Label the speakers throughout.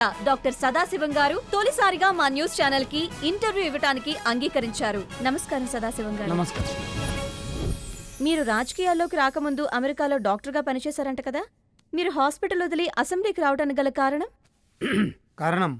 Speaker 1: Doctor Sadasivam గారు తొలిసారిగా మా న్యూస్ ఛానల్ కి ఇంటర్వ్యూ ఇవ్వడానికి అంగీకరించారు. నమస్కారం సదాశివం గారు.
Speaker 2: నమస్కారం.
Speaker 1: మీరు రాజకీయాల్లోకి రాకముందు అమెరికాలో డాక్టర్గా పనిచేశారంట కదా, మీరు హాస్పిటల్ వదిలి అసెంబ్లీకి రావడానికి గల
Speaker 2: కారణం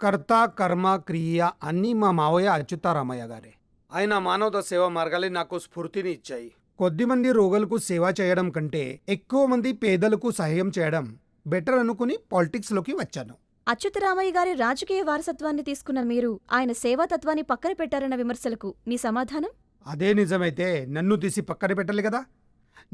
Speaker 2: కర్త కర్మ క్రియ అన్నీ మా మావయ్య అచ్యుతారామయ్య గారే. ఆయన మానవత సేవా మార్గాలే నాకు స్ఫూర్తిని ఇచ్చాయి. కొద్దిమంది రోగులకు సేవ చేయడం కంటే ఎక్కువ మంది పేదలకు సహాయం చేయడం బెటర్ అనుకుని పాలిటిక్స్లోకి వచ్చాను.
Speaker 1: అచ్యుతరామయ్య గారి రాజకీయ వారసత్వాన్ని తీసుకున్న మీరు ఆయన సేవాతత్వాన్ని పక్కన పెట్టారన్న విమర్శలకు మీ సమాధానం?
Speaker 2: అదే నిజమైతే నన్ను తీసి పక్కన పెట్టాలి కదా.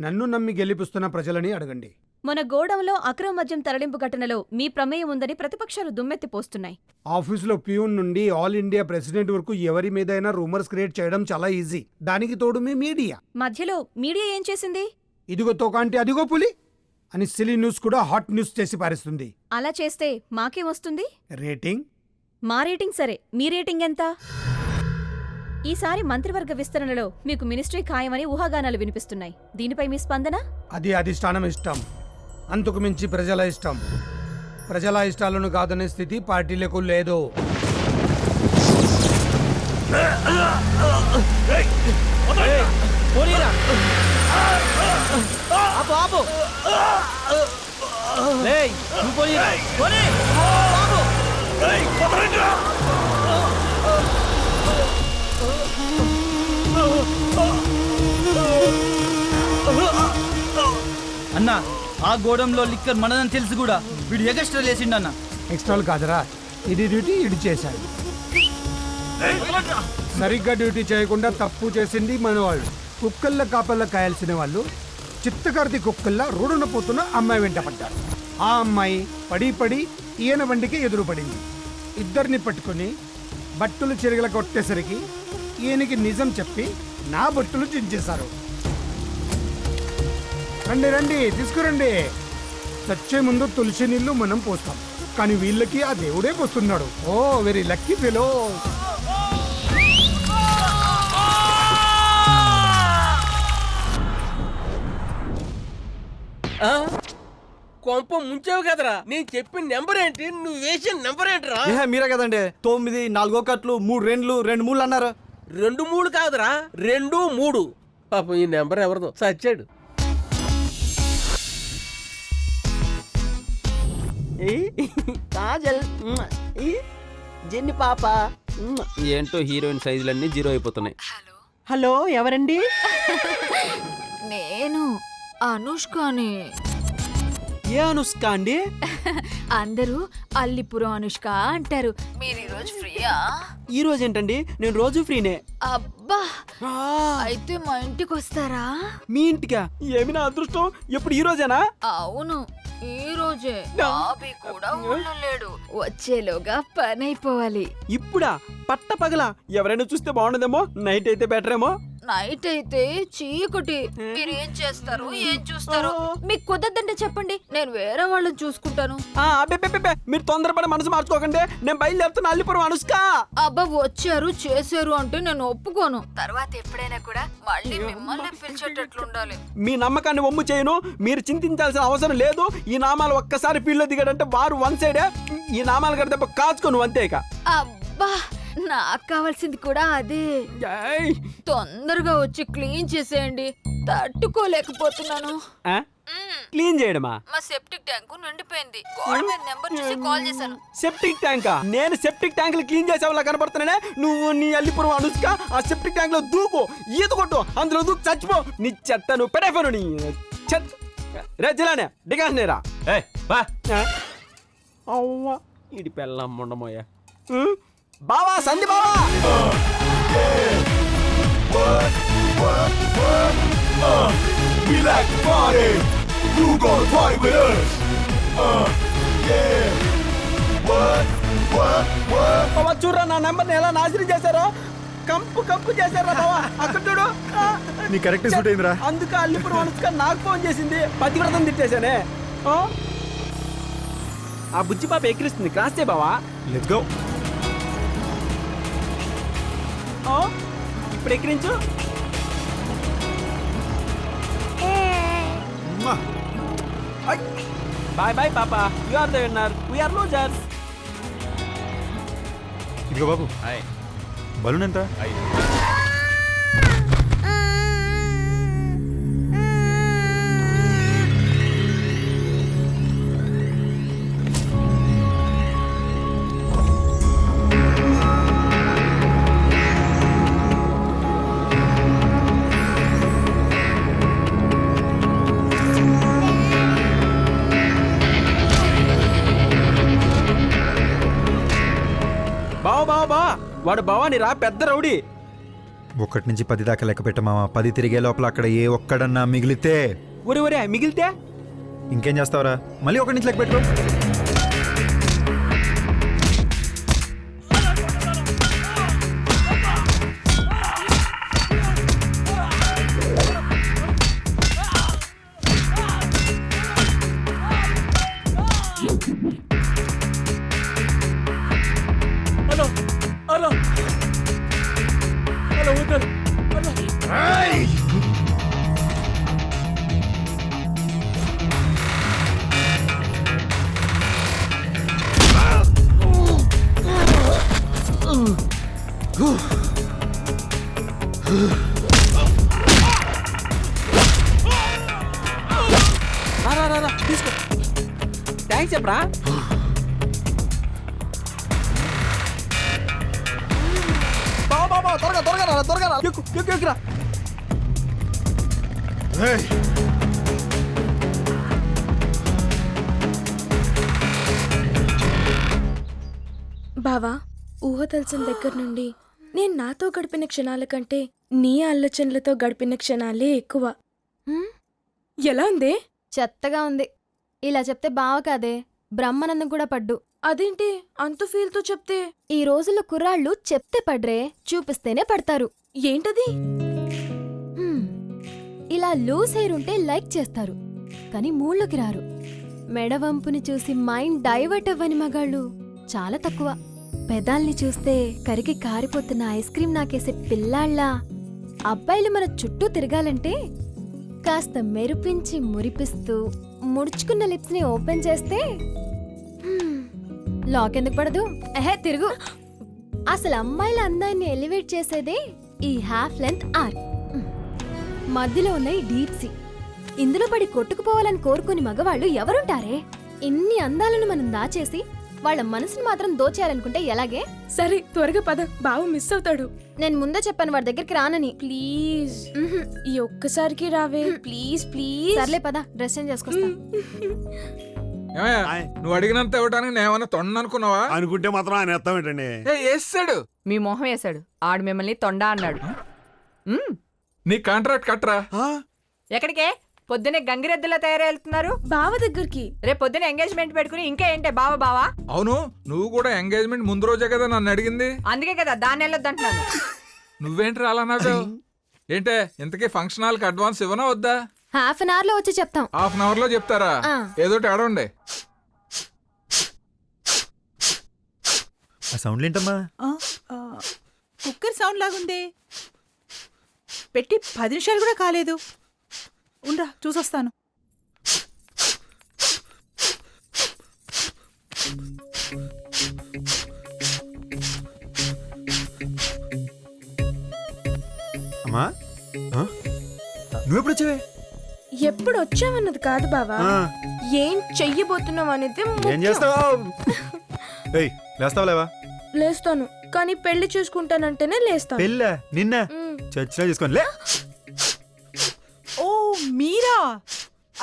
Speaker 2: నన్ను నమ్మి గెలిపిస్తున్న ప్రజలని అడగండి.
Speaker 1: మన గోడంలో అక్రమ మద్యం తరలింపు ఘటనలో మీ ప్రమేయం ఉందని ప్రతిపక్షాలు దుమ్మెత్తిపోస్తున్నాయి.
Speaker 2: ఆఫీసులో ప్యూన్ నుండి ఆల్ ఇండియా ప్రెసిడెంట్ వరకు ఎవరి మీదైనా రూమర్స్ క్రియేట్ చేయడం చాలా ఈజీ. దానికి తోడు మీ మీడియా.
Speaker 1: మధ్యలో మీడియా ఏం చేసింది?
Speaker 2: ఇదిగో తోకాంటి అదిగో పులి అని సిలీ న్యూస్ కూడా హాట్ న్యూస్ చేసి పారేస్తుంది.
Speaker 1: అలా చేస్తే మాకేమొస్తుంది?
Speaker 2: రేటింగ్.
Speaker 1: మా రేటింగ్ సరే, మీ రేటింగ్ ఎంత? ఈసారి మంత్రివర్గ విస్తరణలో మీకు మినిస్ట్రీ ఖాయమని ఊహాగానాలు వినిపిస్తున్నాయి. దీనిపై మీ స్పందన?
Speaker 2: అది అధిష్టానం ఇష్టం, అంతకు మించి ప్రజల ఇష్టం. ప్రజల ఇష్టాలను కాదనే స్థితి పార్టీలకు లేదు.
Speaker 3: అన్నా, ఆ గోడంలో లిక్కర్ మనదని తెలుసు కూడా వీడు ఎగస్ట్రా లేచిండన్న.
Speaker 2: ఎక్స్ట్రాలు కాదరా, ఇది డ్యూటీ ఇడి చేశాడు. సరిగ్గా డ్యూటీ చేయకుండా తప్పు చేసింది మన వాళ్ళు. కుక్కల్ల కాపల్ల కాయాల్సిన వాళ్ళు చిత్తకార్తి కుక్కల్లా రోడ్డున పోతున్న అమ్మాయి వెంట పడ్డారు. ఆ అమ్మాయి పడి పడి ఈయన బండికి ఎదురు పడింది. ఇద్దరిని పట్టుకుని బట్టలు చెరగల కొట్టేసరికి ఈయనకి నిజం చెప్పి నా బట్టలు చించేశారు. రండి రండి తీసుకురండి. చచ్చే ముందు తులసి నీళ్లు మనం పోస్తాం, కానీ వీళ్ళకి ఆ దేవుడే పోస్తున్నాడు. ఓ వెరీ లక్కీ ఫెలో.
Speaker 4: కొంప ముంచావు కదరా. నేను చెప్పిన నెంబర్ ఏంటి, నువ్వు వేసిన నెంబర్ ఏంటిరా?
Speaker 3: మీరే కదండి 9 4 1 3 2 2 3 అన్నారు.
Speaker 4: 2 3 కాదురా, 2 3. పాపం ఈ నెంబర్ ఎవరిదో చచ్చాడు. కాజల్, జెన్ని పాప. ఏంటో హీరోయిన్ సైజులన్నీ జీరో అయిపోతున్నాయి. హలో, ఎవరండి?
Speaker 5: నేను అనుష్కని.
Speaker 4: ఏ అనుష్క అండి?
Speaker 5: అందరూ అల్లిపురం అనుష్క అంటారు. మీరు ఈరోజు ఫ్రీయా?
Speaker 4: ఈ రోజు ఏంటండి, నేను రోజు ఫ్రీనే.
Speaker 5: అబ్బా, అయితే మా ఇంటికి వస్తారా?
Speaker 4: మీ ఇంటికా? ఏమి నా అదృష్టం. ఎప్పుడు ఈ రోజేనా?
Speaker 5: అవును, ఈ రోజే. బాబీ కూడా ఊళ్ళో లేడు. వచ్చేలోగా పని అయిపోవాలి.
Speaker 4: ఇప్పుడా? పట్ట పగల? ఎవరైనా చూస్తే బాగుండదేమో. నైట్ అయితే బెటర్ ఏమో.
Speaker 5: నైట్ అయితే చీకటి. మీరు ఏం చేస్తారు, ఏం చూస్తారు? మీకు కుదరదంటే చెప్పండి, నేను వేరే వాళ్ళని చూసుకుంటాను.
Speaker 4: మీరు తొందరపడి మనసు మార్చుకోకండి. నేను బయలుదేరుతున్నా అల్లిపురం అనుష్క.
Speaker 5: అబ్బా, వచ్చారు చేశారు అంటే నేను ఒప్పుకోను. తర్వాత ఎప్పుడైనా కూడా మళ్ళీ మిమ్మల్ని పిలిచేటట్లుండాలి.
Speaker 4: మీ నమ్మకాన్ని ఒమ్ము చేయను. మీరు చింతించాల్సిన అవసరం లేదు. ఈ నామాలు ఒక్కసారి ఫీల్డ్ దిగాడంటే వారు వన్ సైడే. ఈ నామాలు కడితే కాచుకోను అంతేక.
Speaker 5: అబ్బా, నాకు కావాల్సింది కూడా అదే. తొందరగా వచ్చి క్లీన్ చేసేయండి, తట్టుకోలేకపోతున్నాను.
Speaker 4: క్లీన్ చేయడమా?
Speaker 5: మా సెప్టిక్ ట్యాంకు నిండిపోయింది. గోడ మీద నెంబర్ చూసి కాల్ చేశాను.
Speaker 4: సెప్టిక్ ట్యాంకా? నేను సెప్టిక్ ట్యాంక్ క్లీన్ చేసేవాళ్ళ కనపడుతున్నానే. నువ్వు నీ అల్లిపురం అనుష్క ఆ సెప్టిక్ ట్యాంక్ లో దూకు, ఈత కొట్టు, అందులో దూకు చచ్చిపో. నీ చెత్త నువ్వు పెడఫను. నీ చెత్త రేజిలానే డిగానేరా. అవ్వా, ఇడి పెళ్ళం ఉండమోయా. బావా, సంధి బావా.
Speaker 6: We like to party. You gonna party with us? Yeah.
Speaker 4: What? చూడరా నా నెంబర్ని ఎలా నాశనం చేశారో. కంపు చేశారా బావా. అక్కడ చూడు.
Speaker 2: నీ కరెక్ట్ సూట్ అయిందిరా.
Speaker 4: అందుకే అల్లిపురం అనుష్క నాకు ఫోన్ చేసింది. పతివ్రతం తిట్టేశానే. ఆ బుజ్జి పాప ఎక్కిరిస్తుంది. క్రాస్ చే బావా.
Speaker 2: Let's go.
Speaker 4: ఇప్పుడు ఎక్కిరించు. బాయ్ బాయ్ పాపా, you are the winner, we are losers.
Speaker 7: ఇదిగో బాబు, బలూన్ ఎంత?
Speaker 4: బావా బావా బావా, వాడు భవాని రా, పెద్ద రౌడీ.
Speaker 7: 1 నుంచి 10 దాకా లెక్క పెట్టమావా. 10 తిరిగే లోపల అక్కడ ఏ ఒక్కడన్నా మిగిలితే
Speaker 4: ఒరే మిగిలితే
Speaker 7: ఇంకేం చేస్తావరా? మళ్ళీ 1 నుంచి లెక్క పెట్టుకో.
Speaker 4: రా తీసుకో. థ్యాంక్స్ చెప్పరా. బావా త్వరగా రా. ఎక్కురా.
Speaker 8: బావా, ఊహ తెలిసిన దగ్గర నుండి నేను నాతో గడిపిన క్షణాల కంటే నీ ఆలోచనలతో గడిపిన క్షణాలే ఎక్కువ. ఎలా ఉంది?
Speaker 9: చెత్తగా ఉంది. ఇలా చెప్తే బావ కాదే, బ్రహ్మానందం కూడా పడ్డు.
Speaker 8: అదేంటి అంత ఫీల్తో చెప్తే?
Speaker 9: ఈ రోజుల్లో కుర్రాళ్ళు చెప్తే పడ్రే, చూపిస్తేనే పడతారు.
Speaker 8: ఏంటది?
Speaker 9: ఇలా లూజ్ హెయిర్ ఉంటే లైక్ చేస్తారు, కానీ మూళ్ళకి రారు. మెడవంపుని చూసి మైండ్ డైవర్ట్ అవ్వని మగాళ్ళు చాలా తక్కువ. పెదాల్ని చూస్తే కరిగి కారిపోతున్న ఐస్ క్రీం నాకేసే పిల్లాళ్ళ అబ్బాయిలు మన చుట్టూ తిరగాలంటే కాస్త మెరిపించి మురిపిస్తూ ముడుచుకున్న లిప్స్ ని ఓపెన్ చేస్తే లాక్ ఎందుకు పడదు? తిరుగు. అసలు అమ్మాయిల అందాన్ని ఎలివేట్ చేసేదే ఈ హాఫ్ లెంత్ ఆర్క్. మధ్యలో ఉన్న ఈ డీప్ సీ. ఇందులో పడి కొట్టుకుపోవాలని కోరుకుని మగవాళ్ళు ఎవరుంటారే? ఇన్ని అందాలను మనం దాచేసి వాళ్ళ మనసును మాత్రం దోచేయాలనుకుంటే ఎలాగే?
Speaker 8: సరే త్వరగా పద, బావ మిస్ అవుతాడు.
Speaker 9: నేను ముందే చెప్పాను వాడి దగ్గరికి రానని.
Speaker 8: ప్లీజ్ ఈ ఒక్కసారికి రావే, ప్లీజ్ ప్లీజ్.
Speaker 9: సర్లే పద, డ్రెస్ చేంజ్ చేసుకొస్తా.
Speaker 10: నువ్వు అడిగినంత ఇవ్వడానికి నేనేమన్నా తొండ అనుకున్నావా?
Speaker 6: అనుకుంటే మాత్రం ఆయన ఎత్తాం ఏంటండి?
Speaker 10: వేసాడు,
Speaker 11: మీ మొహం వేశాడు. ఆడు మిమ్మల్ని తొండా అన్నాడు.
Speaker 10: నీ కాంట్రాక్ట్ కట్టరా.
Speaker 11: ఎక్కడికే? పొద్దునే గంగిరెద్దులా తయారెళ్తున్నారు.
Speaker 8: బావ దగ్గరికి.
Speaker 11: రేపు పొద్దున ఎంగేజ్మెంట్ పెట్టుకుని ఇంకా ఏంటే బావా?
Speaker 10: అవును, నువ్వు కూడా ఎంగేజ్మెంట్ ముందు రోజే కదా నన్ను అడిగింది.
Speaker 11: అందుకే కదా దాన్ని వెళ్ళొద్దంటున్నాను.
Speaker 10: నువ్వేంటి రాలా నాకు? ఏంటే ఇంతకీ ఫంక్షన్ హాల్కి అడ్వాన్స్ ఇవ్వనా వద్దా?
Speaker 9: హాఫ్ అన్ అవర్ లో వచ్చి చెప్తాం.
Speaker 10: హాఫ్ అన్ అవర్ లో చెప్తారా? ఏదోటి ఆడండి.
Speaker 7: ఆ సౌండ్లు ఏంటమ్మా?
Speaker 12: కుక్కర్ సౌండ్ లాగుంది. పెట్టి 10 నిమిషాలు కూడా కాలేదు. ఉండ్రా చూసొస్తాను.
Speaker 7: అమ్మా, నువ్వెప్పుడు వచ్చావే?
Speaker 8: ఎప్పుడు వచ్చావన్నది కాదు బావా, ఏం చెయ్యబోతున్నావు అనేది
Speaker 7: ఏం
Speaker 8: ముఖ్యం.
Speaker 7: చేస్తావు? లేస్తావా లేవా?
Speaker 8: లేస్తాను, కానీ పెళ్లి చూసుకుంటానంటేనే లేస్తాను.
Speaker 7: పెళ్ళ నిన్న చర్చిలో చేసుకోని లే.
Speaker 12: ఓ మీరా?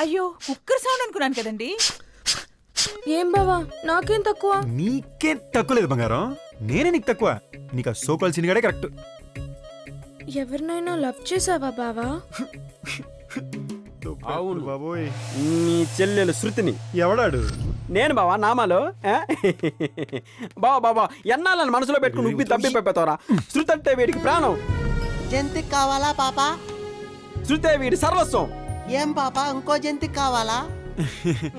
Speaker 12: అయ్యో కుక్కర్ సౌండ్ అనుకున్నాను కదండి.
Speaker 8: ఏం బావా, నాకేం తక్కువ?
Speaker 7: నీకేం తక్కువ లేదు బంగారం, నేనే నీకు తక్కువ. నీకు ఆ సోకాల్ సినిగాడే కరెక్ట్.
Speaker 8: ఎవరినైనా లవ్ చేసావా బావా?
Speaker 4: అవును
Speaker 7: బాబోయ్,
Speaker 4: నీ చెల్లెలు శృతిని.
Speaker 7: ఎవడాడు?
Speaker 4: నేను బావా నామాలో. బావా ఎన్నాళ్ళని మనసులో పెట్టుకుని ఉబ్బి తబ్బి పెప్పతారా? శృతి అంటే వీడికి ప్రాణం.
Speaker 13: జంతికి కావాలా పాపా?
Speaker 4: శృతే వీడి సర్వస్వం.
Speaker 13: ఏం పాపా ఇంకో జంతికి కావాలా?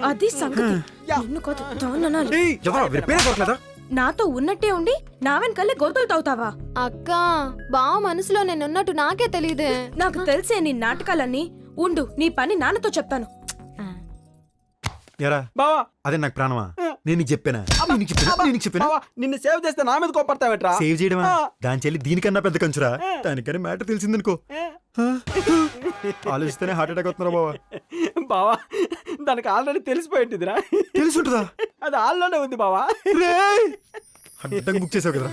Speaker 8: అది సంగతి. నిన్ను కాదు, దాన్ననాలి.
Speaker 7: ఏయ్, ఎవరా? వీడి పేరే కొట్టలేదా?
Speaker 8: నాతో ఉన్నట్టే ఉండి నా వెనకల్లే గొంతులు తాగుతావా?
Speaker 9: అక్క, బావ మనసులో నేనున్నట్టు నాకే తెలీదే.
Speaker 8: నాకు తెలిసే నీ నాటకాలన్నీ. ఉండు, నీ పని నాన్నతో చెప్తాను.
Speaker 7: ఎరా
Speaker 4: బావా
Speaker 7: అదే నాకు ప్రాణమా. నేను నీకు చెప్పానా నేను నీకు చెప్పానా
Speaker 4: బావా నిన్ను సేవ్ చేస్తే నా మీద కోపడతావేట్రా?
Speaker 7: సేవ్ చేయడమా? దాని చెల్లి దీనికన్నా పెద్ద కంచురా. దానికని మ్యాటర్ తెలిసిందనుకో ఆలోచిస్తేనే హార్ట్ అటాక్ వస్తున్నారా బావా.
Speaker 4: బావా దానికి ఆల్రెడీ తెలిసిపోయింటిదిరా.
Speaker 7: తెలుసుంటుందా?
Speaker 4: అది ఆల్లోనే ఉంది బావా.
Speaker 7: అడ్డంగా బుక్ చేసావు కదరా.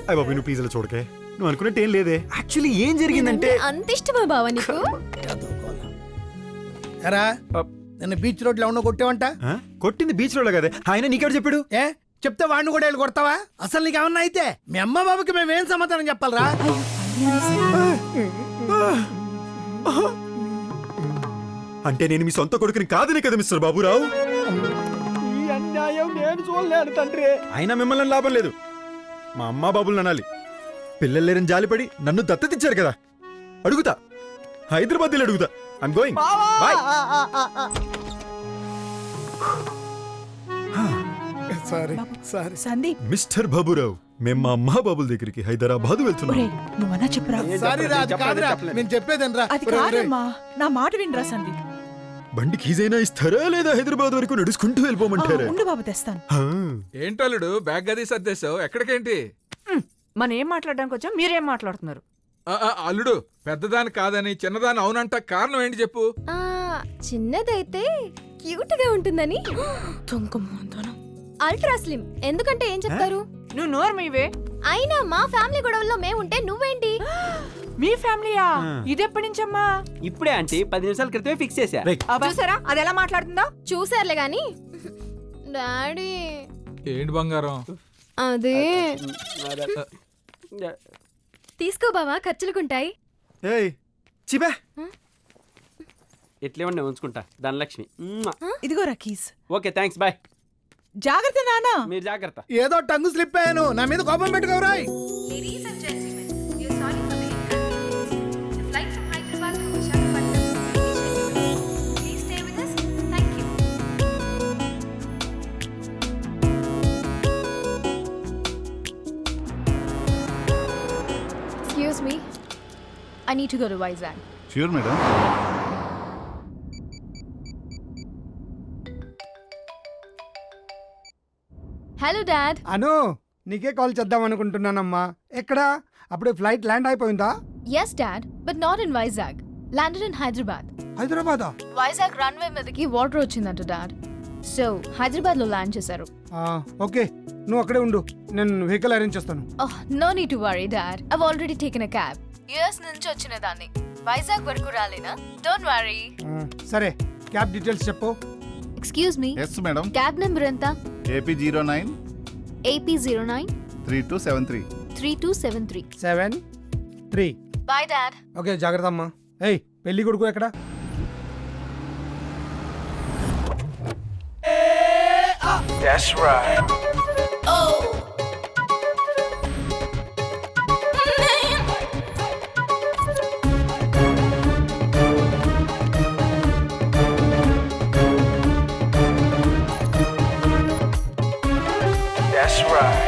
Speaker 7: అయ్య బాబు నువ్వు పిజ్జాలో చూడకే, నువ్వు అనుకున్నట్టు ఏం లేదే. యాక్చువల్లీ ఏం జరిగిందంటే
Speaker 9: అంత ఇష్టమా బావా నీకు?
Speaker 2: ఎరా నిన్న బీచ్ రోడ్ లో ఉన్న కొట్టేవంట.
Speaker 7: కొట్టింది బీచ్ రోడ్ కదే. ఆయన నీకెవరు చెప్పాడు?
Speaker 2: ఏ చెప్తే వాడిని కూడా వెళ్ళి కొడతావా? అసలు నీకేమన్నా అయితే మీ అమ్మ బాబుకి మేమేం సమాధానం చెప్పాలరా?
Speaker 7: అంటే నేను మీ సొంత కొడుకుని కాదనే కదా మిస్టర్ బాబురావు.
Speaker 4: ఈ అన్యాయం నేను చూడలేను తండ్రి.
Speaker 7: అయినా మిమ్మల్ని లాభం లేదు, మా అమ్మా బాబులు అనాలి. పిల్లలు లేరని జాలిపడి నన్ను దత్తతిచ్చారు కదా. అడుగుతా, హైదరాబాద్ వెళ్ళి అడుగుతా. I'm going. Bye.
Speaker 2: Sorry sorry
Speaker 12: Sandeep
Speaker 7: mister Baburao, మేము మా అమ్మా బాబుల దగ్గరికి హైదరాబాద్ వెళ్తున్నాం.
Speaker 12: నువ్వన్నా చెప్పరా?
Speaker 2: సారీ రా, అది కాదురా, నేను చెప్పేదేనరా.
Speaker 12: అది కాదమ్మా, నా మాట వినరా సందీప్.
Speaker 7: బండి కీజైనా ఇస్తారా లేదా హైదరాబాద్ వరకు నడుచుకుంటూ వెళ్ళిపోమంటారా?
Speaker 12: ఉండు బాబు తెస్తాను.
Speaker 10: ఏంటల్లుడు బ్యాగ్ గది సర్దేశావు, ఎక్కడికేంటి?
Speaker 11: మనం ఏం మాట్లాడడానికి వచ్చాం, మీరేం మాట్లాడుతున్నారు?
Speaker 10: అల్లుడు పెద్దదాని కాదని చిన్నదాని అవునంట, కారణం ఏంటి చెప్పు?
Speaker 9: చిన్నదైతే క్యూట్ గా ఉంటుందని. అల్ట్రా స్లిమ్ ఎందుకంటే ఏం చెప్తారు?
Speaker 11: నువ్వు నోరు మీవే.
Speaker 9: అయినా మా ఫ్యామిలీ గొడవల్లో మేముంటే నువ్వేంటి?
Speaker 11: మీ ఫ్యామిలీయా? ఇదెప్పటి నుంచమ్మా?
Speaker 4: ఇప్పుడే ఆంటీ 10 నిమిషాల క్రితమే ఫిక్స్ చేశా.
Speaker 11: చూసారా అది ఎలా మాట్లాడుతుందో?
Speaker 9: చూసారులే గాని డాడీ.
Speaker 10: ఏంటి బంగారం?
Speaker 9: అదే తీసుకో బావా, ఖర్చులుకుంటాయి.
Speaker 7: ఏయ్ చిబే,
Speaker 4: ఎట్లేమన్నా ఉంచుకుంటా. ధనలక్ష్మి.
Speaker 12: ఇదిగో రకీస్.
Speaker 4: Okay thanks bye.
Speaker 12: జాగ్రత్త నానా.
Speaker 4: మీరు జాగ్రత్త.
Speaker 2: ఏదో టంగు స్లిప్ అయ్యాను, నా మీద కోపం పెట్టుకోరాయ్.
Speaker 1: Excuse me. I need to go to Vizag.
Speaker 6: Sure, madam.
Speaker 9: Hello dad.
Speaker 2: Anu నీకే కాల్ చేద్దాం అనుకుంటున్నానమ్మా. ఎక్కడా? అప్పుడే ఫ్లైట్ ల్యాండ్ అయిపోయిందా?
Speaker 9: Yes dad, but not in Vizag. Landed in Hyderabad.
Speaker 2: హైదరాబాదా?
Speaker 9: వైజాగ్ రన్వే మీదకి వాటర్ వచ్చిందంట డాడ్, సో హైదరాబాద్ లో ల్యాండ్ చేశారు.
Speaker 2: ఓకే, నువ్వు అక్కడే ఉండు, నేను వెహికల్ అరేంజ్ చేస్తాను.
Speaker 9: No need to worry dad, I've already taken a cab. US నుంచి వచ్చిన దాన్ని, వైజాగ్ వరకు రాలేనా? Don't worry.
Speaker 2: సరే, క్యాబ్ డీటెయిల్స్ చెప్పు.
Speaker 9: ఎక్స్క్యూజ్ మీ.
Speaker 6: Yes, madam.
Speaker 9: క్యాబ్ నెంబర్ ఎంత?
Speaker 6: AP09
Speaker 9: AP09
Speaker 6: 3273.
Speaker 9: 3273.
Speaker 2: 73.
Speaker 9: Bye dad.
Speaker 2: Okay, జాగ్రత్త అమ్మా. ఏయ్, పెళ్లి కొడుకు ఎక్కడ?
Speaker 6: That's right. That's right.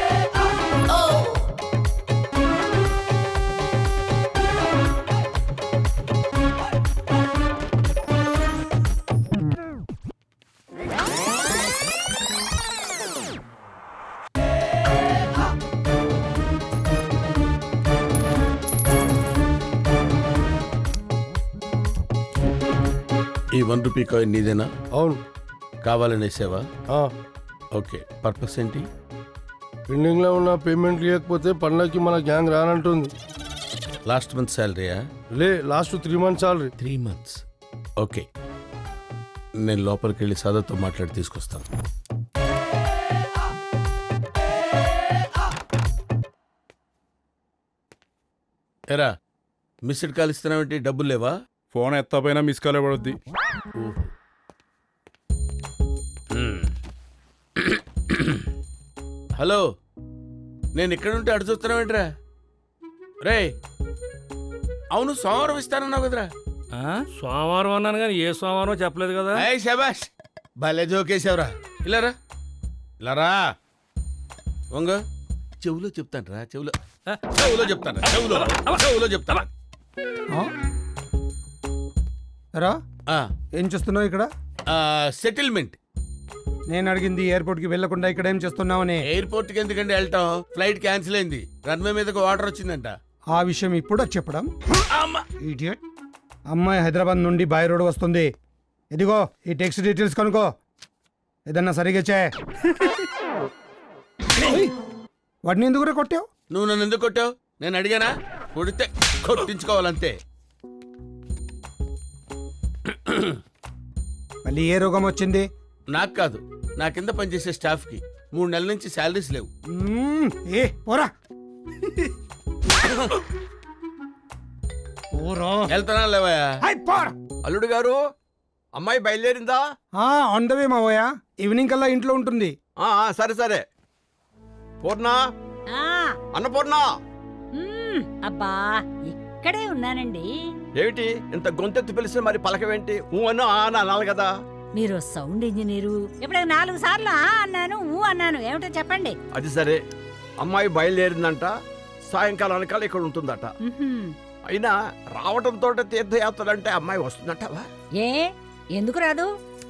Speaker 14: ఈ 1 రూపీ కాయిన్ నీదేనా? అవును. కావాలనేసావా? ఓకే, పర్పస్ ఏంటి?
Speaker 15: పెండింగ్ లో ఉన్న పేమెంట్ లేకపోతే పండగకి మన గ్యాంగ్ రానంటుంది.
Speaker 14: లాస్ట్ మంత్ శాలరీయా?
Speaker 15: లే, last 3 months salary.
Speaker 14: 3 months. Okay, నేను లోపలికి వెళ్ళి సాదాతో మాట్లాడి తీసుకొస్తాను. ఎరా, మిస్డ్ కాల్ ఇస్తున్నావేంటి? డబ్బులు లేవా?
Speaker 15: ఫోన్ ఎత్తపోయినా మిస్ కాల్ పడుద్ది.
Speaker 14: హలో, నేను ఇక్కడ ఉంటే అడు చూస్తున్నావేంట్రా? రే, అవును సోమవారం ఇస్తానన్నావు కదరా?
Speaker 15: సోమవారం అన్నాను కానీ ఏ సోమవారం చెప్పలేదు కదా.
Speaker 14: శబాష్, భలే జోకేశావురా. ఇలారా, ఇలారా. వంగ, చెవులో చెప్తాను రా, చెవులో చెప్తాను, చెవులో చెప్తాను.
Speaker 2: రా, ఏం చేస్తున్నావు ఇక్కడ?
Speaker 14: సెటిల్మెంట్.
Speaker 2: నేను అడిగింది ఎయిర్పోర్ట్ కి వెళ్లకుండా ఇక్కడ ఏం చేస్తున్నావని.
Speaker 14: ఎయిర్పోర్ట్ కి ఎందుకంటే వెళ్ళటం, ఫ్లైట్ క్యాన్సిల్ అయింది, రన్వే మీదకి ఆర్డర్ వచ్చిందంట.
Speaker 2: ఆ విషయం ఇప్పుడు చెప్పడం. Idiot. అమ్మాయి హైదరాబాద్ నుండి బై రోడ్ వస్తుంది. ఇదిగో ఈ టెక్స్ట్ డీటెయిల్స్ కనుకో, ఏదన్నా సరిగా చే. వాడిని ఎందుకు కొట్టావు?
Speaker 14: నువ్వు నన్ను ఎందుకు కొట్టావు? నేను అడిగానా? కొడితే కొట్టించుకోవాలంతే.
Speaker 2: మళ్ళీ ఏ రోగం వచ్చింది?
Speaker 14: నాకు కాదు, నా కింద పనిచేసే స్టాఫ్ కి 3 నెలల నుంచి శాలరీస్ లేవు.
Speaker 2: ఏ పోరా.
Speaker 14: వెళ్తానా లేవయ్యా?
Speaker 4: అల్లుడు గారు, అమ్మాయి బయలుదేరిందా?
Speaker 2: ఆన్ ద వే మావయ్య, ఈవినింగ్ కల్లా ఇంట్లో ఉంటుంది.
Speaker 4: సరే సరే. పూర్ణ, అన్నపూర్ణ.
Speaker 16: అబ్బా ఇక్కడే ఉన్నానండి.
Speaker 4: ఏమిటి ఇంత గొంతెత్తి పిలిస్తే మరి పలకవేంటి? అన్నా అనాలి కదా.
Speaker 16: మీరు సౌండ్ ఇంజనీరు, ఇప్పుడు 4 సార్లు అన్నాను అన్నాను, ఏమిటో చెప్పండి.
Speaker 4: అది సరే, అమ్మాయి బయలుదేరిందంట, సాయంకాలానికల్లా ఇక్కడ ఉంటుందట. అయినా రావటంతో తీర్థయాత్రలంటే అమ్మాయి వస్తుందంటవా?
Speaker 16: ఏ ఎందుకు రాదు?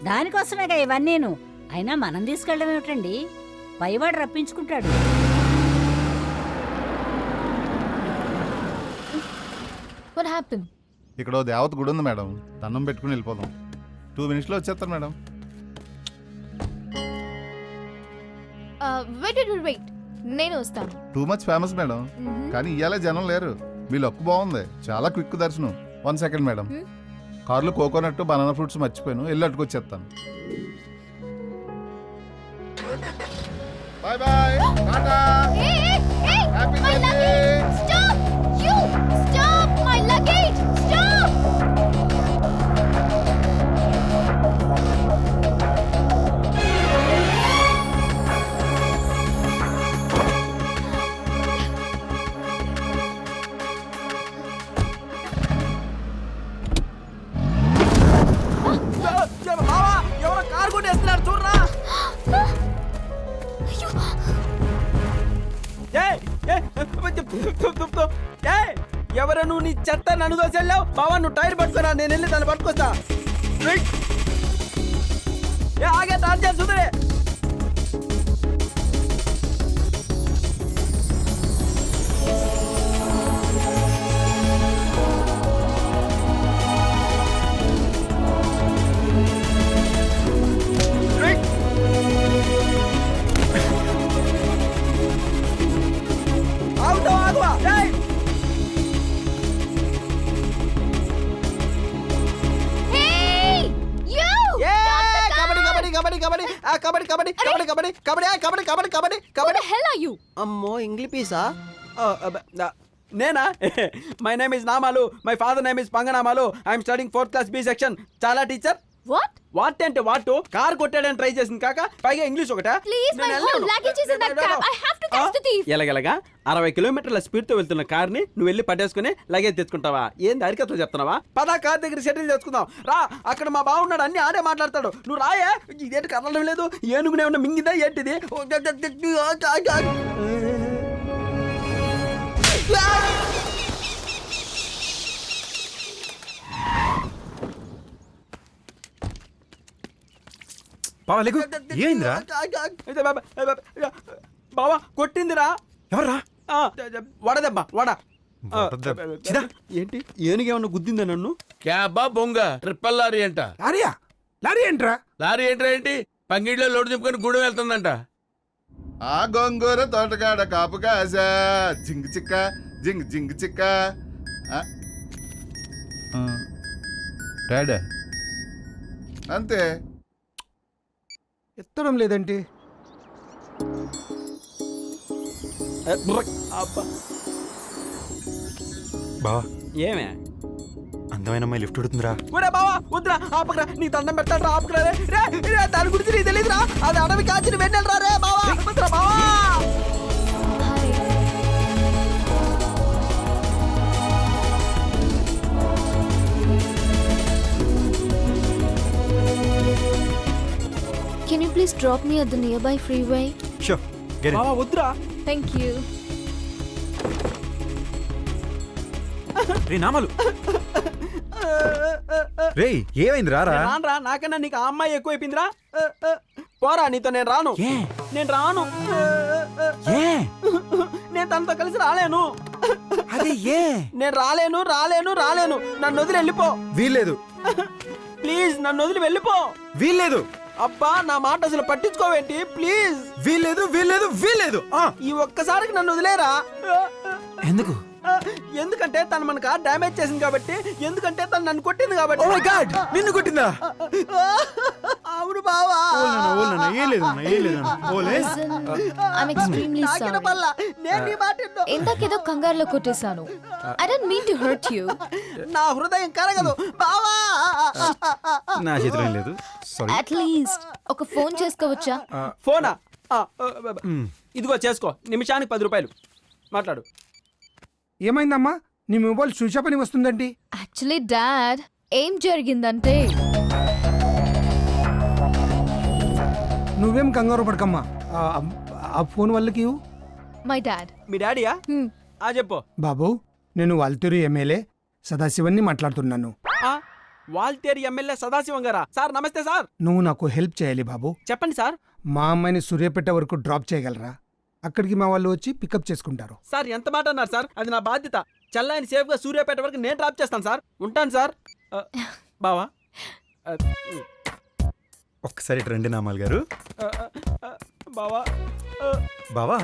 Speaker 16: దానికోసమేగా ఇవన్నీను. అయినా మనం తీసుకెళ్ళడం ఏమిటండి, పైవాడు రప్పించుకుంటాడు.
Speaker 9: What happened?
Speaker 6: ఇక్కడ ఓ దేవత గుడి ఉంది మేడం, దండం పెట్టుకుని వెళ్ళిపోదాం. 2 minutes లో వచ్చేస్తాను మేడం.
Speaker 9: Wait. నేను వస్తాను.
Speaker 6: టూ మచ్ ఫేమస్ మేడం, కానీ ఇవాళ జనం లేరు. మీ లక్ బాగుంది, చాలా క్విక్ దర్శనం. 1 second మేడం, కార్లో కోకోనట్ బనానా ఫ్రూట్స్ మర్చిపోయాను, వెళ్ళి అట్టుకొచ్చేస్తాను. బాయ్ బాయ్, టాటా. Happy journey.
Speaker 9: Stop! You! Stop! My luggage! Stop!
Speaker 4: ఎవరో కారు కొట్టేస్తున్నారు చూడరా. ఎవరు నువ్వు? నీ చెత్త నన్ను దోసి వెళ్ళావు. బావా నువ్వు టైర్ పట్టుకురా, నేను వెళ్ళి దాన్ని పట్టుకొస్తా. ఆగే తాజా సుధరే.
Speaker 13: అమ్మో ఇంగ్లీష్ పీసా?
Speaker 4: నేనా? మై నేమ్ ఇస్ నామాలు, మై ఫాదర్ నేమ్ ఇస్ పంగనామాలు. I'm studying 4th class B section. చాలా టీచర్. వాట్ అంటే వాట్? కార్ కొట్టాడని ట్రై చేసింది కాక, పైగా ఇంగ్లీష్ ఒకటా? ఎలాగెలాగా 60 కిలోమీటర్ల స్పీడ్ తో వెళ్తున్న కార్ ని నువ్వు వెళ్ళి పట్టేసుకుని లగేజ్ తెచ్చుకుంటావా? ఏం అరికతో చెప్తున్నావా? పదా కార్ దగ్గర సెటిల్ చేసుకుందాం రా. అక్కడ మా బావున్నాడు, అన్ని ఆడే మాట్లాడతాడు. నువ్వు రాయే. ఇదేంటి కదలడం లేదు? ఏనుగునే ఉన్న మింగిదా ఏంటిది? బావా కొట్టిందిరా.
Speaker 7: ఎవర్రా?
Speaker 4: వడదబ్బా వడ. ఏంటి ఏనుగేమన్నా గుద్దిందా నన్ను?
Speaker 14: క్యాబా బొంగ, ట్రిపుల్ లారీ అంట.
Speaker 2: లారీయా? లారీ ఏంట్రా?
Speaker 14: లారీ ఏంట్రా ఏంటి? పంగిడిలో లోడు దింపుకొని గూడెం వెళ్తుందంట.
Speaker 6: ఆ గొంగూర తోటకాడ కాపు కాసా, జింగ్ చిక్క జింగ్ జింగ్ చిక్క. డాడా అంతే.
Speaker 2: ఎత్తడం లేదంటే
Speaker 7: బావా
Speaker 4: ఏమే
Speaker 7: అందమైన అమ్మాయి లిఫ్ట్ అడుగుతుందిరా.
Speaker 4: ఒరే బావా వద్దురా, ఆపకరా. నీ దండం పెడతాడు, ఆపకరా. రే దాని గురించి నీకు తెలియదురా. అది అడవి కాచిన వెన్నెలరా. రే బావా వద్దురా బావా.
Speaker 9: Can you please drop me at the nearby freeway?
Speaker 7: Sure. Get it.
Speaker 4: బావా వద్దురా.
Speaker 9: Thank you.
Speaker 7: రే నామాలు, రేయ్ ఏమైంది రారా
Speaker 4: నేను రానురా, నాకన్నా నీకు ఆ అమ్మాయి ఎక్కువైపోయిందిరా. పోరా, నీతో నేను రాను. నేను రాను. నేను తనతో కలిసి రాలేను.
Speaker 7: అదే ఏ
Speaker 4: నేను రాలేను రాలేను రాలేను. నన్ను వదిలి వెళ్ళిపో.
Speaker 7: వీల్లేదు
Speaker 4: ప్లీజ్ నన్ను వదిలి వెళ్ళిపో.
Speaker 7: వీల్లేదు.
Speaker 4: అబ్బా నా మాట అసలు పట్టించుకోవేంటి? ప్లీజ్.
Speaker 7: వీల్లేదు వీల్లేదు వీల్లేదు.
Speaker 4: ఈ ఒక్కసారికి నన్ను వదిలేరా.
Speaker 7: ఎందుకు?
Speaker 4: ఎందుకంటే తను మన కార్ డ్యామేజ్ చేసింది కాబట్టి. ఎందుకంటే తను నన్ను కొట్టింది కాబట్టి.
Speaker 7: ఓ మై గాడ్, నిన్ను కొట్టిందా?
Speaker 4: అవును బావా.
Speaker 5: ఇందాకేదో కంగారులో కొట్టేశాను. I don't mean to hurt you.
Speaker 4: నా హృదయం కరగదు బావా.
Speaker 7: నా చేతిలో లేదు. సారీ.
Speaker 5: అట్లీస్ట్ ఒక ఫోన్ చేసుకోవచ్చా?
Speaker 4: ఫోనా? ఇదిగో చేసుకో. నిమిషానికి 10 రూపాయలు. మాట్లాడు.
Speaker 2: ఏమైందమ్మా? నీ మొబైల్ స్విచ్ ఆఫ్ అని వస్తుందండి.
Speaker 5: యాక్చువల్లీ డాడ్, ఏం జరిగిందంటే
Speaker 2: నువ్వేం కంగారు పడకమ్మా. ఆ ఫోన్ వాళ్ళకి ఇవ్వు.
Speaker 5: My dad.
Speaker 4: మీ డాడీయా? చెప్పు
Speaker 2: బాబు, నేను వాల్తేరు ఎమ్మెల్యే సదాశివన్ని మాట్లాడుతున్నాను.
Speaker 4: వాల్తేరు ఎమ్మెల్యే సదాశివం గారా? సార్ నమస్తే సార్.
Speaker 2: నువ్వు నాకు హెల్ప్ చేయాలి బాబు.
Speaker 4: చెప్పండి సార్.
Speaker 2: మా అమ్మాయిని సూర్యాపేట వరకు డ్రాప్ చేయగలరా? అక్కడికి మా వాళ్ళు వచ్చి పికప్ చేసుకుంటారు.
Speaker 4: సార్ ఎంత మాట అన్నారు సార్? అది నా బాధ్యత. చల్లాయిని సేఫ్ గా సూర్యాపేట వరకు నేను డ్రాప్ చేస్తాను సార్. ఉంటాను సార్. బావా
Speaker 7: ఒక్కసారి రండి నామాల్ గారు.
Speaker 4: బావా
Speaker 7: బావా,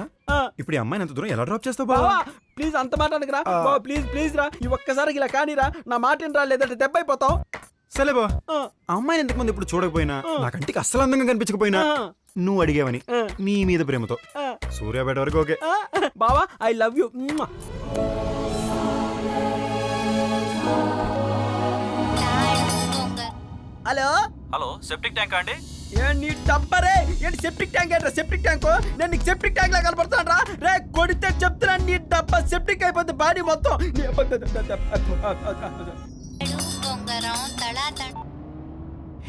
Speaker 7: ఇప్పుడు ఈ అమ్మాయిని ఎంత దూరం ఎలా డ్రాప్ చేస్తావు బావా?
Speaker 4: ప్లీజ్ అంత మాట అనకరా బావా. ప్లీజ్ ప్లీజ్ రా. ఈ ఒక్కసారికి ఇలా కానీరా. నా మాట రా, లేదంటే దెబ్బ అయిపోతావు.
Speaker 7: సరే బా, ఆ అమ్మాయిని ఇంతకు ముందు ఇప్పుడు చూడకపోయినా, నా కంటికి అస్సలు అందంగా కనిపించకపోయినా, నువ్వు అడిగేవని నీ మీద ప్రేమతో సూర్యాపేట వరకు ఓకే.
Speaker 4: బావా I love you. Hello
Speaker 3: hello, septic tank అండి?
Speaker 4: నీ డబ్బరే ఏంటి? సెప్టిక్ ట్యాంక్ ఏంట్రా? సెప్టిక్ ట్యాంక్ నేను నీకు సెప్టిక్ ట్యాంక్ లా కనపడతాను రా. రే కొడితే చెప్తున్నా, నీ డబ్బా సెప్టిక్ అయిపోతే బాడీ మొత్తం.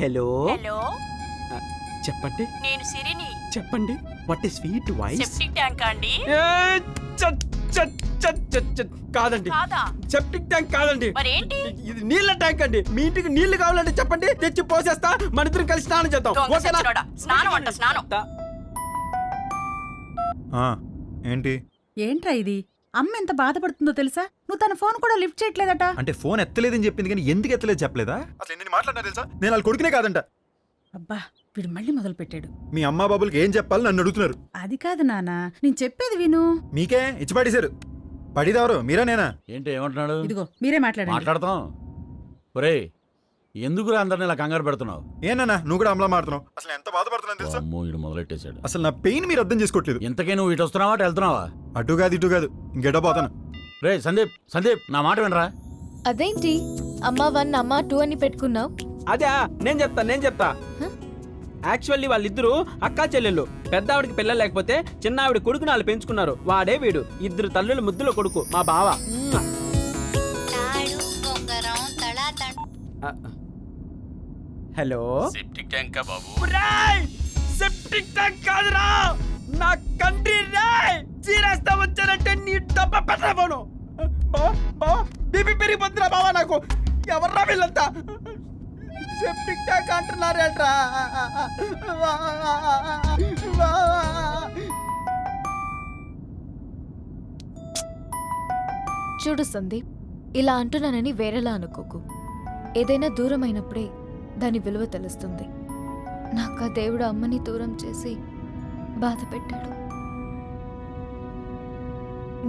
Speaker 4: హలో
Speaker 11: హలో,
Speaker 4: చెప్పండి.
Speaker 11: నేను సిరిని.
Speaker 4: చెప్పండి. What is sweet voice?
Speaker 11: Septic tank అండి.
Speaker 4: కాదండి,
Speaker 11: కాదా?
Speaker 4: సెప్టిక్ ట్యాంక్ కాదండి.
Speaker 11: మరేంటి?
Speaker 4: ఇది నీళ్ళ ట్యాంక్ అండి. మీ ఇంటికి నీళ్లు కావాలంటే చెప్పండి, తెచ్చి పోసేస్తా. మన ఇద్దరం కలిసి స్నానం చేద్దాం.
Speaker 11: దొంగ
Speaker 4: ఓకేనా?
Speaker 11: సచ్చినోడా. స్నానం అంట స్నానం.
Speaker 7: ఏంటి
Speaker 12: ఏంట్రా ఇది? అమ్మ ఎంత బాధపడుతుందో తెలుసా? నువ్వు తన ఫోన్ కూడా లిఫ్ట్ చేయట్లేదట.
Speaker 7: అంటే ఫోన్ ఎత్తలేదని చెప్పింది కానీ ఎందుకు ఎత్తలేదు చెప్పలేదా? అసలు ఎన్ని మాట్లాడినా తెలుసా? నేను వాళ్ళు కొడుకునే కాదంట.
Speaker 12: అబ్బా, వీడు మళ్ళీ మొదలు పెట్టాడు.
Speaker 7: మీ అమ్మా బాబులకి ఏం చెప్పాలి నన్ను అడుగుతున్నారు.
Speaker 12: అది కాదు నానా, నేను చెప్పేది విను.
Speaker 7: మీకే ఇచ్చి పడేశారు. పడిదెవరు, మీరా నేనా?
Speaker 3: ఏంటి ఏమంటున్నాడు?
Speaker 12: ఇదిగో మీరే మాట్లాడండి.
Speaker 3: మాట్లాడతాం. ఒరే, ఎందుకురా అందరిని ఇలా కంగారు పెడుతున్నావు?
Speaker 7: ఏనన్నా నువ్వు కూడా అమలా మాడుతున్నావు. అసలు ఎంత బాధపడుతున్నాను తెలుసా?
Speaker 3: అమ్మో, వీడు మొదలెట్టేశాడు.
Speaker 7: అసలు నా పెయిన్ మీరు అర్థం చేసుకోవట్లేదు.
Speaker 3: ఇంతకే నువ్వు ఇటు వస్తున్నావా అటు వెళ్తున్నావా?
Speaker 7: అటు కాదు ఇటు కాదు, ఇంకెటో పోతాను.
Speaker 3: రే సందీప్, సందీప్ నా మాట వినరా?
Speaker 5: అదేంటి అమ్మా 1 అమ్మా 2 అని పెట్టుకున్నావు?
Speaker 4: అదే నేను చెప్తా. యాక్చువల్లీ వాళ్ళిద్దరూ అక్కా చెల్లెళ్ళు. పెద్ద ఆవిడకి పిల్లలు లేకపోతే చిన్న ఆవిడ కొడుకుని వాళ్ళు పెంచుకున్నారు. వాడే వీడు. 2 తల్లుల ముద్దుల కొడుకు మా బావ. హలో,
Speaker 14: సెప్టిక్ ట్యాంక్ బాబు?
Speaker 4: సెప్టిక్ ట్యాంక్ కాదురా, నా కంట్రీ రాయ్. చీరేస్తా వచ్చానంటే నీ డబ్బా పెట్టబోను. బావా బీపీ పెరిగిపోతుందిరా బావా నాకు. ఎవర్రా వీళ్ళంతా? సెప్టిక్ ట్యాంక్ అంటున్నారేట్రా?
Speaker 5: చూడు సందీప్, ఇలా అంటున్నానని వేరేలా అనుకోకు. ఏదైనా దూరమైనప్పుడే దాని విలువ తెలుస్తుంది. నాకు ఆ దేవుడు అమ్మని దూరం చేసి బాధ పెట్టాడు.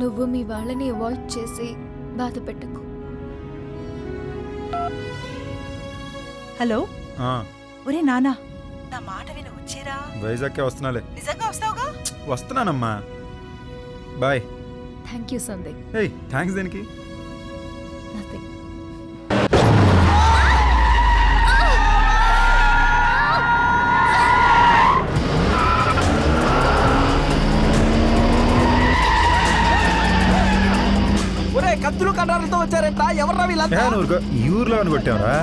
Speaker 5: నువ్వు మీ వాళ్ళని అవాయిడ్ చేసి బాధ పెట్టకు.
Speaker 12: హలో,
Speaker 7: ఆ,
Speaker 12: ఒరే నానా, నా మాట విను. వచ్చేరా.
Speaker 7: వైజాగ్కే వస్తున్నాలే.
Speaker 12: నిజంగా వస్తావుగా?
Speaker 7: వస్తున్నానమ్మా. బాయ్.
Speaker 5: Thank you Sandeep.
Speaker 7: ఏయ్, థ్యాంక్స్ దేనికి?
Speaker 5: నథింగ్.
Speaker 4: ఒరే కత్తులు కటారులతో వచ్చారంట. ఎవర్రా వీళ్ళంతా?
Speaker 7: ఈ ఊర్లో అని కొట్టావరా?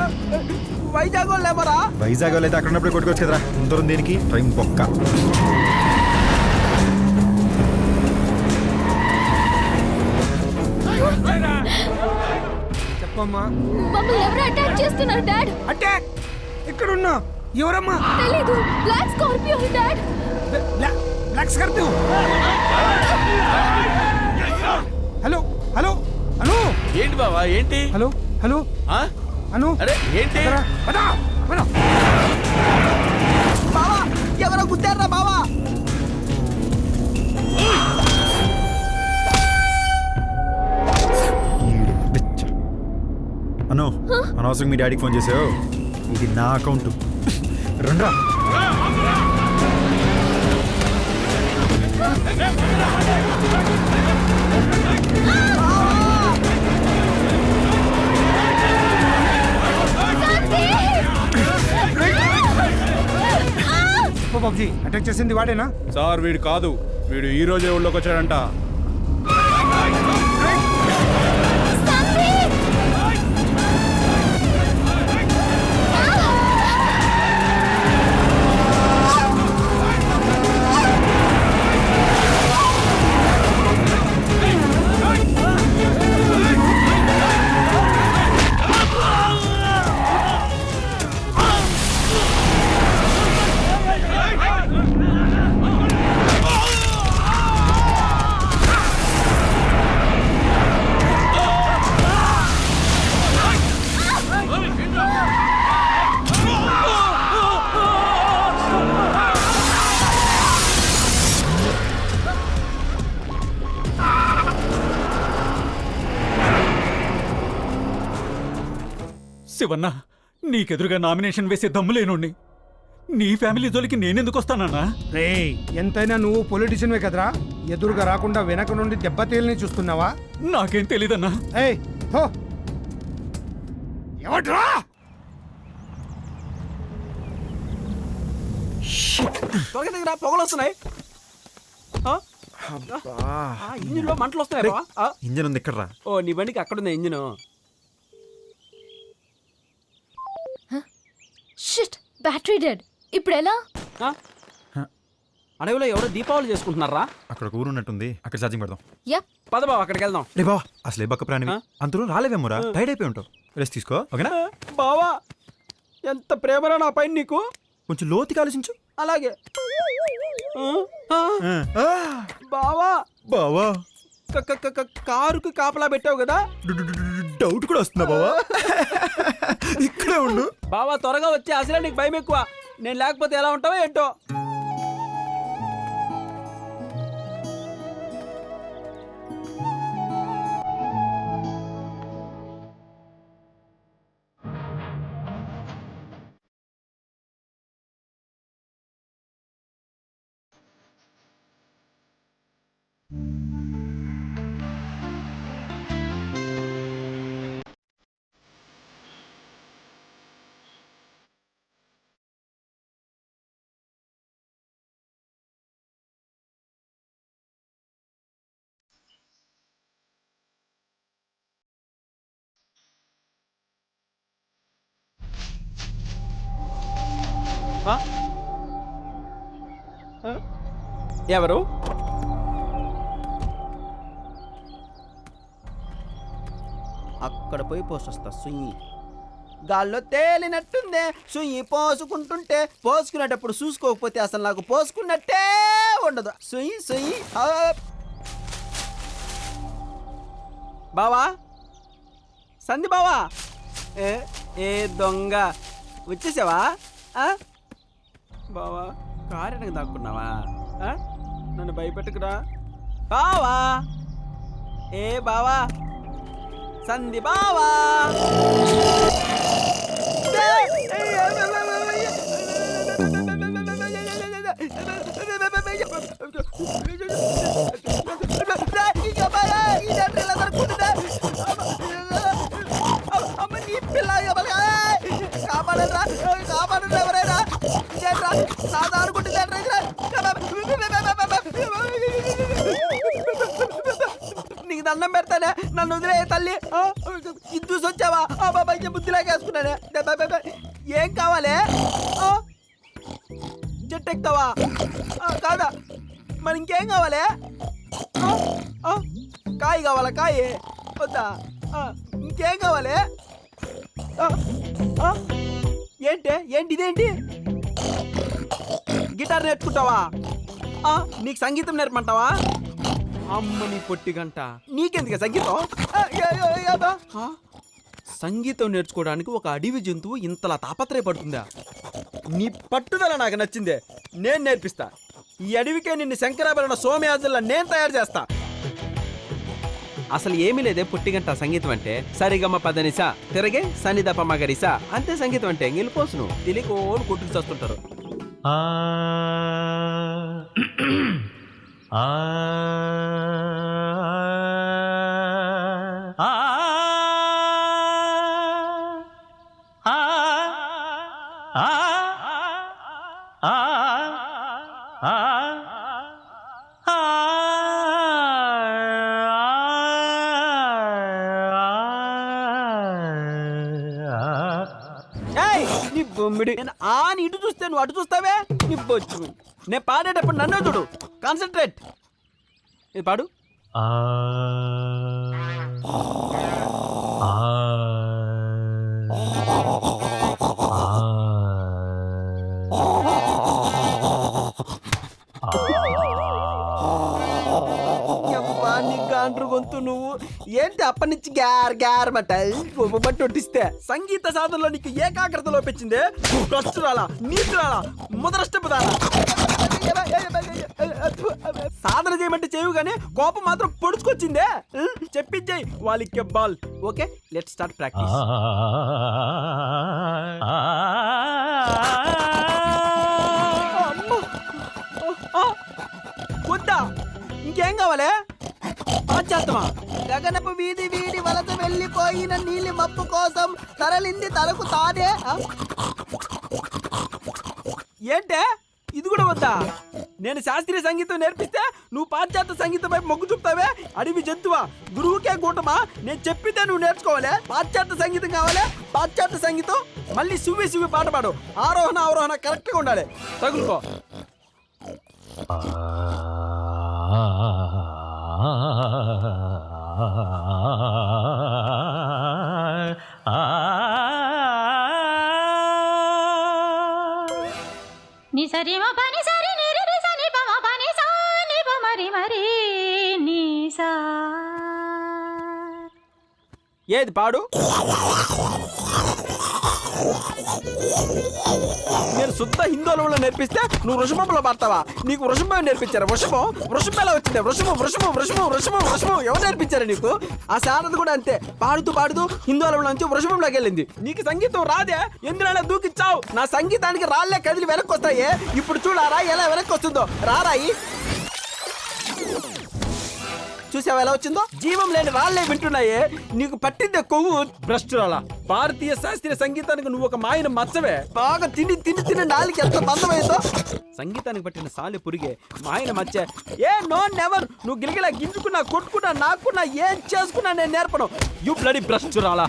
Speaker 4: వైజాగ్ వాళ్ళేమరా?
Speaker 7: వైజాగ్ అయితే అక్కడ ఉన్నప్పుడు కొట్టుకోవచ్చు కదరా. ఇంత దేనికి? టైం పొక్క.
Speaker 4: చెప్పు
Speaker 2: చెప్పమ్మా.
Speaker 5: మమ్మల్ని ఎవరు అటాక్ చేస్తున్నారు డాడ్?
Speaker 2: అటాక్ ఎక్కడున్నా? ఎవరమ్మా?
Speaker 5: తెలీదు. Black Scorpio dad.
Speaker 2: Black Scorpio. Hello hello Anu.
Speaker 14: ఏంటి బావా ఏంటి?
Speaker 2: Hello hello Anu.
Speaker 14: అరే ఏంటి?
Speaker 13: బావా ఎవరో గుద్దారా బావా.
Speaker 7: అను అనవసరం మీ డాడీకి ఫోన్ చేసావు. ఇది నా అకౌంట్. రండ్రా.
Speaker 2: బాబుజీ అటాక్ చేసింది వాడేనా?
Speaker 7: సార్ వీడు కాదు, వీడు ఈ రోజే ఊళ్ళోకి వచ్చాడంట.
Speaker 17: శివన్న, నీకెదురుగా నామినేషన్ వేసే దమ్ము లేనుండి నీ ఫ్యామిలీ జోలికి నేనెందుకు వస్తానన్నా?
Speaker 2: రే ఎంతైనా నువ్వు పొలిటీషియన్వే కదరా, ఎదురుగా రాకుండా వెనక నుండి దెబ్బతీలని చూస్తున్నావా?
Speaker 17: నాకేం తెలీదన్నా.
Speaker 2: ఏయ్ హో ఎవడ్రా?
Speaker 4: త్వరగా దగ్గర పొగలు వస్తున్నాయి. ఇంజిన్ లో మంటలు వస్తున్నాయి బావా.
Speaker 7: ఇంజన్ ఉంది ఇక్కడ రా.
Speaker 4: ఓ నీ బండికి అక్కడ ఉంది ఇంజిన్.
Speaker 5: Shit, battery dead. ఇప్పుడు ఎలా?
Speaker 4: అడవిలో ఎవరో దీపావళి చేసుకుంటున్నారా?
Speaker 7: అక్కడ ఒక ఊరు ఉన్నట్టుంది, అక్కడ ఛార్జింగ్ పెడదాం.
Speaker 5: యప్.
Speaker 4: పద బావ అక్కడికి వెళ్దాం.
Speaker 7: రే బావా అసలే బక్క ప్రాణి అంతలో రాలేవేమోరా, టైడ్ అయిపోయి ఉంటావు. రెస్ట్ తీసుకో ఓకేనా?
Speaker 4: బావా ఎంత ప్రేమరా నా పైన నీకు.
Speaker 7: కొంచెం లోతుకి ఆలోచించు.
Speaker 4: అలాగే బావా.
Speaker 7: బావా
Speaker 4: కారుకు కాపలా పెట్టావు కదా,
Speaker 7: డౌట్ కూడా వస్తుందా బావా? ఇక్కడే ఉండు
Speaker 4: బావా, త్వరగా వచ్చి. అసలే నీకు భయం ఎక్కువ, నేను లేకపోతే ఎలా ఉంటావో ఏంటో. ఎవరు? అక్కడ పోయి పోసొస్తా. సుయ్యి గాల్లో తేలినట్టుందే, సుయ్యి పోసుకుంటుంటే. పోసుకునేటప్పుడు చూసుకోకపోతే అసలు నాకు పోసుకున్నట్టే ఉండదు. సుయ్యి సుయ్యి. బావా, సంధి బావా. ఏ దొంగ వచ్చేసావా? బావా కారు వెనక దాక్కున్నావా? నన్ను భయపెట్టుకురా బావా. ఏ బావా, సంధి బావా. కాపాడరా కాపాడరా, ఎవరైనా నీకు దండం పెడతానే, నన్ను వదిలే తల్లి. ఇది చూసి వచ్చావా? బాబాయ్ బుద్ధిలాగేసుకున్నానే. ఏం కావాలి? చెట్టు ఎక్కుతావా? కాదా మరి ఇంకేం కావాలి? కాయ కావాలా? కాయ వద్దా? ఇంకేం కావాలి? ఆ, ఆ, ఏంటి ఇదేంటి? గిటార్ నేర్చుకుంటావా? నీకు సంగీతం నేర్పమంటావా? అమ్మ నీ పొట్టి గంట, నీకెందుకు సంగీతం? సంగీతం నేర్చుకోవడానికి ఒక అడవి జంతువు ఇంతలా తాపత్రయపడుతుందా? నీ పట్టుదల నాకు నచ్చిందే, నేను నేర్పిస్తా. ఈ అడవికే నిన్ను శంకరాభరణ సోమయాజుల్లా నేను తయారు చేస్తా. అసలు ఏమీ లేదే పొట్టిగంట సంగీతం అంటే. సరిగమ్మ పదనిసా తిరగే సన్నిదప మగరిసా అంతే సంగీతం అంటే. ఎంగిలిపోసును తెలియకోని కొట్టుకు చేస్తుంటారు. నీ బొమ్మిడి, నేను ఆని ఇటు చూస్తే నువ్వు అటు చూస్తావే. నీ బొచ్చు, నేను పాడేటప్పుడు నన్ను చూడు, కాన్సన్ట్రేట్. ఇది పాడు. నీ గాండ్రు గొంతు నువ్వు ఏంటి అప్పటి నుంచి గ్యార్ గ్యార్ బట్టి ఒట్టిస్తే సంగీత సాధనలో నీకు ఏకాగ్రత లోపించిందే. కష్టురాలా, నీతురాలా, ముదరష్టపదాలా. సాధన చేయమంటే చేయవు కానీ కోపం మాత్రం పొడుచుకొచ్చిందే. చెప్పించేయి వాళ్ళకి ball. Okay, let's start practice. వద్దా, ఇంకేం కావాలి? పాశ్చాత్యమా? గగనపు వీధి వీడి వలస వెళ్ళిపోయిన నీలి మప్పు కోసం తరలింది తలకు తానే. ఏంటే ఇది కూడా వద్దా? నేను శాస్త్రీయ సంగీతం నేర్పిస్తే నువ్వు పాశ్చాత్య సంగీతం వైపు మొగ్గు చూపుతావే. అడవి జంతువా, గురువుకే కూటమా? నేను చెప్పితే నువ్వు నేర్చుకోవాలి. పాశ్చాత్య సంగీతం కావాలి, పాశ్చాత్య సంగీతం. మళ్ళీ సువ్వి పాట పాడు. ఆరోహణ అవరోహణ కరెక్ట్గా ఉండాలి. తగులుకో.
Speaker 18: ని సరి మ పని సరి ని రి సని ప మ పని సా ని ప మరి మరి ని సా.
Speaker 4: ఏది పాడు? నేను శుద్ధ హిందోళంలో నేర్పిస్తే నువ్వు వృషభంలో పాడతావా? నీకు వృషభం నేర్పించారా? వృషభం ఎలా వచ్చింది? వృషభం ఎవరు నేర్పించారా నీకు? ఆ శారద కూడా అంతే, పాడుతూ హిందోళంలో నుంచి వృషభంలోకి వెళ్ళింది. నీకు సంగీతం రాదే, ఎందులో దూకిచ్చావు. నా సంగీతానికి రాళ్లే కదిలి వెనక్కి వస్తాయి. ఇప్పుడు చూడారా ఎలా వెనక్కి వస్తుందో. రారాయి, చూసావా ఎలా వచ్చిందో? జీవం లేని రాళ్లే వింటున్నాయే. నీకు పట్టిందే కొవ్వు, భ్రష్టురాలా. భారతీయ శాస్త్రీయ సంగీతానికి నువ్వు ఒక మాయన మచ్చవే. బాగా తిని నాలుగు ఎంత బంధమైందో. సంగీతానికి పట్టిన సాలె పురిగే మాయన మచ్చే. No never. నువ్వు గిలిగిలా గింజుకున్నా, కొట్టుకున్నా, నాకున్నా, ఏం చేసుకున్నా నేను నేర్పను. యు బ్లడీ భ్రష్టురాలా.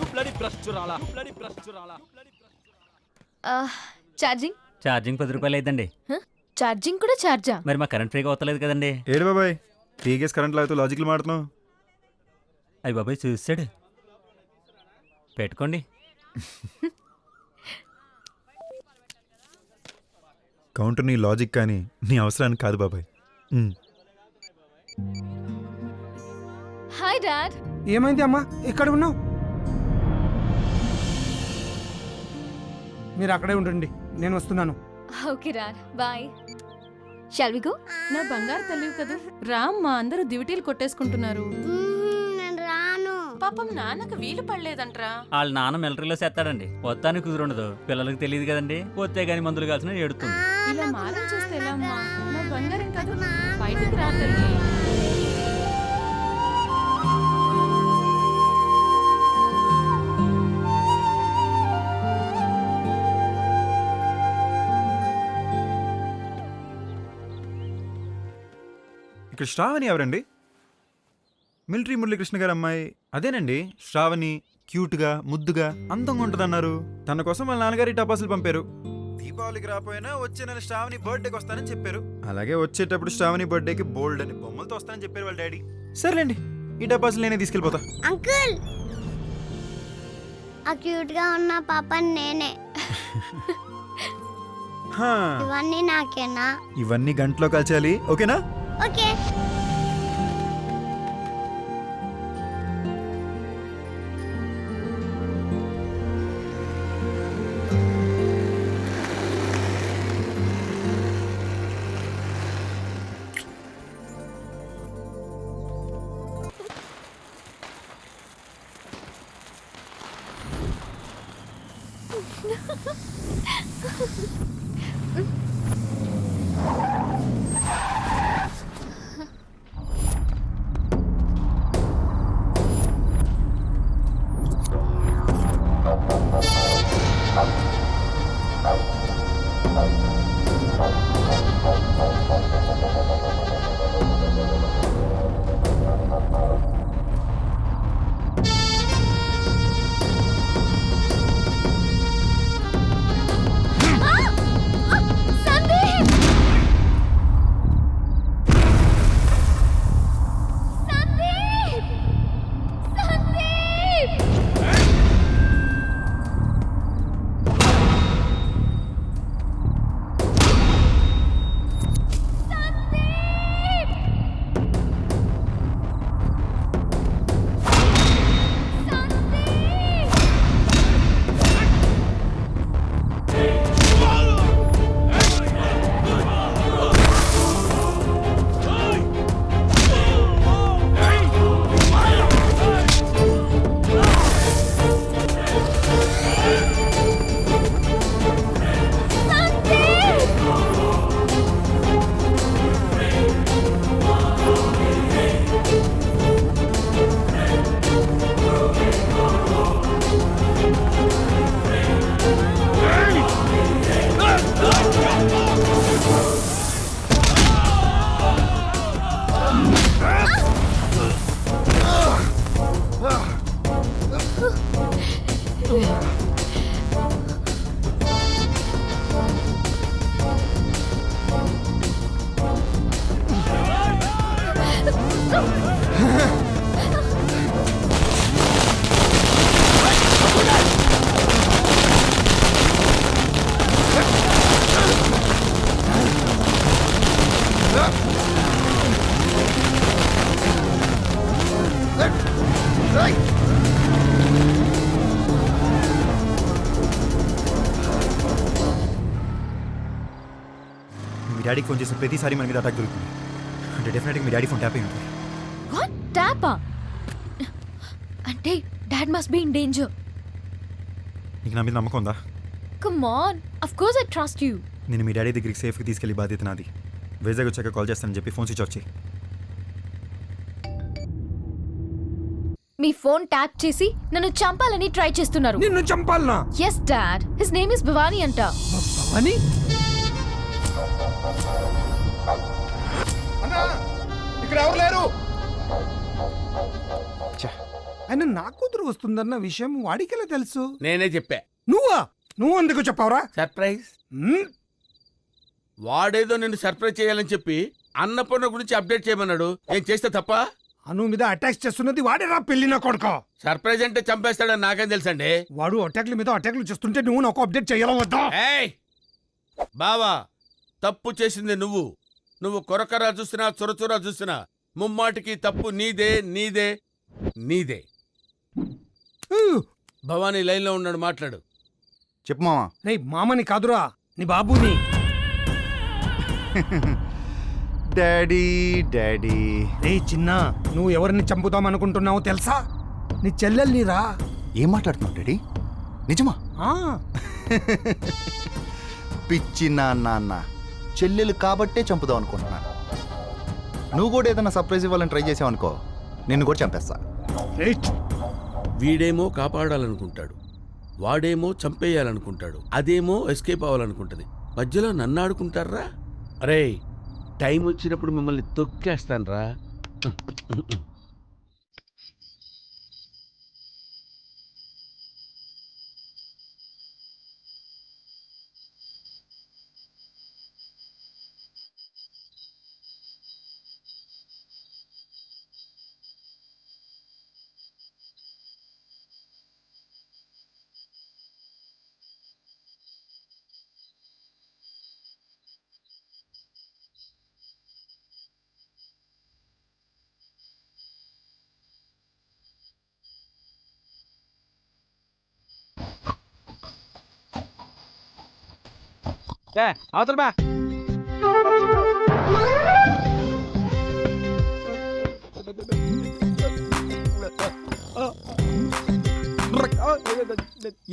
Speaker 5: ఛార్జింగ్
Speaker 17: 10 రూపాయలు అయిద్దండి.
Speaker 5: ఛార్జింగ్ కూడా ఛార్జా?
Speaker 17: మరి మా కరెంట్ ఫ్రీగా అవుతలేదు కదండి.
Speaker 7: ఏడు బాబాయ్, టీగేస్ కరెంట్ లాగుతూ లాజిక్లు మాడుతున్నావు.
Speaker 17: అయ్యి బాబాయ్ చూసాడు. పెట్టుకోండి.
Speaker 7: కౌంటర్ నీ లాజిక్ కానీ నీ అవసరానికి కాదు బాబాయ్.
Speaker 5: Hi dad.
Speaker 2: ఏమైంది అమ్మా, ఇక్కడ ఉన్నావు? మీరు అక్కడే ఉండండి, నేను వస్తున్నాను.
Speaker 5: Okay dad, bye. Shall we go?
Speaker 1: నా బంగారు తల్లివి కదా, రామ్మా. అందరూ డ్యూటీలు కొట్టేసుకుంటున్నారు.
Speaker 18: రాను.
Speaker 1: పాపం నాన్నకు వీలు పడలేదంట్రా.
Speaker 17: వాళ్ళ నాన్న మిలిటరీలో చేస్తాడండి. వస్తానికి కుదురుండదు. పిల్లలకు తెలియదు కదండి. వస్తే గానీ మందులు కాల్సిన ఏడుతుంది.
Speaker 1: ఇలా మారం చేస్తే ఎలా అమ్మా? నా బంగారం కదా, బయటికి రా తల్లి.
Speaker 7: ఇక్కడ శ్రావణి ఎవరండి? మిలిటరీ మురళీకృష్ణ గారు అమ్మాయి అదేనండి. శ్రావణి క్యూట్గా, ముద్దుగా, అందంగా ఉంటుందన్నారు. తన కోసం వాళ్ళ నాన్నగారి టపాసులు పంపారు. దీపావళికి రాపోయినా వచ్చే నెల శ్రావణి బర్త్డేకి వస్తానని చెప్పారు. అలాగే వచ్చేటప్పుడు శ్రావణి బర్త్డేకి బోల్డ్ అని బొమ్మలతో వస్తానని చెప్పారు వాళ్ళ డాడీ. సరేలేండి, ఈ టపాసులు నేనే తీసుకెళ్ళిపోతా.
Speaker 18: అంకుల్
Speaker 19: ఆ క్యూట్ గా ఉన్న పాపని నేనే.
Speaker 7: హా,
Speaker 19: ఇవన్నీ నాకేనా?
Speaker 7: ఇవన్నీ గంటలో కాల్చాలి, ఓకేనా?
Speaker 19: ఓకే.
Speaker 7: మీ డాడీకి ఫోన్ చేసిన ప్రతిసారి మన మీద అటాక్ దొరుకుతుంది అంటే డెఫినెట్గా మీ డాడీ ఫోన్ ట్యాప్ అయి ఉంటుంది.
Speaker 5: వాట్ టాపా? అంటే dad must be in danger.
Speaker 7: నీకు నా మీద నమ్మకం ఉందా?
Speaker 5: Come on, of course I trust you.
Speaker 7: నేను మీ డాడీ దగ్గరికి సేఫ్గా తీసుకెళ్లి బాధ్యత నాది. వైజాగ్ వచ్చాక కాల్ చేస్తానని చెప్పి ఫోన్ స్విచ్ ఆఫ్ చేయి.
Speaker 5: మీ ఫోన్ ట్యాప్ చేసి నన్ను చంపాలని ట్రై చేస్తున్నారు.
Speaker 2: నిన్ను చంపాలనా?
Speaker 5: Yes dad, his name is Bhavani అంట.
Speaker 2: భవానీ? ఇక్కడ ఎవరు లేరు. ఆయన నా కూతురు వస్తుందన్న విషయం వాడికెలా తెలుసు?
Speaker 14: నేనే చెప్పా.
Speaker 2: నువ్వు ఎందుకు చెప్పావురా?
Speaker 14: సర్ప్రైజ్. వాడేదో నిన్ను సర్ప్రైజ్ చేయాలని చెప్పి అన్నపూర్ణ గురించి అప్డేట్ చేయమన్నాడు. ఏం చేస్తే తప్ప?
Speaker 2: అను మీద అటాక్ చేస్తున్నది వాడేరా, పెళ్లిన కొడుక.
Speaker 14: సర్ప్రైజ్ అంటే చంపేస్తాడని నాకేం తెలుసండి.
Speaker 2: వాడు అటాక్ల మీద అటాక్లు చేస్తుంటే నువ్వు నాకు అప్డేట్ చేయాలా వద్దా?
Speaker 14: బావా, తప్పు చేసింది నువ్వు. నువ్వు కొరకరా చూసినా చొరచొరా చూసినా ముమ్మాటికి తప్పు నీదే నీదే నీదే. భవానీ లైన్ లో ఉన్నాడు, మాట్లాడు.
Speaker 6: చెప్పు మామా.
Speaker 2: రే మామని కాదురా, నీ బాబుని.
Speaker 7: Daddy daddy.
Speaker 2: రే చిన్న, నువ్వు ఎవరిని చంపుదాం అనుకుంటున్నావో తెలుసా? నీ చెల్లెల్ని రా.
Speaker 7: ఏం మాట్లాడుతున్నావు డాడీ? నిజమా?
Speaker 6: పిచ్చి నాన్న, చెల్లెలు కాబట్టే చంపుదాం అనుకుంటున్నాను. నువ్వు కూడా ఏదైనా సర్ప్రైజ్ ఇవ్వాలని ట్రై చేసావనుకో, నిన్ను కూడా చంపేస్తా.
Speaker 14: వీడేమో కాపాడాలనుకుంటాడు, వాడేమో చంపేయాలనుకుంటాడు, అదేమో ఎస్కేప్ అవ్వాలనుకుంటది. మధ్యలో నన్ను ఆడుకుంటారా? అరే, టైం వచ్చినప్పుడు మిమ్మల్ని తొక్కేస్తాను రా.
Speaker 4: అవతల బా.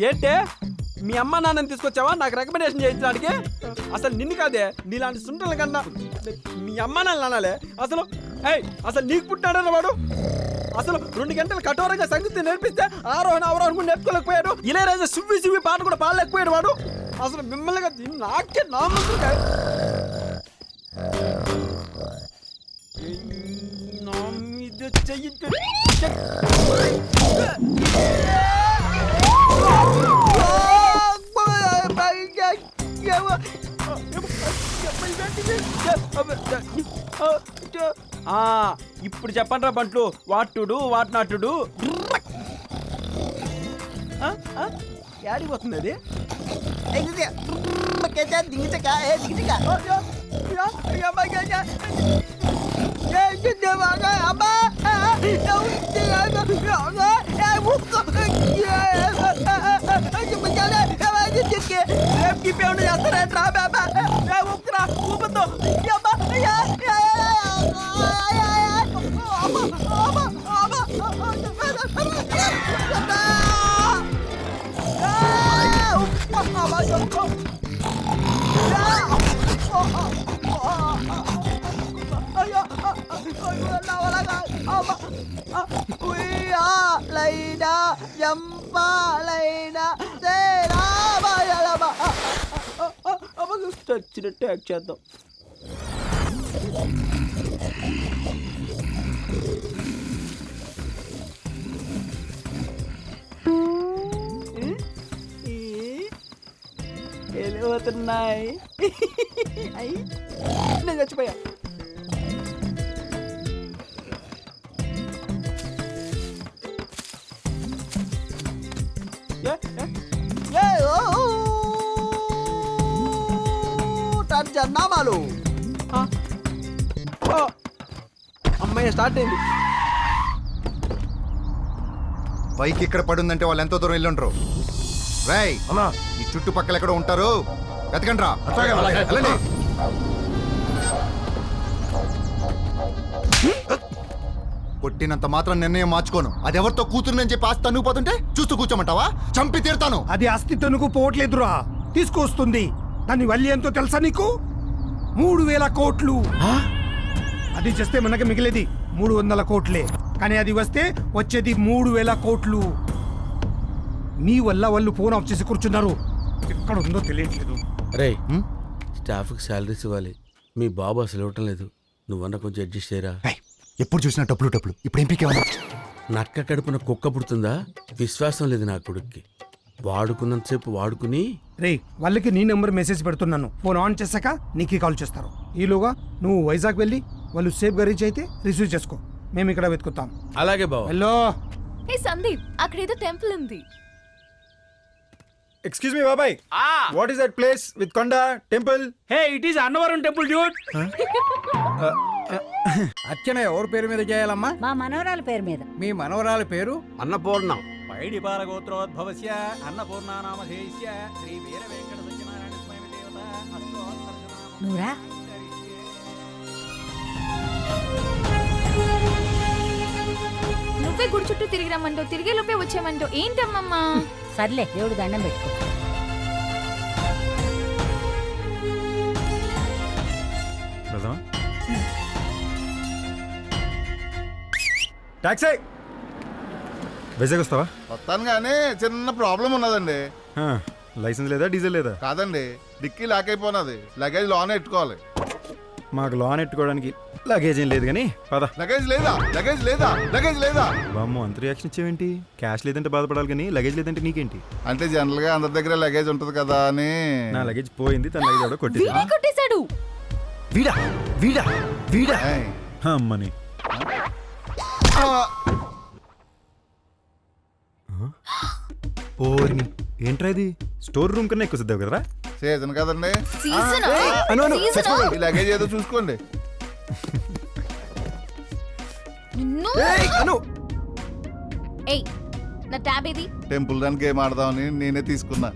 Speaker 4: ఏంటే మీ అమ్మ నాన్నని తీసుకొచ్చావా నాకు రికమెండేషన్ చేయించడానికి? అసలు నిన్ను కాదే, నీలాంటి సుంటల కన్నా మీ అమ్మ నాన్న అనాలే. అసలు నీకు పుట్టాడన్న వాడు అసలు 2 గంటలు కఠోరంగా సంగీతం నేర్పిస్తే ఆరోహణ అవరోహణ కూడా నేర్చుకోలేకపోయాడు. ఇళయరాజా సివ్వి పాట కూడా పాడలేకపోయాడు వాడు. అసలు మిమ్మల్ని నాకే నా ముందు నా మీద చెయ్యి ఇప్పుడు చెప్పండి బంట్లు, వాటుడు వాటినాటుడు యాడిపోతుంది అది? చేస్తారా బాబా ఉప్పురా ఊపతో వచ్చినట్టు యాక్ట్ చేద్దాం. వెళ్ళిపోతున్నాయి. నేను చచ్చిపోయా. నామాలు అమ్మాయి స్టార్ట్ అయింది.
Speaker 20: బైక్ ఇక్కడ పడుందంటే వాళ్ళు ఎంతో దూరం వెళ్ళుంటారు. రాయ్ ఈ చుట్టుపక్కల ఎక్కడ ఉంటారు వెతకండి రా. కొట్టినంత మాత్రం నిర్ణయం మార్చుకోను. అది ఎవరితో కూతురునని చెప్పి ఆస్తి తనుగుపోతుంటే చూస్తూ కూర్చోమంటావా? చంపి తీరుతాను.
Speaker 2: అది ఆస్తి తనుగు పోవట్లేదురా, తీసుకొస్తుంది. దాని వల్లి ఎంతో తెలుసా నీకు? 3,000 కోట్లు. అది చేస్తే మనకి మిగిలేది 300 కోట్లే. కానీ అది వస్తే వచ్చేది 3,000 కోట్లు. నీ వల్ల వాళ్ళు ఫోన్ ఆఫ్ చేసి కూర్చున్నారు. ఎక్కడ ఉందో తెలియట్లేదు.
Speaker 14: రే స్టాఫ్కి శాలరీస్ ఇవ్వాలి. మీ బాబు అసలు ఇవ్వటం లేదు. నువ్వన్నా కొంచెం అడ్జస్ట్ చేయరా.
Speaker 20: ఎప్పుడు చూసినా టప్పులు ఇప్పుడు ఏం పీకేవా?
Speaker 14: నక్క కడుపున కుక్క పుడుతుందా? విశ్వాసం లేదు నా కొడుక్కి. వాడుకున్నంతసేపు వాడుకుని.
Speaker 2: రే వాళ్ళకి నీ నెంబర్ మెసేజ్ పెడుతున్నాను. ఫోన్ ఆన్ చేశాక నీకే కాల్ చేస్తారు. ఈలోగా నువ్వు వైజాగ్ వెళ్ళి వాళ్ళు సేఫ్గా రీచ్ అయితే రిసీవ్ చేసుకో. మేము ఇక్కడ వెతుకుతాం.
Speaker 14: అలాగే బావ.
Speaker 2: హలో
Speaker 5: హే సందీప్, అక్కడ ఏదో టెంపుల్ ఉంది.
Speaker 7: ఎక్స్క్యూజ్ మీ బాబాయ్, what is that place with కొండ temple?
Speaker 4: Hey it is Annavaram temple dude.
Speaker 13: అర్చన ఎవరి పేరు మీద చేయాలమ్మా?
Speaker 16: మా మనవరాల పేరు మీద.
Speaker 13: మీ మనవరాల పేరు
Speaker 4: అన్నపూర్ణ.
Speaker 17: పైడిపాల గోత్రోద్భవస్య అన్నపూర్ణానామధేయస్య శ్రీ వీర వెంకట సత్యనారాయణ స్వామి దేవత
Speaker 16: నువ్వురా.
Speaker 5: నువ్వే గుడి చుట్టూ తిరిగి రమ్మంటావు, తిరిగే లోపే వచ్చామంటావు. ఏంటమ్మమ్మా?
Speaker 16: సర్లే, దేవుడు దండం పెట్టుకో.
Speaker 7: టాక్సీ వైజాగ్ వస్తావా?
Speaker 6: వస్తాను కానీ చిన్న ప్రాబ్లం ఉన్నదండి.
Speaker 7: లైసెన్స్ లేదా, డీజిల్ లేదా?
Speaker 6: కాదండి, డిక్కీ లాక్ అయిపోయినది. లగేజ్ లోనే ఎట్టుకోవాలి.
Speaker 7: మాకు లోన్ ఎట్టుకోవడానికి లగేజ్ ఏం లేదు కానీ పద.
Speaker 6: లగేజ్ లేదా? లగేజ్ లేదా? లగేజ్ లేదా?
Speaker 7: బామ్మ అంత రియాక్షన్ ఇచ్చేవేంటి? క్యాష్ లేదంటే బాధపడాలి కానీ లగేజ్ లేదంటే నీకేంటి?
Speaker 6: అంటే జనరల్ గా అందరి దగ్గర లగేజ్ ఉంటది కదా అని.
Speaker 7: నా లగేజ్ పోయింది, తన లగేజ్ కూడా
Speaker 5: కొట్టేశాడు.
Speaker 7: వీడా వీడా వీడా అమ్మని. ఓర్ని ఏంట్రా ఇది? స్టోర్ రూమ్ కన్నా ఎక్కువ సిద్ధావు కదరా?
Speaker 6: సీజన్ కదండి.
Speaker 5: సీజన్
Speaker 6: లగేజ్ ఏదో చూసుకోండి.
Speaker 5: ఏయ్ నా ట్యాబ్ ఏది?
Speaker 6: టెంపుల్ రన్ గేమ్ ఆడదామని నేనే తీసుకున్నా.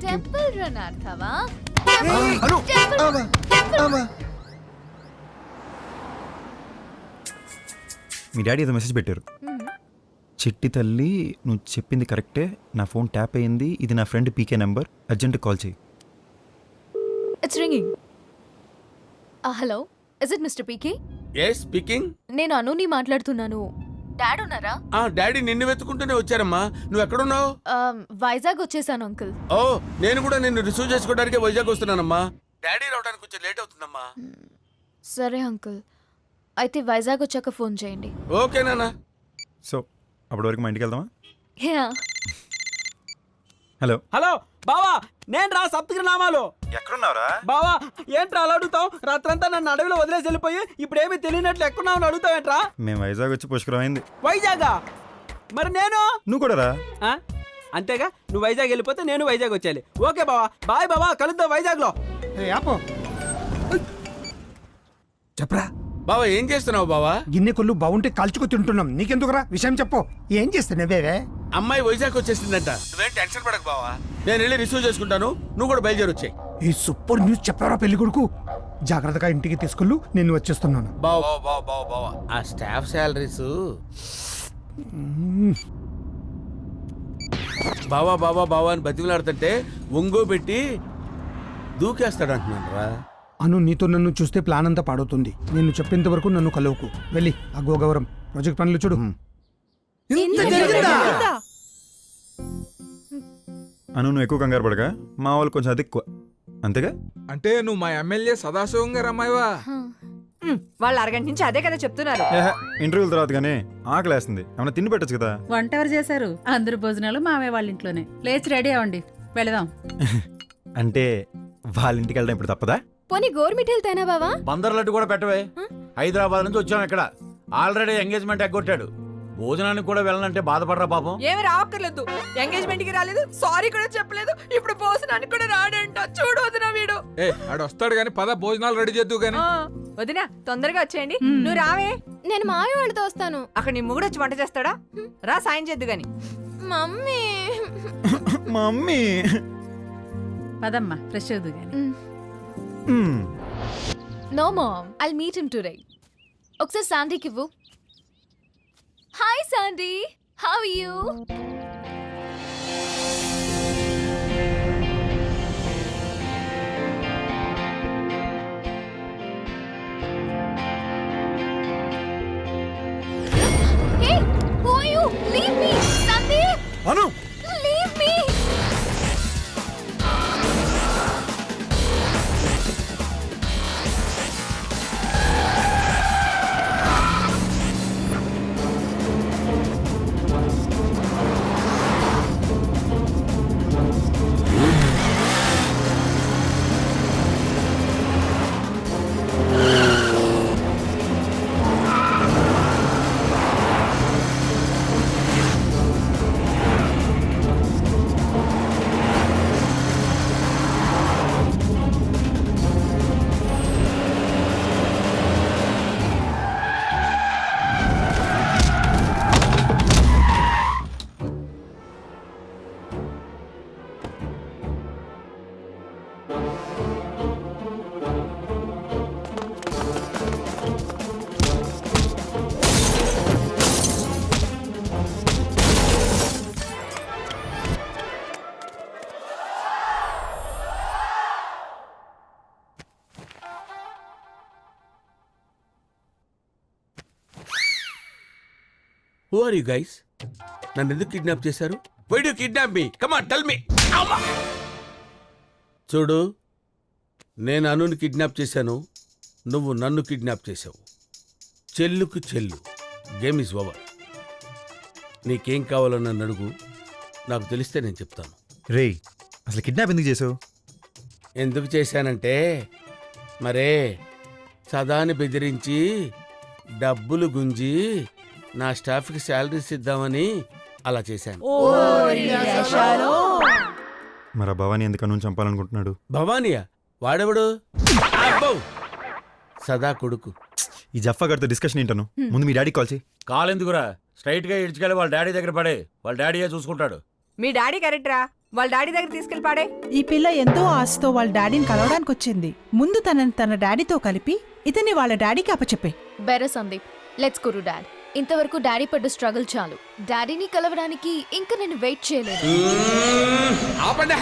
Speaker 5: టెంపుల్ రన్ ఆడతావా?
Speaker 7: మీ డాడీ ఏదో మెసేజ్ పెట్టారు. చిట్టి తల్లి, నువ్వు చెప్పింది కరెక్టే, నా ఫోన్ ట్యాప్ అయింది, ఇది నా friend PK number, urgent call చేయి.
Speaker 5: It's ringing. Hello, is it mister PK?
Speaker 14: Yes speaking.
Speaker 5: నేను అనుని మాట్లాడుతున్నాను. డాడ్ ఉన్నారా?
Speaker 14: డాడీ నిన్ను వెతుకుంటూనే వచ్చారమ్మా. నువ్వు ఎక్కడున్నావు?
Speaker 5: వైజాగ్ వచ్చేసాను అంకుల్.
Speaker 14: ఓ, నేను కూడా నిన్ను రిసీవ్ చేసుకోవడానికి వైజాగ్ వస్తున్నానమ్మా. డాడీ రావడానికి కొంచెం లేట్ అవుతుందమ్మా.
Speaker 5: సరే అంకుల్, అయితే వైజాగ్ వచ్చాక ఫోన్ చేయండి.
Speaker 14: ఓకే నాన్న.
Speaker 7: సో అప్పటి వరకు మా ఇంటికి వెళ్దామా?
Speaker 5: Yeah.
Speaker 7: హలో
Speaker 4: హలో బావా, నేను రా సప్తగిరినామాలు.
Speaker 7: ఎక్కడున్నావురా?
Speaker 4: బావా ఏంట్రా అలా అడుగుతావు? రాత్రంతా నన్ను అడవిలో వదిలేసి వెళ్ళిపోయి ఇప్పుడు ఏమీ తెలియనట్లు ఎక్కడున్నావు అని అడుగుతావేంట్రా?
Speaker 7: మేము వైజాగ్ వచ్చి పుష్కరం అయింది.
Speaker 4: వైజాగా? మరి నేను?
Speaker 7: నువ్వు కూడా రా.
Speaker 4: అంతేగా, నువ్వు వైజాగ్ వెళ్ళిపోతే నేను వైజాగ్ వచ్చేయాలి. ఓకే బావా, బాయ్ బావా, కలుద్దాం వైజాగ్ లో.
Speaker 2: చెప్పరా
Speaker 14: బావా, ఏం చేస్తున్నావు బావా?
Speaker 2: గిన్నె కొల్లు బాగుంటే కాల్చుకు తింటున్నాం. నీకెందుకురా విషయం చెప్పు. ఏం చేస్తున్నావే?
Speaker 14: అమ్మాయి వైజాగ్ వచ్చేసిందంట. నువ్వేం టెన్షన్ పడకు బావా, నేను వెళ్ళి రిసీవ్ చేసుకుంటాను. నువ్వు కూడా బయలుదేరి వచ్చాయి.
Speaker 2: ఈ సూపర్ న్యూస్ చెప్పారా పెళ్లి కొడుకు? జాగ్రత్తగా ఇంటికి తీసుకెళ్ళు, నేను వచ్చేస్తున్నాను.
Speaker 14: బావా బావా బావా బావా, ఆ స్టాఫ్ శాలరీస్ బావా బావా బావా అని బతిమలాడుతుంటే ఒంగో పెట్టి దూకేస్తాడంటున్నాను రా.
Speaker 2: అను, నీతో నన్ను చూస్తే ప్లాన్ అంతా పాడవుతుంది. నేను చెప్పేంత వరకు నన్ను కలవకు. వెళ్ళి ఆ గోగవరం ప్రాజెక్ట్ పనులు చూడు.
Speaker 7: అను, నువ్వు ఎక్కువ కంగారు పడగా, మా వాళ్ళు కొంచెం అది ఎక్కువ, అంతేగా?
Speaker 10: అంటే నువ్వు మా ఎమ్మెల్యే సదాశివం గారు అమ్మాయివా?
Speaker 1: వాళ్ళు అరగంట నుంచి అదే కదా చెప్తున్నారు.
Speaker 7: ఇంటర్వ్యూల తర్వాత కానీ ఆకలి వేస్తుంది, ఏమన్నా తిండి పెట్టచ్చు కదా.
Speaker 12: వంట ఎవరు చేశారు? అందరు భోజనాలు మావే వాళ్ళ ఇంట్లోనే. లేచి రెడీ అవ్వండి, వెళదాం.
Speaker 7: అంటే వాళ్ళ ఇంటికి వెళ్ళడం ఇప్పుడు తప్పదా?
Speaker 9: పోనీ గోరుమిఠాయిలు తేనా బావా?
Speaker 21: బందర్ లడ్డు కూడా పెట్టవే. హైదరాబాద్ నుంచి వచ్చాం. ఇక్కడ ఆల్రెడీ ఎంగేజ్మెంట్ ఎగ్గొట్టాడు. భోజనానికి కూడా వెళ్ళనంటే బాధపడరా పాపం.
Speaker 1: ఏమి రావక్కర్లేదు, ఎంగేజ్మెంట్ కి రాలేదు, సారీ కూడా చెప్పలేదు, ఇప్పుడు భోజనానికి కూడా రాడంట. చూడు వదినా వీడు.
Speaker 10: ఆడు వస్తాడు గాని పద భోజనాలు రెడీ చేద్దు గాని.
Speaker 1: వదినా తొందరగా వచ్చేయండి. నువ్వు రావే.
Speaker 9: నేను మావి వాళ్ళతో వస్తాను.
Speaker 1: అక్కడ నీ మొగుడు వచ్చి వంట చేస్తాడా? రా, సాయం చేద్దు గాని.
Speaker 9: మమ్మీ
Speaker 7: మమ్మీ
Speaker 12: పదమ్మా, ఫ్రెష్ అవుదు గాని.
Speaker 5: No mom, I'll meet him today. ఒకసారి శాండీకి ఇవ్వు. Hi Sandy, how are you? Hey, who are you? Leave me, Sandeep.
Speaker 7: Anu,
Speaker 5: Leave me.
Speaker 14: Who are you guys? నన్ను ఎందుకు కిడ్నాప్ చేశారు? Why do kidnap me? Come on tell me. చూడు, నేను అనుని kidnap చేశాను, నువ్వు నన్ను కిడ్నాప్ చేశావు. చెల్లుకు చెల్లు, గేమ్ ఈజ్ ఓవర్. నీకేం కావాలో నన్ను అడుగు, నాకు తెలిస్తే నేను చెప్తాను.
Speaker 7: రే, అసలు కిడ్నాప్ ఎందుకు చేసావు?
Speaker 14: ఎందుకు చేశానంటే, మరే సదాని బెదిరించి డబ్బులు గుంజి నా స్టాఫ్కి శాలరీస్ ఇద్దామని అలా చేశాను.
Speaker 7: మరి ఆ భవానీ ఎందుకు అను చంపాలనుకుంటున్నాడు?
Speaker 14: భవానీయా? వాడెవడు? అబ్బో, సదా కొడుకు.
Speaker 7: ఈ జఫా గారితో డిస్కషన్ ఏంటను? ముందు మీ డాడీ కాల్ చేయి.
Speaker 21: కాల్ ఎందుకురా? స్ట్రైట్ గా ఇడ్చుకెళ్ళి వాళ్ళ డాడీ దగ్గర పడే, వాళ్ళ డాడీయే చూసుకుంటాడు.
Speaker 1: మీ డాడీ కరెక్టరా?
Speaker 8: వాళ్ళ డాడీ దగ్గర తీసుకెళ్ళి పాడే.
Speaker 12: ఈ పిల్ల ఎంతో ఆశతో వాళ్ళ డాడీని కలవడానికి వచ్చింది. ముందు తన డాడీతో కలిపి ఇతన్ని వాళ్ళ డాడీకి అప్పచెప్పే.
Speaker 5: బెర Sandeep, let's go to dad. ఇంతవరకు డాడీ పడ్డ స్ట్రగుల్ చాలు. డాడీని కలవడానికి ఇంకా నేను వెయిట్ చేయలేదు.
Speaker 14: ఆపండి.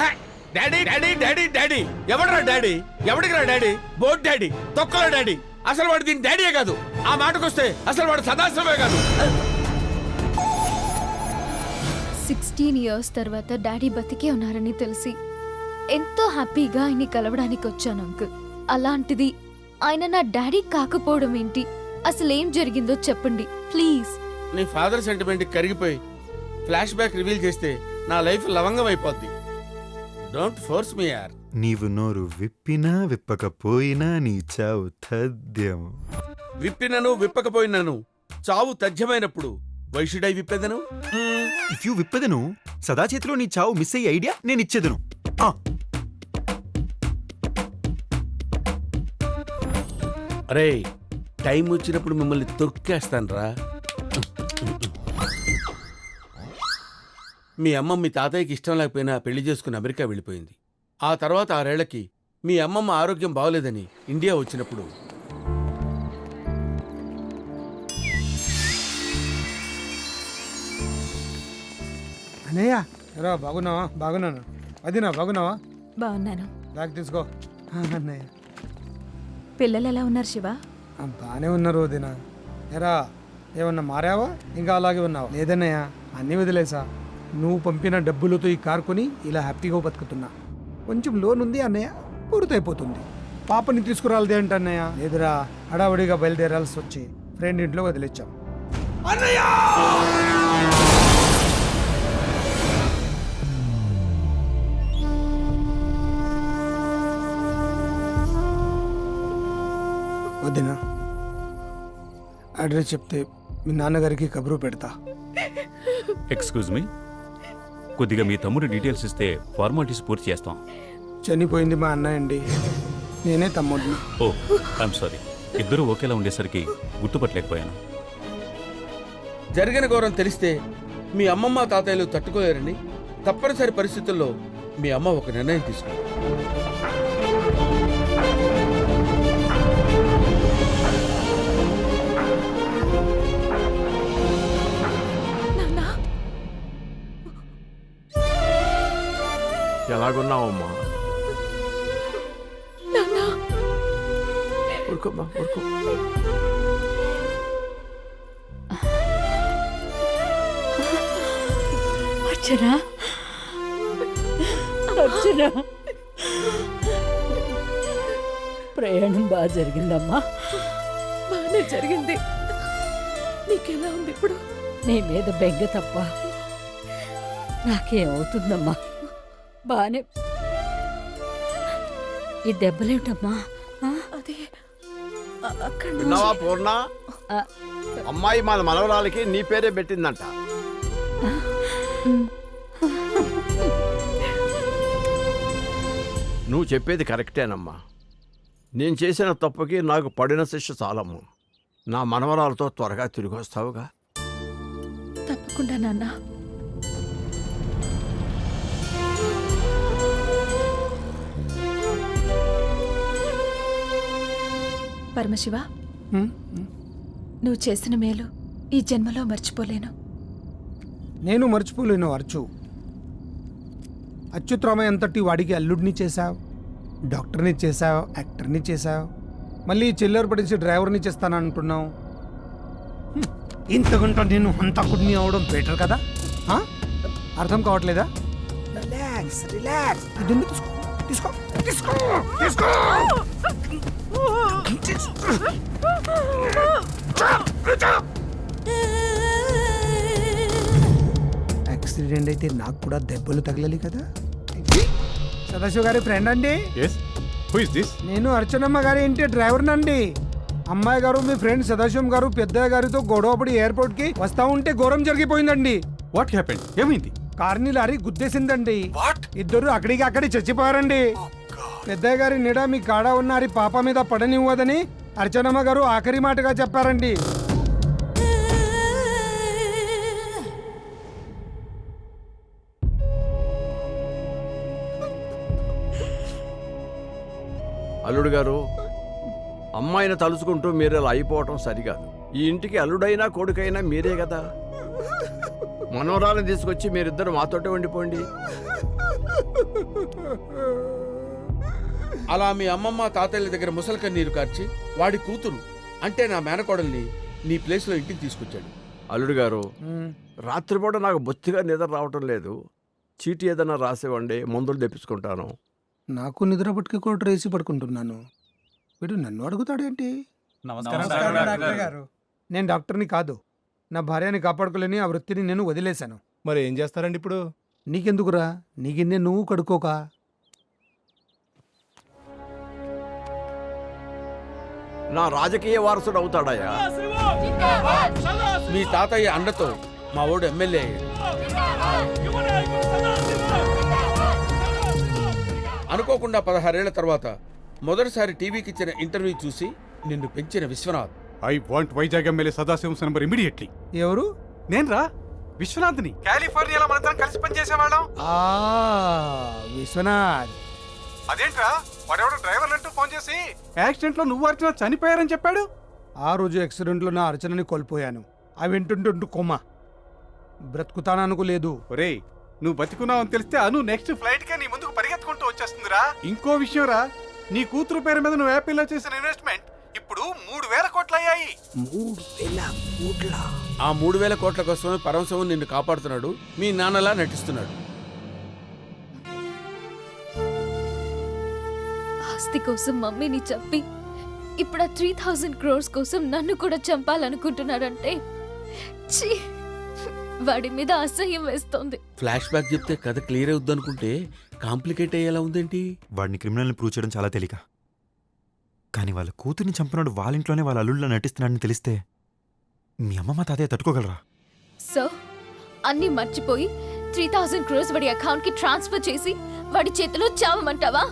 Speaker 14: డాడీ డాడీ డాడీ డాడీ ఎవడరా డాడీ? ఎవడికి రా డాడీ? బోట్ డాడీ, తొక్కలో డాడీ. అసలు వాడు దీని డాడీయే కాదు. ఆ మాటకొస్తే అసలు వాడు సదాశివే కాదు.
Speaker 5: 16 years తర్వాత డాడీ బతికే ఉన్నారని తెలిసి ఎంతో హ్యాపీగా ఆయన్ని కలవడానికి వచ్చాను అంకుల్. అలాంటిది ఆయన నా డాడీ కాకపోవడం ఏంటి? అసలేం జరిగిందో చెప్పండి ప్లీజ్.
Speaker 14: నీ ఫాదర్ సెంటిమెంట్ కరిగిపోయి ఫ్లాష్ బ్యాక్ రివీల్ చేస్తే నా లైఫ్ లవంగం అయిపోద్ది. డోంట్ ఫోర్స్ మీ యార్.
Speaker 7: నీవు నోరు విప్పినా విప్పకపోయినా నీ చావు తథ్యం.
Speaker 14: విప్పినను విప్పకపోయినను చావు తథ్యమైనప్పుడు వై షుడ్ ఐ విప్పెదను?
Speaker 7: ఇఫ్ యూ విప్పదను సదా చేతిలో నీ చావు మిస్ అయ్యే ఐడియా నేను ఇచ్చేదను.
Speaker 14: అరే టైం వచ్చినప్పుడు మిమ్మల్ని తొక్కేస్తాను రా. మీ అమ్మ మీ తాతయ్యకి ఇష్టం లేకపోయినా పెళ్లి చేసుకుని అమెరికా వెళ్ళిపోయింది. ఆ తర్వాత 6 ఏళ్లకి మీ అమ్మమ్మ ఆరోగ్యం బాగోలేదని ఇండియా వచ్చినప్పుడు
Speaker 2: అన్నయ్య రా, బాగున్నావా? బాగున్నాను. అదినా బాగున్నావా?
Speaker 1: బాగున్నాను.
Speaker 2: బ్యాగ్ తీసుకో. అన్నయ్య
Speaker 1: పిల్లలు ఎలా ఉన్నారు శివ?
Speaker 2: బాగానే ఉన్నారు వదినా. ఎరా ఏమన్నా మారావా? ఇంకా అలాగే ఉన్నావా? లేదన్నయ్య, అన్నీ వదిలేసా. నువ్వు పంపిన డబ్బులతో ఈ కార్ కొని ఇలా హ్యాపీగా బతుకుతున్నా. కొంచెం లోన్ ఉంది అన్నయ్య, పూర్తయిపోతుంది. పాపని తీసుకురాలదే అంటే అన్నయ్య. లేదురా, హడావుడిగా బయలుదేరాల్సి వచ్చి ఫ్రెండ్ ఇంట్లో వదిలేచ్చాం. వదినా, అడ్రస్ చెప్తే మీ నాన్నగారికి కబురు పెడతా.
Speaker 17: ఎక్స్క్యూజ్ మీ, కొద్దిగా మీ తమ్ముడు డీటెయిల్స్ ఇస్తే ఫార్మాలిటీస్ పూర్తి చేస్తాం.
Speaker 2: చనిపోయింది మా అన్నయ్య అండి, నేనే తమ్ముడిని.
Speaker 17: ఓ ఐఎమ్ సారీ, ఇద్దరు ఒకేలా ఉండేసరికి గుర్తుపట్టలేకపోయాను.
Speaker 14: జరిగిన ఘోరం తెలిస్తే మీ అమ్మమ్మ తాతయ్యలు తట్టుకోలేరని తప్పనిసరి పరిస్థితుల్లో మీ అమ్మ ఒక నిర్ణయం తీసుకుంది.
Speaker 4: ఎలాగున్నావమ్మా? ఊరుకోమ్మా, ఊరుకో.
Speaker 16: అర్చనా, అర్చనా, ప్రయాణం బాగా జరిగిందమ్మా?
Speaker 1: బాగానే జరిగింది. నీకెలా ఉంది ఇప్పుడు?
Speaker 16: నీ మీద బెంగ తప్ప నాకేమవుతుందమ్మా? బానే. ఈ దెబ్బలేమిటమ్మా?
Speaker 1: అదే
Speaker 4: విన్నావా పూర్ణ? అమ్మాయి మన మనవరాలకి నీ పేరే పెట్టిందంట. నువ్వు చెప్పేది కరెక్టేనమ్మా. నేను చేసిన తప్పుకి నాకు పడిన శిక్ష చాలమ్మా. నా మనవరాలతో త్వరగా తిరిగి వస్తావుగా?
Speaker 1: తప్పకుండా నాన్న. పరమశివ, నువ్వు చేసిన మేలు ఈ జన్మలో మర్చిపోలేను.
Speaker 2: నేను మర్చిపోలేను అర్చు. అచ్యుతరామయ్య అంతటి వాడికి అల్లుడిని చేశావు, డాక్టర్ని చేశావు, యాక్టర్ని చేశావు, మళ్ళీ చిల్లర పడేసి డ్రైవర్ని చేస్తానంటున్నావు. ఇంతకంటే నేను హంతకుడిని అవడం బెటర్ కదా? అర్థం కావట్లేదా? Relax relax. ఇది తీసుకో తీసుకో తీసుకో తీసుకో. యాక్సిడెంట్ అయితే నాకు కూడా దెబ్బలు తగలాలి కదా. సదాశివ గారి ఫ్రెండ్ అండి. నేను అర్చనమ్మ గారి ఇంటి డ్రైవర్ నండి. అమ్మాయి గారు మీ ఫ్రెండ్ సదాశివం గారు పెద్దయ్య గారితో గొడవపడి ఎయిర్పోర్ట్ కి వస్తా ఉంటే ఘోరం జరిగిపోయిందండి.
Speaker 17: What happened? ఏమైంది?
Speaker 2: కార్ని లారీ గుద్దేసిందండి. ఇద్దరు అక్కడికి అక్కడి చచ్చిపోయారండి. పెద్దయ్య గారి నిడ మీ కాడ ఉన్న పాప మీద పడనివ్వదని అర్చనమ్మ గారు ఆఖరి మాటగా చెప్పారండి.
Speaker 8: అల్లుడు గారు, అమ్మాయిని తలుచుకుంటూ మీరు ఇలా అయిపోవటం సరికాదు. ఈ ఇంటికి అల్లుడైనా కొడుకైనా మీరే కదా. మనోరాలను తీసుకొచ్చి మీరిద్దరు మాతోటే ఉండిపోండి.
Speaker 14: అలా మీ అమ్మమ్మ తాతయ్యల దగ్గర ముసలి కన్నీరు కార్చి వాడి కూతురు అంటే నా మేనకోడల్ని నీ ప్లేస్లో ఇంటికి తీసుకొచ్చాడు.
Speaker 8: అల్లుడు గారు, రాత్రిపూట నాకు బొత్తిగా నిద్ర రావటం లేదు. చీటీ ఏదైనా రాసేవండి, మందులు తెప్పించుకుంటాను.
Speaker 2: నాకు నిద్ర పట్టుకు కూడా రేసి పడుకుంటున్నాను. వీడు నన్ను అడుగుతాడేంటి? నేను డాక్టర్ని కాదు. నా భార్యని కాపాడుకోలేని ఆ వృత్తిని నేను వదిలేశాను.
Speaker 22: మరి ఏం చేస్తారండి ఇప్పుడు?
Speaker 2: నీకెందుకురా, నీకిన్నే నువ్వు కడుక్కోక.
Speaker 8: నా రాజకీయ వారసుడు అవుతాడయ్యా.
Speaker 14: మీ తాతయ్య అండతో మా ఓడు ఎమ్మెల్యే అయ్యాడు. అనుకోకుండా 16 ఏళ్ల తర్వాత మొదటిసారి టీవీకి ఇచ్చిన ఇంటర్వ్యూ చూసి నిన్ను పెంచిన Vishwanath.
Speaker 22: I want Vizag MLA Sadasivam number immediately.
Speaker 2: ఎవరు?
Speaker 22: నేను రా, విశ్వనాథ్ని. కాలిఫోర్నియాలో మనందరం కలిసి పనిచేసేవాళ్ళం.
Speaker 2: విశ్వనాథ్.
Speaker 22: అదేంట్రా, వాడెవడో డ్రైవర్ అంటూ ఫోన్ చేసి యాక్సిడెంట్ లో నువ్వు అర్చన చనిపోయారని చెప్పాడు.
Speaker 2: ఆ రోజు యాక్సిడెంట్లో నా అర్చనని కోల్పోయాను. అవి వింటుంటుంటూ కొమ్మ బ్రతుకుతాననుకోలేదు.
Speaker 22: ఒరేయ్, నువ్వు బతికున్నావని తెలిస్తే అను నెక్స్ట్ ఫ్లైట్ కే నీ ముందుకు పరిగెత్తుకుంటూ వచ్చేస్తుందిరా. ఇంకో విషయం రా, నీ కూతురు పేరు మీద నువ్వు యాపిల్లో చేసిన ఇన్వెస్ట్మెంట్ ఇప్పుడు 3,000 కోట్లు అయ్యాయి.
Speaker 14: 3,000 కోట్ల? ఆ 3,000 కోట్ల కోసమే పరమశివం నిన్ను కాపాడుతున్నాడు, మీ నాన్నలా నటిస్తున్నాడు.
Speaker 5: ఆస్తి కోసం మమ్మీని చంపి ఇప్పుడు 3,000 crores కోసం నన్ను కూడా చంపాలనుకుంటున్నాడంటే ఛీ, వాడి మీద అసహ్యం వేస్తోంది.
Speaker 14: ఫ్లాష్ బ్యాక్ చెప్తే కథ క్లియర్ అవుద్ది అనుకుంటే కాంప్లికేట్ అయ్యేలా ఉందేంటి?
Speaker 7: వాడిని క్రిమినల్ని ప్రూవ్ చేయడం చాలా తేలిక. కానీ వాళ్ళ కూతుర్ని చంపినాడు వాళ్ళ ఇంట్లోనే వాళ్ళ అల్లుళ్ళ నటిస్తున్నాడని తెలిస్తే మీ అమ్మమ్మ తాతయ్య తట్టుకోగలరా?
Speaker 5: సో అన్నీ మర్చిపోయి 3,000 crores వాడి అకౌంట్ కి ట్రాన్స్ఫర్ చేసి వాడి చేతిలో చావమంటావా?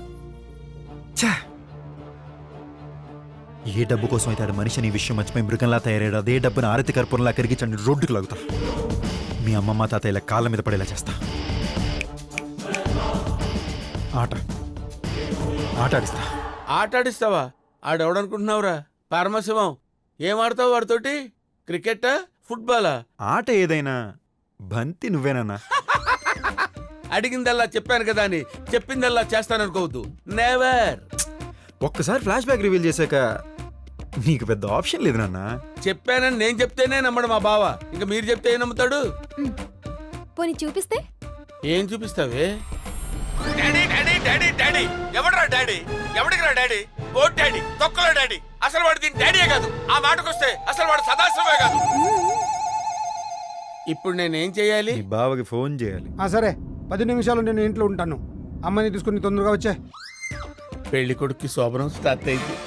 Speaker 7: ఏ డబ్బు కోసం అయితే ఆడ మనిషిని ఈ విషయం మర్చిపోయి మృగంలా తయారయ్యాడు, అదే డబ్బును ఆరతి కర్పూరంలా కరిగించండి రోడ్డుకు లాగుతా. మీ అమ్మమ్మ తాతయ్యల కాళ్ళ మీద పడేలా చేస్తా. ఆట ఆడిస్తా.
Speaker 14: ఆటాడిస్తావా? ఆడెవడనుకుంటున్నావురా? పరమశివం. ఏం ఆడతావు వాడితోటి? క్రికెటా, ఫుట్బాలా?
Speaker 7: ఆట ఏదైనా బంతి నువ్వేనన్నా.
Speaker 14: అడిగిందల్లా చెప్పాను కదా అని చెప్పిందల్లా చేస్తాననుకోవద్దు. నెవర్.
Speaker 7: ఒక్కసారి ఫ్లాష్ బ్యాక్ రివీల్ చేశాక నీకు పెద్ద ఆప్షన్ లేదు నాన్న.
Speaker 14: చెప్పానని నేను చెప్తేనే నమ్మడు మా బావ. ఇంకా మీరు చెప్తే ఏం నమ్ముతాడు?
Speaker 9: పోనీ చూపిస్తే?
Speaker 14: ఏం చూపిస్తావే? Daddy daddy daddy daddy. ఎవడరా డాడీ? ఎవడికి రా డాడీ? ఓ డాడీ, తొక్కలో డాడీ. అసలు వాడు దీని డాడీయే కాదు. ఆ మాటకొస్తే అసలు వాడు సదాశివే కాదు. ఇప్పుడు నేనేం చేయాలి?
Speaker 7: నీ బావకి ఫోన్ చేయాలి.
Speaker 2: సరే, 10 నిమిషాలు నేను ఇంట్లో ఉంటాను. అమ్మని తీసుకుని తొందరగా వచ్చే.
Speaker 14: పెళ్లి కొడుక్కి శోభనం స్టార్ట్ అయింది.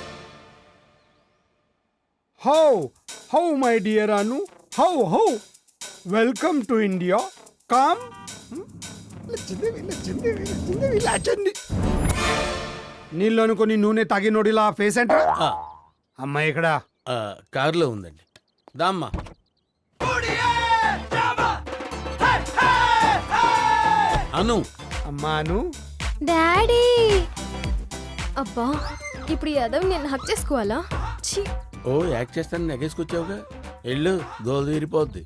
Speaker 2: How my dear Anu, how welcome to India. Come. నీళ్ళు అనుకుని నూనె తాగినోడిలా ఫేస్ అంటే. అమ్మాయి ఇక్కడ
Speaker 14: కారులో ఉందండి. దామ్మా. అను.
Speaker 2: అమ్మా అను.
Speaker 9: డాడీ. అబ్బా, ఇప్పుడు ఈ అదవి నేను హక్ చేసుకోవాలా?
Speaker 14: ఓ, యాక్ట్ చేస్తాను నెగేసుకొచ్చావుగా. ఎల్లు, దోలు తీరిపోద్ది.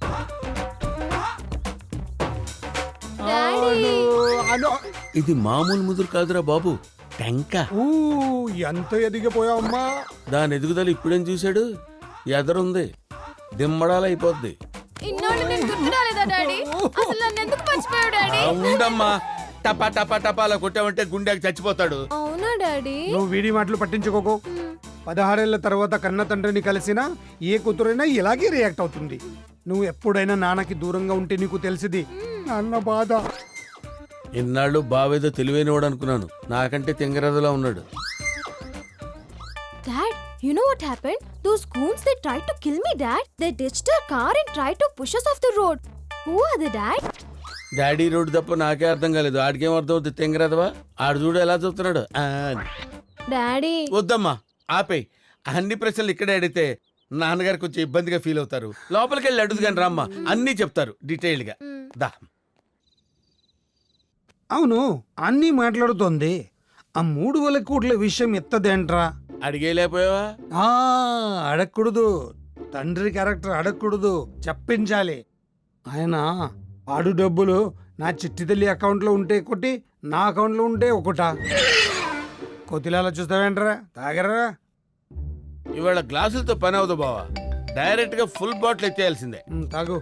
Speaker 14: ఇది మామూలు ముదురు కాదురా బాబు, టెంక.
Speaker 2: ఎంత ఎదిగిపోయావమ్మా.
Speaker 14: దాని ఎదుగుదల ఇప్పుడేం చూశాడు? ఎదరుంది, దిమ్మడాలైపోద్ది. ఉండమ్మా, టపా టపా టపా అలా కొట్టామంటే గుండెకి చచ్చిపోతాడు.
Speaker 9: అవునా డాడీ?
Speaker 2: నువ్వు వీడి మాటలు పట్టించుకోకు. 16 ఏళ్ల తర్వాత కన్న తండ్రిని కలిసినా ఏ కూతురైనా ఇలాగే రియాక్ట్ అవుతుంది. నువ్వు ఎప్పుడైనా నాన్నకి దూరంగా ఉంటే నీకు తెలిసింది నాన్న బాధ.
Speaker 14: ఇన్నాళ్ళు బావేదో తెలివైనవాడు అనుకున్నాను. నాకంటే తింగరదలా ఉన్నాడు.
Speaker 9: Dad, you know what happened? Those goons, they tried to kill me, Dad. They ditched our car and tried to push us off the road. Who are they, Dad?
Speaker 14: Daddy road తప్ప నాకే అర్థం కాలేదు. ఆడికేం అర్థం అవుతుంది? తింగరదవా. ఆడు చూడు ఎలా చూస్తున్నాడు.
Speaker 9: డాడీ.
Speaker 14: వద్దమ్మా, ఆపేయ్. అన్ని ప్రశ్నలు ఇక్కడే అడిగితే నాన్నగారు కొంచెం ఇబ్బందిగా ఫీల్ అవుతారు. లోపలికి వెళ్ళి అడుగు కానీ రామ్మా, అన్నీ చెప్తారు డీటెయిల్డ్గా. దా.
Speaker 2: అవును, అన్నీ మాట్లాడుతోంది. ఆ 3,000 కోట్ల విషయం ఎత్తదేంట్రా?
Speaker 14: అడిగేలేకపోయావా?
Speaker 2: అడగకూడదు, తండ్రి క్యారెక్టర్ అడగకూడదు, చెప్పించాలి. ఆయన ఆడు డబ్బులు నా చిట్టి తల్లి అకౌంట్లో ఉంటే ఒకటి, నా అకౌంట్లో ఉంటే ఒకటా? కొద్దిలా చూస్తావేంట్రా? తాగరా?
Speaker 14: ఇవాళ గ్లాసులతో పని అవదు బావా, డైరెక్ట్ గా ఫుల్ బాటిల్ ఎత్తేయాల్సిందే.
Speaker 2: తాగు.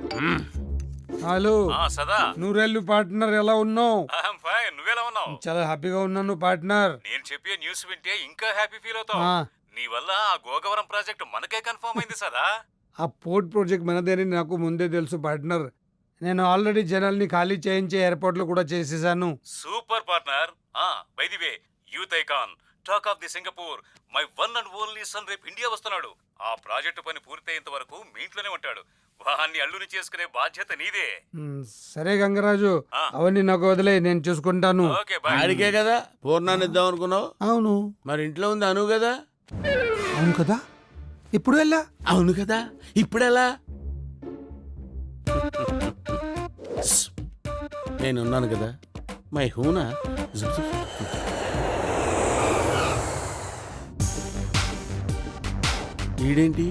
Speaker 2: హలో
Speaker 17: సదా,
Speaker 2: నూరెళ్ళు పార్ట్నర్, ఎలా ఉన్నావు?
Speaker 17: ఫైన్, నువ్వెలా ఉన్నావు?
Speaker 2: చాలా హ్యాపీగా ఉన్నాను పార్ట్నర్.
Speaker 17: నేను చెప్పే న్యూస్ వింటే ఇంకా హ్యాపీ ఫీల్ అవుతావు. నీ వల్ల ఆ గోగవరం ప్రాజెక్ట్ మనకే కన్ఫర్మ్ అయింది సదా.
Speaker 2: ఆ పోర్ట్ ప్రాజెక్ట్ మనదేని నాకు ముందే తెలుసు పార్ట్నర్. నేను ఆల్రెడీ జనాల్ని ఖాళీ చేయించే ఏర్పాట్లు కూడా చేసేసాను.
Speaker 17: Super partner. By the way, youth icon, talk of the Singapore, my one and only sun రేపు ఇండియా వస్తున్నాడు. ఆ ప్రాజెక్టు పని పూర్తయ్యేంత వరకు మీ ఇంట్లోనే ఉంటాడు. వాన్ని అల్లుని చేసుకునే బాధ్యత నీదే.
Speaker 2: సరే గంగరాజు, అవన్నీ నాకు వదిలే, నేను చూసుకుంటాను.
Speaker 14: ఆడికే కదా పూర్ణాన్ని ఇద్దాం అనుకున్నావు?
Speaker 2: అవును.
Speaker 14: మరి ఇంట్లో ఉంది అను కదా?
Speaker 2: అవును కదా, ఇప్పుడు ఎలా?
Speaker 14: అవును కదా, ఇప్పుడెలా? నేనున్నాను కదా, మై హూనా. ఈడేంటి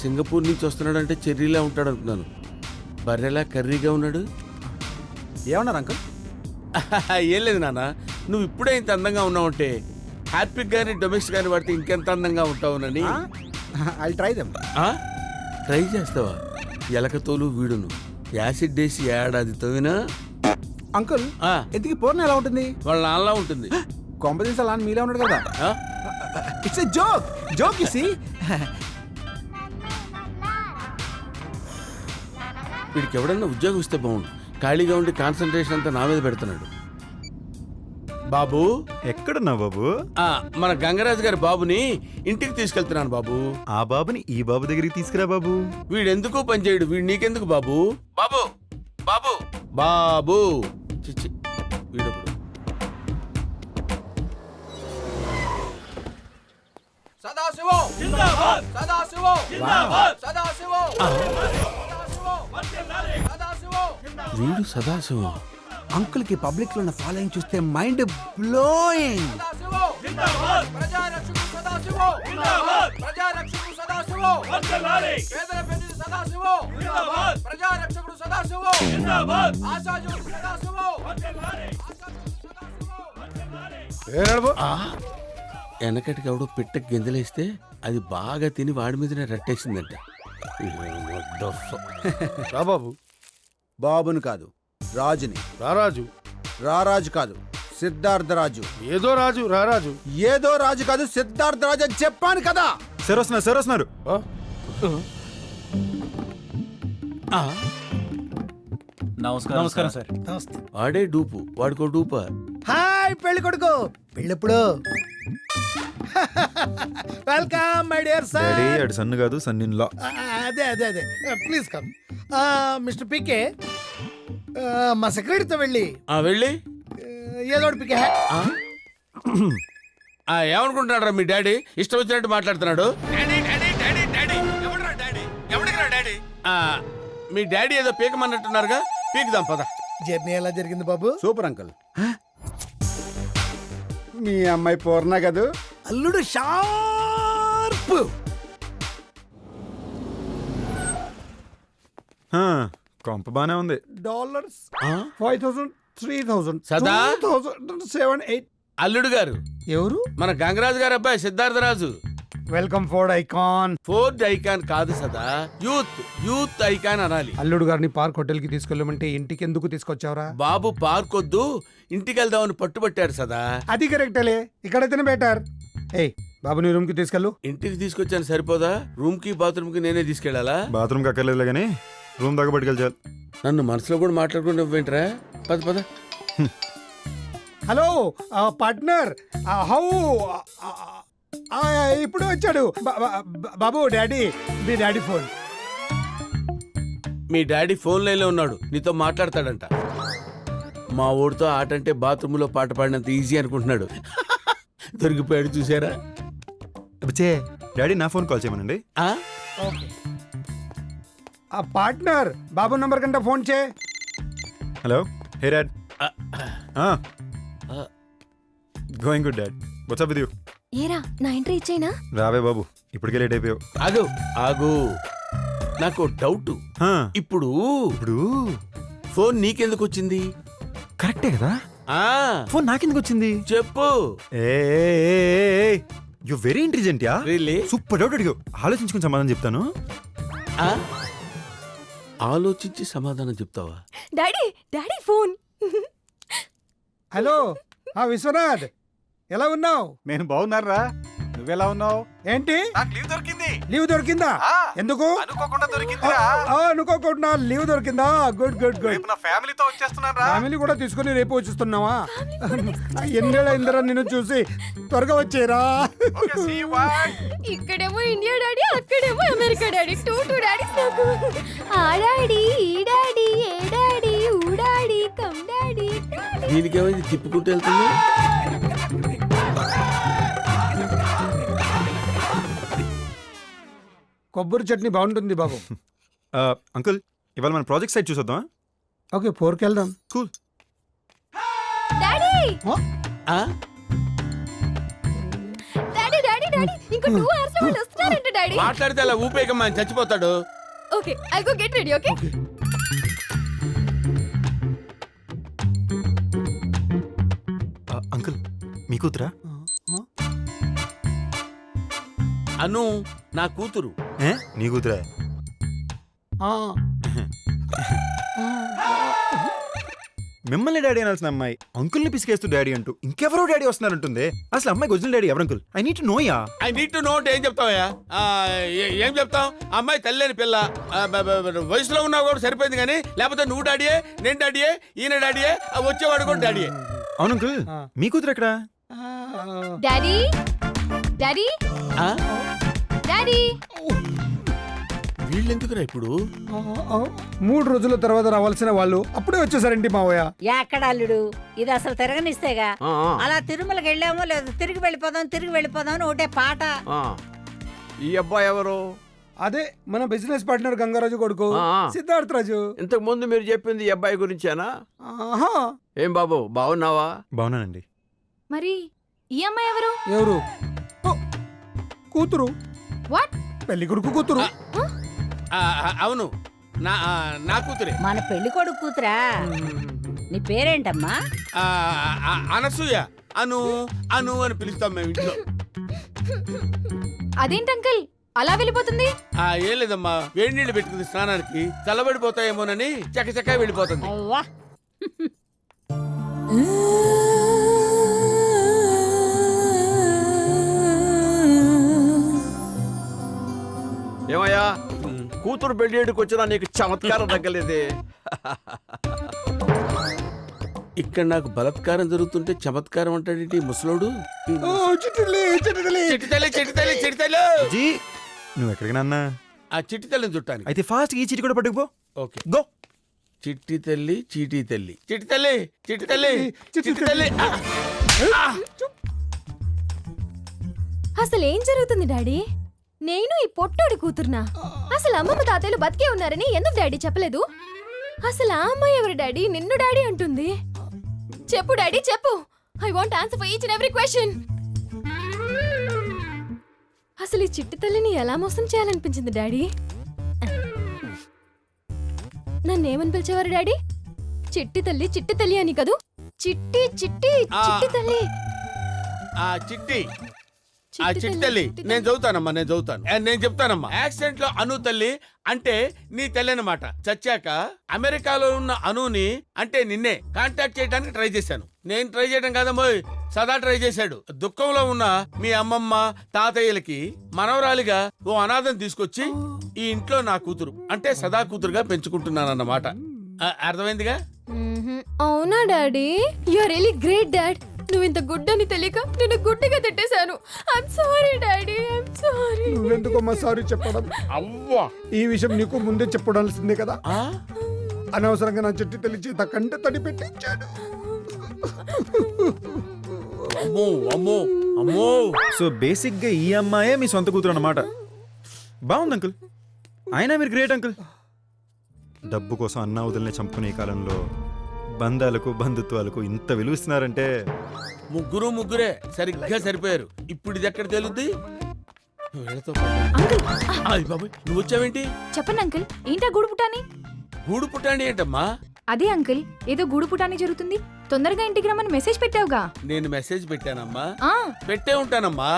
Speaker 14: సింగపూర్ నుంచి వస్తున్నాడంటే చెర్రీలా ఉంటాడు అనుకున్నాను. బర్రెలా కర్రీగా ఉన్నాడు.
Speaker 13: ఏమన్నారు అంకుల్?
Speaker 14: ఏం లేదు నాన్న, నువ్వు ఇప్పుడే ఇంత అందంగా ఉన్నావంటే హ్యాపీగా కానీ డొమెస్టిక్ కానీ వాడితే ఇంకెంత అందంగా ఉంటావునని.
Speaker 13: I try them.
Speaker 14: ట్రై చేస్తావా? ఎలకతోలు వీడును యాసిడ్ వేసి ఏడాది తోవినా.
Speaker 13: అంకుల్, ఎందుకు పూర్ణ ఎలా ఉంటుంది?
Speaker 14: వాళ్ళ నాన్నలా ఉంటుంది.
Speaker 13: కాంపిటీషన్ అలా మీరే ఉన్నాడు కదా. It's a joke, joke you see.
Speaker 14: వీడికి ఎవడన్నా ఉద్యోగం ఇస్తే బాగుండు. ఖాళీగా ఉండి కాన్సన్ట్రేషన్ అంతా నా మీద పెడుతున్నాడు. బాబు
Speaker 7: ఎక్కడున్నా బాబు?
Speaker 14: మన గంగరాజు గారి బాబుని ఇంటికి తీసుకెళ్తున్నాను బాబు.
Speaker 7: ఆ బాబుని ఈ బాబు దగ్గరికి తీసుకురా బాబు.
Speaker 14: వీడెందుకు పనిచేయడు, వీడు నీకెందుకు బాబు? బాబు బాబు బాబు చిచ్చి వీడప్పుడు. వీడు సదాశివం.
Speaker 13: అంకుల్ కి పబ్లిక్ లో ఉన్న ఫాలోయింగ్ చూస్తే మైండ్ బ్లోయింగ్.
Speaker 14: వెనకటికి ఎవడో పెట్ట గింజలేస్తే అది బాగా తిని వాడి మీదనే రట్టేసిందంట.
Speaker 13: బాబు, బాబుని కాదు రాజుని.
Speaker 14: రారాజు?
Speaker 13: రారాజు కాదు, సిద్ధార్థరాజు.
Speaker 14: ఏదో రాజు, రారాజు.
Speaker 13: ఏదో రాజు కాదు, సిద్ధార్థరాజు అని చెప్పాను కదా.
Speaker 7: సార్ వస్తున్నారు, సార్ వస్తున్నారు.
Speaker 17: నమస్కారం సార్.
Speaker 14: వాడే డూపు, వాడికో డూపా.
Speaker 13: హాయ్ పెళ్లి కొడుకు, పెళ్ళెప్పుడు? Welcome my dear
Speaker 7: daddy,
Speaker 13: son.
Speaker 7: ఆడు సన్ను కాదు, సన్ ఇన్ లా.
Speaker 13: అదే అదే అదే, ప్లీజ్ కమ్. మిస్టర్ పీకే, మా సెక్రటరీతో వెళ్ళి
Speaker 14: వెళ్ళి
Speaker 13: ఏదో ఒకటి పీకే.
Speaker 14: ఏమనుకుంటున్నాడు మీ డాడీ? ఇష్టం వచ్చినట్టు మాట్లాడుతున్నాడు. మీ డాడీ ఏదో పీకమన్నట్టున్నారుగా, పీకుదాం పద.
Speaker 13: జర్నీ ఎలా జరిగింది బాబు?
Speaker 2: Super uncle. మీ అమ్మాయి పూర్ణ కదూ?
Speaker 13: అల్లుడు షార్ప్.
Speaker 7: కొంప బానే ఉంది.
Speaker 2: $5,000, 3,000,
Speaker 14: సదా?
Speaker 2: 2,000, 7, 8.
Speaker 14: అల్లుడు గారు
Speaker 2: ఎవరు?
Speaker 14: మన గంగరాజు గారు అబ్బాయి Siddhartharaju.
Speaker 2: Welcome Ford Icon.
Speaker 14: Ford Icon కాదు సదా, యూత్ ఐకాన్ అనాలి.
Speaker 2: అల్లుడు గారిని పార్క్ హోటల్ కి తీసుకెళ్ళమంటే ఇంటికి ఎందుకు తీసుకొచ్చావురా?
Speaker 14: బాబు పార్క్ వద్దు, ఇంటికి వెళ్దామని పట్టుబట్టారు సదా.
Speaker 2: అది కరెక్టలే, ఇక్కడైతేనే బెటర్. ఏయ్ బాబుని రూమ్ కి తీసుకెళ్ళు.
Speaker 14: ఇంటికి తీసుకొచ్చాను సరిపోదా? రూమ్ కి బాత్రూమ్ కి నేనే తీసుకెళ్లాలా?
Speaker 7: బాత్రూమ్ కి అక్కర్లేదులే కానీ రూమ్ దాకా పట్టుకెళ్ళాలి.
Speaker 14: నన్ను మనసులో కూడా మాట్లాడుకుని ఇవ్వేంట్రా? పద పద.
Speaker 2: Hello partner, how? ఇప్పుడు వచ్చాడు బాబు. డాడీ, మీ డాడీ ఫోన్.
Speaker 14: మీ డాడీ ఫోన్ లైన్లో ఉన్నాడు, నీతో మాట్లాడతాడంట. మా ఊడితో ఆట అంటే బాత్రూంలో పాట పాడినంత ఈజీ అనుకుంటున్నాడు. దొరికిపోయాడు చూసారా?
Speaker 7: డాడీ నా ఫోన్ కాల్ చేయమనండి.
Speaker 2: పార్ట్నర్, బాబు నంబర్ కంటే ఫోన్ చే.
Speaker 7: Hello, hey dad. Going good dad what's with you?
Speaker 9: ఏరా నా ఎంట్రీ ఇచ్చేనా?
Speaker 7: రావే బాబు, ఇప్పటికే లేట్ అయిపోయావు.
Speaker 14: ఆగు ఆగు, నాకు డౌట్. ఇప్పుడు ఫోన్ నీకెందుకు వచ్చింది?
Speaker 7: కరెక్టే కదా,
Speaker 14: ఆ
Speaker 7: ఫోన్ నాకెందుకు వచ్చింది
Speaker 14: చెప్పు.
Speaker 7: You very intelligent ya.
Speaker 14: Really?
Speaker 7: Super doubt అడిగావు, ఆలోచించుకుని సమాధానం చెప్తాను.
Speaker 14: ఆలోచించి సమాధానం చెప్తావా?
Speaker 9: Daddy daddy phone.
Speaker 2: Hello Vishwanath, ఎలా ఉన్నావు?
Speaker 22: నేను బాగున్నారా, నువ్వెలా ఉన్నావు?
Speaker 2: ఏంటి
Speaker 22: నాకు లీవ్ దొరికింది.
Speaker 2: లీవ్ దొరికిందా? ఎందుకు?
Speaker 22: అనుకోకుండా దొరికిందిరా.
Speaker 2: అనుకోకుండా లీవ్ దొరికిందా? Good good good.
Speaker 22: రేపు నా ఫ్యామిలీతో వచ్చేస్తున్నారా?
Speaker 2: ఫ్యామిలీ కూడా తీసుకుని రేపు వచ్చేస్తున్నావా? ఎన్నేళ్ళ ఇందిరా నిన్ను చూసి, త్వరగా వచ్చేరా.
Speaker 9: ఇక్కడేమో ఇండియా డాడీ, అక్కడేమో అమెరికా డాడీ. టూ డాడీస్ నాకు. ఆ డాడీ, ఈ డాడీ, ఏ డాడీ, ఊ డాడీ, కమ్ డాడీ.
Speaker 14: దీనికేమైంది తిప్పుకుంటూ వెళ్తుంది?
Speaker 2: కొబ్బరి చట్నీ బాగుంటుంది బాబు.
Speaker 7: అంకుల్, ఇవాళ మన ప్రాజెక్ట్ సైట్ చూసొద్దాం.
Speaker 2: ఓకే, 4కి వెళ్దాం.
Speaker 7: Cool.
Speaker 9: Daddy daddy daddy daddy, ఇంకో 2 hours లో వాళ్ళు వస్తున్నారంట డాడీ.
Speaker 14: మాట్లాడితే అలా ఊపేకమ్మా, చచ్చిపోతాడు.
Speaker 9: Okay, I go get ready. Okay.
Speaker 7: Uncle, మీ కూతురా?
Speaker 14: అను నా కూతురు.
Speaker 7: నీ కూతురా? మిమ్మల్ని డాడీ అనాల్సిన అమ్మాయి అంకుల్ని పిసికేస్తూ డాడీ అంటూ ఇంకెవరో డాడీ వస్తున్నారంటుంది. అసలు అమ్మాయి ఒరిజినల్ డాడీ ఎవరు uncle? I need to know yeah.
Speaker 14: I need to know అంటే ఏం చెప్తావయ్యా? ఏం చెప్తాం? అమ్మాయి తల్లేని పిల్ల, వయసులో ఉన్నావు కూడా సరిపోయింది. కానీ లేకపోతే నువ్వు డాడీయే, నేను డాడీయే, ఈయన డాడీయే, వచ్చేవాడు కూడా డాడీయే.
Speaker 7: అవును అంకుల్, మీ కూతురు ఎక్కడా?
Speaker 9: Daddy daddy daddy.
Speaker 14: వీళ్ళెందుకురా ఇప్పుడు?
Speaker 2: 3 రోజుల తర్వాత రావాల్సిన వాళ్ళు అప్పుడే వచ్చేసారండి మావయ్య.
Speaker 16: ఎక్కడ అల్లుడు, ఇది అసలు తిరగనిస్తేగా. అలా తిరుమలకి వెళ్ళామో లేదు, తిరిగి వెళ్ళిపోదాం అని ఒకటే పాట.
Speaker 8: ఈ అబ్బాయి ఎవరు?
Speaker 2: అదే మన బిజినెస్ పార్ట్నర్ గంగారాజు కొడుకు సిద్ధార్థ్ రాజు.
Speaker 8: ఇంతకు ముందు మీరు చెప్పింది ఈ అబ్బాయి గురించేనా? ఏం బాబు, బాగున్నావా?
Speaker 7: బాగున్నానండి.
Speaker 9: మరి ఈ అమ్మాయి ఎవరు?
Speaker 2: ఎవరు? కూతురు.
Speaker 9: వాట్?
Speaker 2: పెళ్లి కొడుకు కూతురు.
Speaker 14: అవును, నా కూతురే.
Speaker 16: మన పెళ్లి కొడుకు కూతురా? నీ పేరేంటమ్మా?
Speaker 14: అనసూయ. అను అను అని పిలుస్తాం మేము ఇంట్లో.
Speaker 9: అదేంటి అంకుల్ అలా వెళ్ళిపోతుంది?
Speaker 14: ఏం లేదమ్మా, వేడి నీళ్ళు పెట్టుకుంది స్నానానికి, చల్లబడిపోతాయేమోనని చకచకా వెళ్ళిపోతుంది.
Speaker 8: ఏమయ్యా, కూతురు పెళ్ళికి వచ్చినా నీకు చమత్కారం తగ్గలేదే.
Speaker 14: ఇక్కడ నాకు బలత్కారం జరుగుతుంటే చమత్కారం అంటాడేంటి ముసలోడు?
Speaker 7: నువ్వు ఎక్కడికి నాన్నా?
Speaker 14: ఆ చిట్టి తల్లిని చుట్టాను.
Speaker 7: అయితే ఫాస్ట్ ఈ చీటి కూడా పట్టుకుపో.
Speaker 14: Okay, go. చిట్టి తల్లి, చీటీ తల్లి, చిట్టి తల్లి, చిట్టి తల్లి, చిట్టి తల్లి.
Speaker 9: అసలు ఏం జరుగుతుంది డాడీ? నేను ఈ పొట్టోడి కూతురునా? అసలు అమ్మమ్మ తాతయ్యలు బతికే ఉన్నారని ఎందుకు డాడీ చెప్పలేదు? అసలు ఆ అమ్మాయి ఎవరు డాడీ? నిన్ను డాడీ అంటుంది. చెప్పు డాడీ చెప్పు. I want answer for each and every question. అసలు ఈ చిట్టి తల్లిని ఎలా మోసం చేయాలనిపించింది డాడీ? నన్నేమని పిలిచేవారు డాడీ? చిట్టి తల్లి అని కదూ? చిట్టి చిట్టి చిట్టి తల్లి.
Speaker 14: చిట్టి తల్లి నేను చదువుతానమ్మా, నేను చెప్తానమ్మా. యాక్సిడెంట్ లో అను తల్లి అంటే నీ తల్లి అన్నమాట. చచ్చాక అమెరికాలో ఉన్న అనుని అంటే నిన్నే కాంటాక్ట్ చేయడానికి ట్రై చేశాను. నేను ట్రై చేయడం కాదమ్మా, సదా ట్రై చేశాడు. దుఃఖంలో ఉన్న మీ అమ్మమ్మ తాతయ్యలకి మనవరాలిగా ఓ అనాథం తీసుకొచ్చి ఈ ఇంట్లో నా కూతురు అంటే సదా కూతురుగా పెంచుకుంటున్నానన్నమాట. అర్థమైందిగా?
Speaker 9: అవునా daddy? You are really great dad. నువ్వు ఇంత గుడ్ అని తెలియక నేను గుడ్డిగా తిట్టేశాను. I'm sorry daddy, I'm sorry.
Speaker 2: నువ్వెందుకమ్మా సారీ చెప్పడం?
Speaker 14: అవ్వా,
Speaker 2: ఈ విషయం నీకు ముందే చెప్పడాల్సిందే కదా. అనవసరంగా నా చెట్టు తల్లి చేత కంట తడి పెట్టించాడు.
Speaker 7: సో బేసిక్ గా ఈ అమ్మాయే మీ సొంత కూతురు అన్నమాట. బాగుంది అంకుల్, అయినా మీరు గ్రేట్ అంకుల్. డబ్బు కోసం అన్నా వదిలిని చంపుకునే కాలంలో బంధాలకు బంధుత్వాలకు ఇంత విలువిస్తున్నారంటే
Speaker 14: ముగ్గురే సరిగ్గా సరిపోయారు. ఇప్పుడు ఇది ఎక్కడ తేలుద్ది? నువ్వు వచ్చావేంటి?
Speaker 5: చెప్పండి అంకుల్, ఏంటా గూడు పుటాని?
Speaker 14: గూడు పుటాని ఏంటమ్మా?
Speaker 5: అదే అంకుల్, ఏదో గూడు పుటాని జరుగుతుంది, తొందరగా ఇంటికి రమ్మని మెసేజ్ పెట్టావుగా.
Speaker 14: నేను మెసేజ్ పెట్టానమ్మా? పెట్టే ఉంటానమ్మా.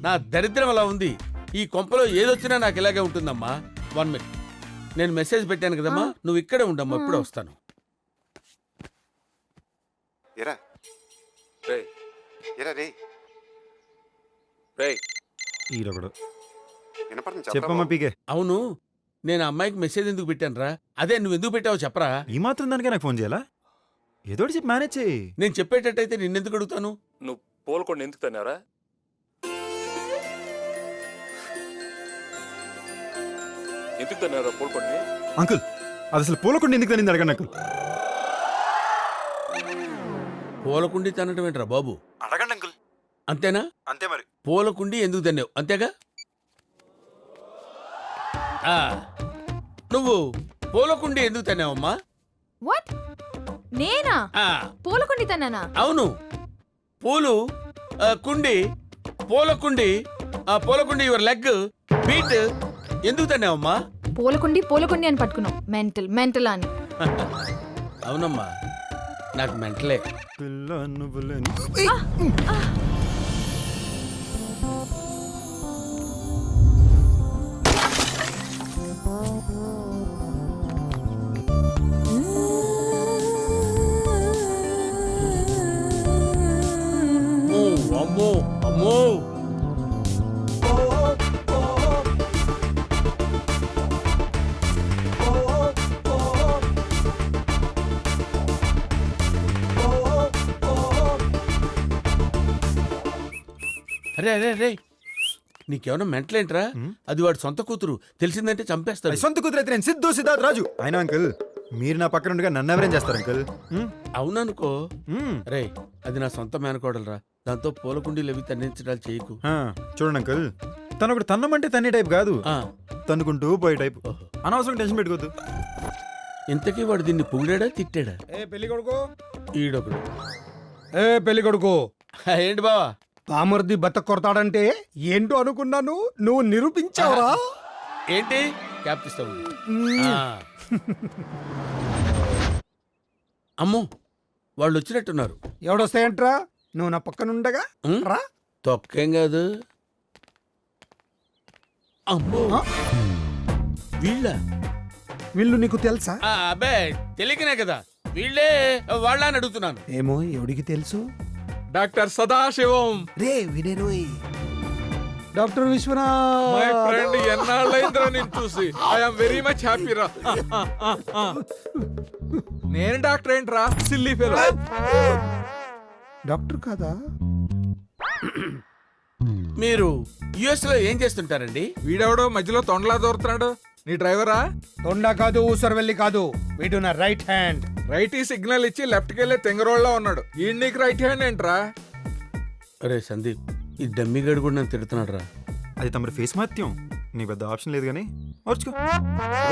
Speaker 14: నా దరిద్రం అలా ఉంది. ఈ కొంపలో ఏదొచ్చినా నాకు ఇలాగే ఉంటుందమ్మా. 1 minute, నేను మెసేజ్ పెట్టాను కదమ్మా, నువ్వు ఇక్కడే ఉండమ్మా, ఇప్పుడే వస్తాను.
Speaker 7: చెప్పమ్మా పీకే.
Speaker 14: అవును, నేను అమ్మాయికి మెసేజ్ ఎందుకు పెట్టాను రా? అదే నువ్వు ఎందుకు పెట్టావో చెప్పరా.
Speaker 7: ఈ మాత్రం దానికే నాకు ఫోన్ చేయాలా? ఏదో చెప్పి మేనేజ్ చేయి.
Speaker 14: నేను చెప్పేటట్టయితే నిన్నెందుకు అడుగుతాను?
Speaker 11: నువ్వు పోల్కొండ ఎందుకు తన్నారా? ఎందుకు తన్నారా పోల్కొండ?
Speaker 7: అంకుల్, అది అసలు పూలకుండి ఎందుకు తనింది అడగండి అంకుల్.
Speaker 14: పూలకుండి తనటం ఏంట్రా బాబు?
Speaker 7: అడగండి అంకుల్.
Speaker 14: అంతేనా?
Speaker 7: అంతే మరి.
Speaker 14: పూలకుండి ఎందుకు తన్నావు అంతేగా? నువ్వు పూలకుండి ఎందుకు తన్నావమ్మా?
Speaker 5: వాట్? నేనా పూలకుండి తన్నానా?
Speaker 14: అవును, పూలు కుండి, పూలకుండి, పూలకుండి యువర్ లెగ్ బీట్ ఎందుకు తన్నావమ్మా?
Speaker 5: పూలకుండి అని పట్టుకున్నావు. మెంటల్ అని.
Speaker 14: అవునమ్మా, నాకు మెంటలే. అమ్మో అమ్మో, అరే అరే అరే, నీకేమన్నా మెంటలేంట్రా? అది వాడు సొంత కూతురు, తెలిసిందంటే చంపేస్తాడు.
Speaker 7: సొంత కూతురు అయితే నేను సిద్ధు సిద్ధార్థ్ రాజు. అయినా అంకుల్, మీరు నా పక్కన ఉండగా నన్ను ఎవరేం చేస్తారు అంకుల్?
Speaker 14: అవుననుకో. రే, అది నా సొంత మేనకోడలరా, దాంతో పూలకుండీలు అవి తన్నించడాలు చేయకు.
Speaker 7: చూడండి అంకుల్, తను ఒకటి తన్నమంటే తన్ని టైప్ కాదు, తన్నుకుంటూ పోయే టైప్. అనవసరం టెన్షన్ పెట్టుకోవద్దు.
Speaker 14: ఇంతకీ వాడు దీన్ని పొగిడాడా తిట్టాడా?
Speaker 2: పెళ్లి కొడుకు
Speaker 14: ఈడొకడు.
Speaker 2: పెళ్లి కొడుకు
Speaker 14: ఏంటి బావా?
Speaker 2: కామర్ది బతక కొడతాడంటే ఏంటో అనుకున్నాను, నువ్వు నిరూపించావురా.
Speaker 14: ఏంటి క్యాప్ ఇస్తావు? అమ్మో, వాళ్ళు వచ్చినట్టున్నారు.
Speaker 2: ఎవడొస్తాయంట్రా? నువ్వు నా పక్కనుండగా రా.
Speaker 14: తొక్కేం కాదు. అమ్మో,
Speaker 2: వీళ్ళు నీకు తెలుసా?
Speaker 14: అబ్బే, తెలియకనే కదా. వీళ్ళే వాళ్ళ అని అడుగుతున్నాను.
Speaker 2: ఏమో, ఎవడికి తెలుసు?
Speaker 10: డాక్టర్ సదాశివం.
Speaker 2: రే వినేరోయ్, డాక్టర్ విశ్వనాథ్.
Speaker 10: మై ఫ్రెండ్, ఎన్నాళ్ళైందిరా నేను చూసి. I am very much happy రా. నేను డాక్టర్ ఏంట్రా, సిల్లీ ఫెలో.
Speaker 2: డాక్టర్ కాదా?
Speaker 14: మీరు యుఎస్ లో ఏం చేస్తుంటారండి?
Speaker 10: వీడెవడో మధ్యలో తొండలా దూరుతున్నాడు. నీ డ్రైవరా?
Speaker 2: తొండ కాదు, ఊసరవెల్లి కాదు, వీడు నా రైట్ హ్యాండ్.
Speaker 10: రైట్ ఈ సిగ్నల్ ఇచ్చి లెఫ్ట్ కి వెళ్ళే తెంగరోళ్ళ ఉన్నాడు. ఈ నీకు రైట్ హ్యాండ్ ఏంట్రా?
Speaker 14: అరే సందీప్, ఈ డమ్మిగాడు కూడా నన్ను తిడుతున్నాడు రా.
Speaker 7: అది తమరి ఫేస్ మాత్యం, నీ పెద్ద ఆప్షన్ లేదు కానీ ఓర్చుకో.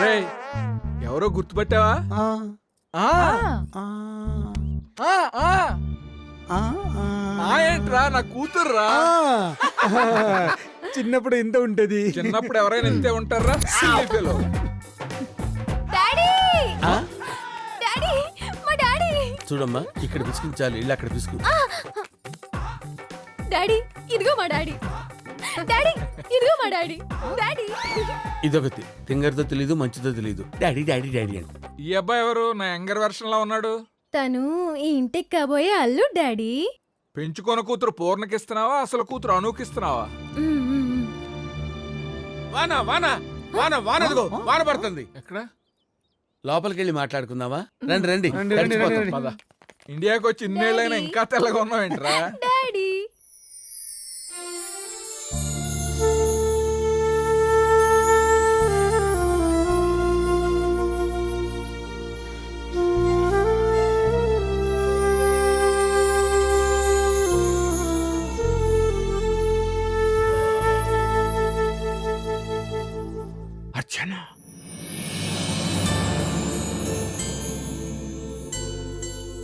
Speaker 10: రేయ్, ఎవరో గుర్తుపట్టావా? ఏంట్రా, నా కూతుర్రా.
Speaker 2: చిన్నప్పుడు ఇంత ఉంటది.
Speaker 10: చిన్నప్పుడు ఎవరైనా ఇంతే ఉంటారా? Silly fellow.
Speaker 14: చూడమ్మా, ఇక్కడ పిసికించాలి, ఇల్లు అక్కడ పిసుకు.
Speaker 9: డాడీ, ఇదిగో మా డాడీ. డాడీ, ఇదిగో మా డాడీ. డాడీ,
Speaker 14: ఇదొకటి తింగర్తో తెలీదు, మంచిదో తెలీదు. డాడీ డాడీ డాడీ అంట.
Speaker 10: ఈ అబ్బాయి ఎవరు? నా యంగర్ వెర్షన్ లో ఉన్నాడు.
Speaker 9: తను ఈ ఇంటికి కాబోయే అల్లు డాడీ.
Speaker 10: పెంచుకొన కూతురు పూర్ణకిస్తున్నావా, అసలు కూతురు అనూకిస్తున్నావా?
Speaker 14: వాన వాన వాన వాన అదిగో, వాన పడుతుంది. ఎక్కడ? లోపలికి వెళ్ళి మాట్లాడుకుందావా? రండి రండి.
Speaker 10: ఇండియాకి వచ్చి ఇన్నేళ్ళైనా ఇంకా తెల్లగా ఉన్నావేంట్రా?
Speaker 9: డాడీ,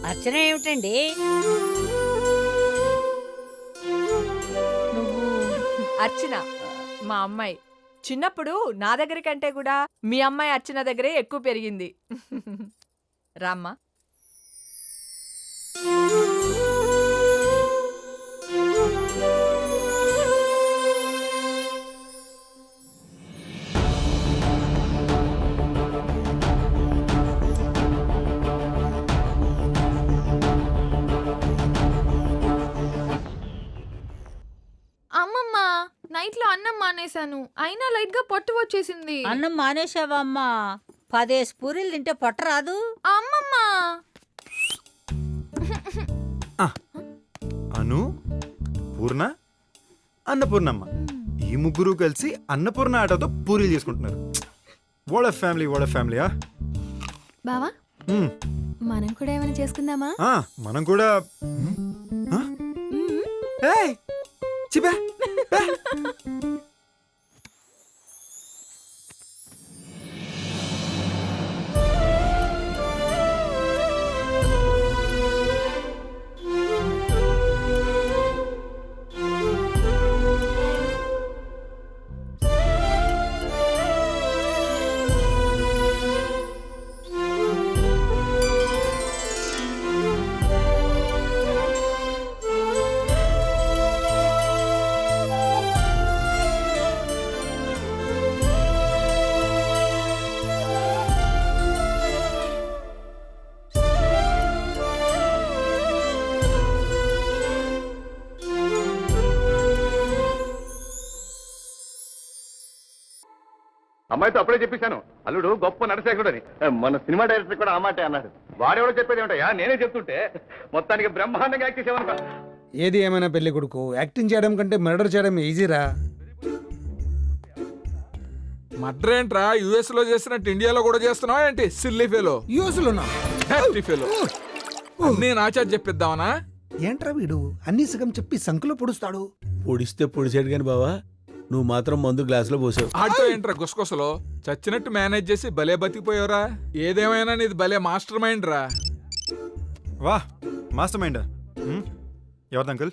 Speaker 16: అర్చన ఏమిటండి?
Speaker 3: అర్చన మా అమ్మాయి చిన్నప్పుడు నా దగ్గర కంటే కూడా మీ అమ్మాయి అర్చన దగ్గరే ఎక్కువ పెరిగింది. రామ్మా.
Speaker 5: అమ్మమ్మ, నైట్ లో అన్నం మానేశాను, అయినా లైట్ గా పొట్టు వచ్చేసింది.
Speaker 16: అన్నం మానేశావా అమ్మా? 10 పూరీలు తింటే పొట్ట రాదు
Speaker 5: అమ్మమ్మ.
Speaker 7: అను, పూర్ణ, అన్నపూర్ణమ్మ ఈ ముగ్గురు కలిసి అన్నపూర్ణ ఆటతో పూరీలు చేసుకుంటున్నారు. వాడ ఫ్యామిలీ.
Speaker 9: బావా మనం కూడా ఏమైనా చేసుకుందామా?
Speaker 7: మనం కూడా. చిబా
Speaker 15: అమ్మాయితో అప్పుడే చెప్పేశాను, అల్లుడు గొప్ప నరసేకుడు అని. మన సినిమా డైరెక్టర్ కూడా ఆ మాటే అన్నాడు. వాడెవడో చెప్పేది ఏమిటయ్యా, నేనే చెప్తుంటే మొత్తానికి బ్రహ్మాండంగా యాక్ట్ చేసావనుకో.
Speaker 2: ఏది ఏమైనా పెళ్లి కొడుకు యాక్టింగ్ చేయడం కంటే మర్డర్ చేయడం ఈజీరా.
Speaker 10: మర్డర్ ఏంట్రా? యుఎస్ లో చేసినట్టు ఇండియాలో కూడా చేస్తున్నావా ఏంటి? Silly fellow.
Speaker 2: యూస్ లోనా?
Speaker 10: నేను ఆచార్య చెప్పిద్దామనా?
Speaker 2: ఏంట్రా వీడు అన్ని సగం చెప్పి సంకులో పొడుస్తాడు.
Speaker 14: పొడిస్తే పొడిచాడు కానీ బావా, నువ్వు మాత్రం మందు గ్లాసులో పోసావు.
Speaker 10: ఆడితో ఏంట్రా గుసగుసలో? చచ్చినట్టు మేనేజ్ చేసి భలే బతికిపోయావురా. ఏదేమైనా నీది భలే మాస్టర్ మైండ్ రా.
Speaker 7: వా, మాస్టర్ మైండ్. ఎవరిది అంకుల్?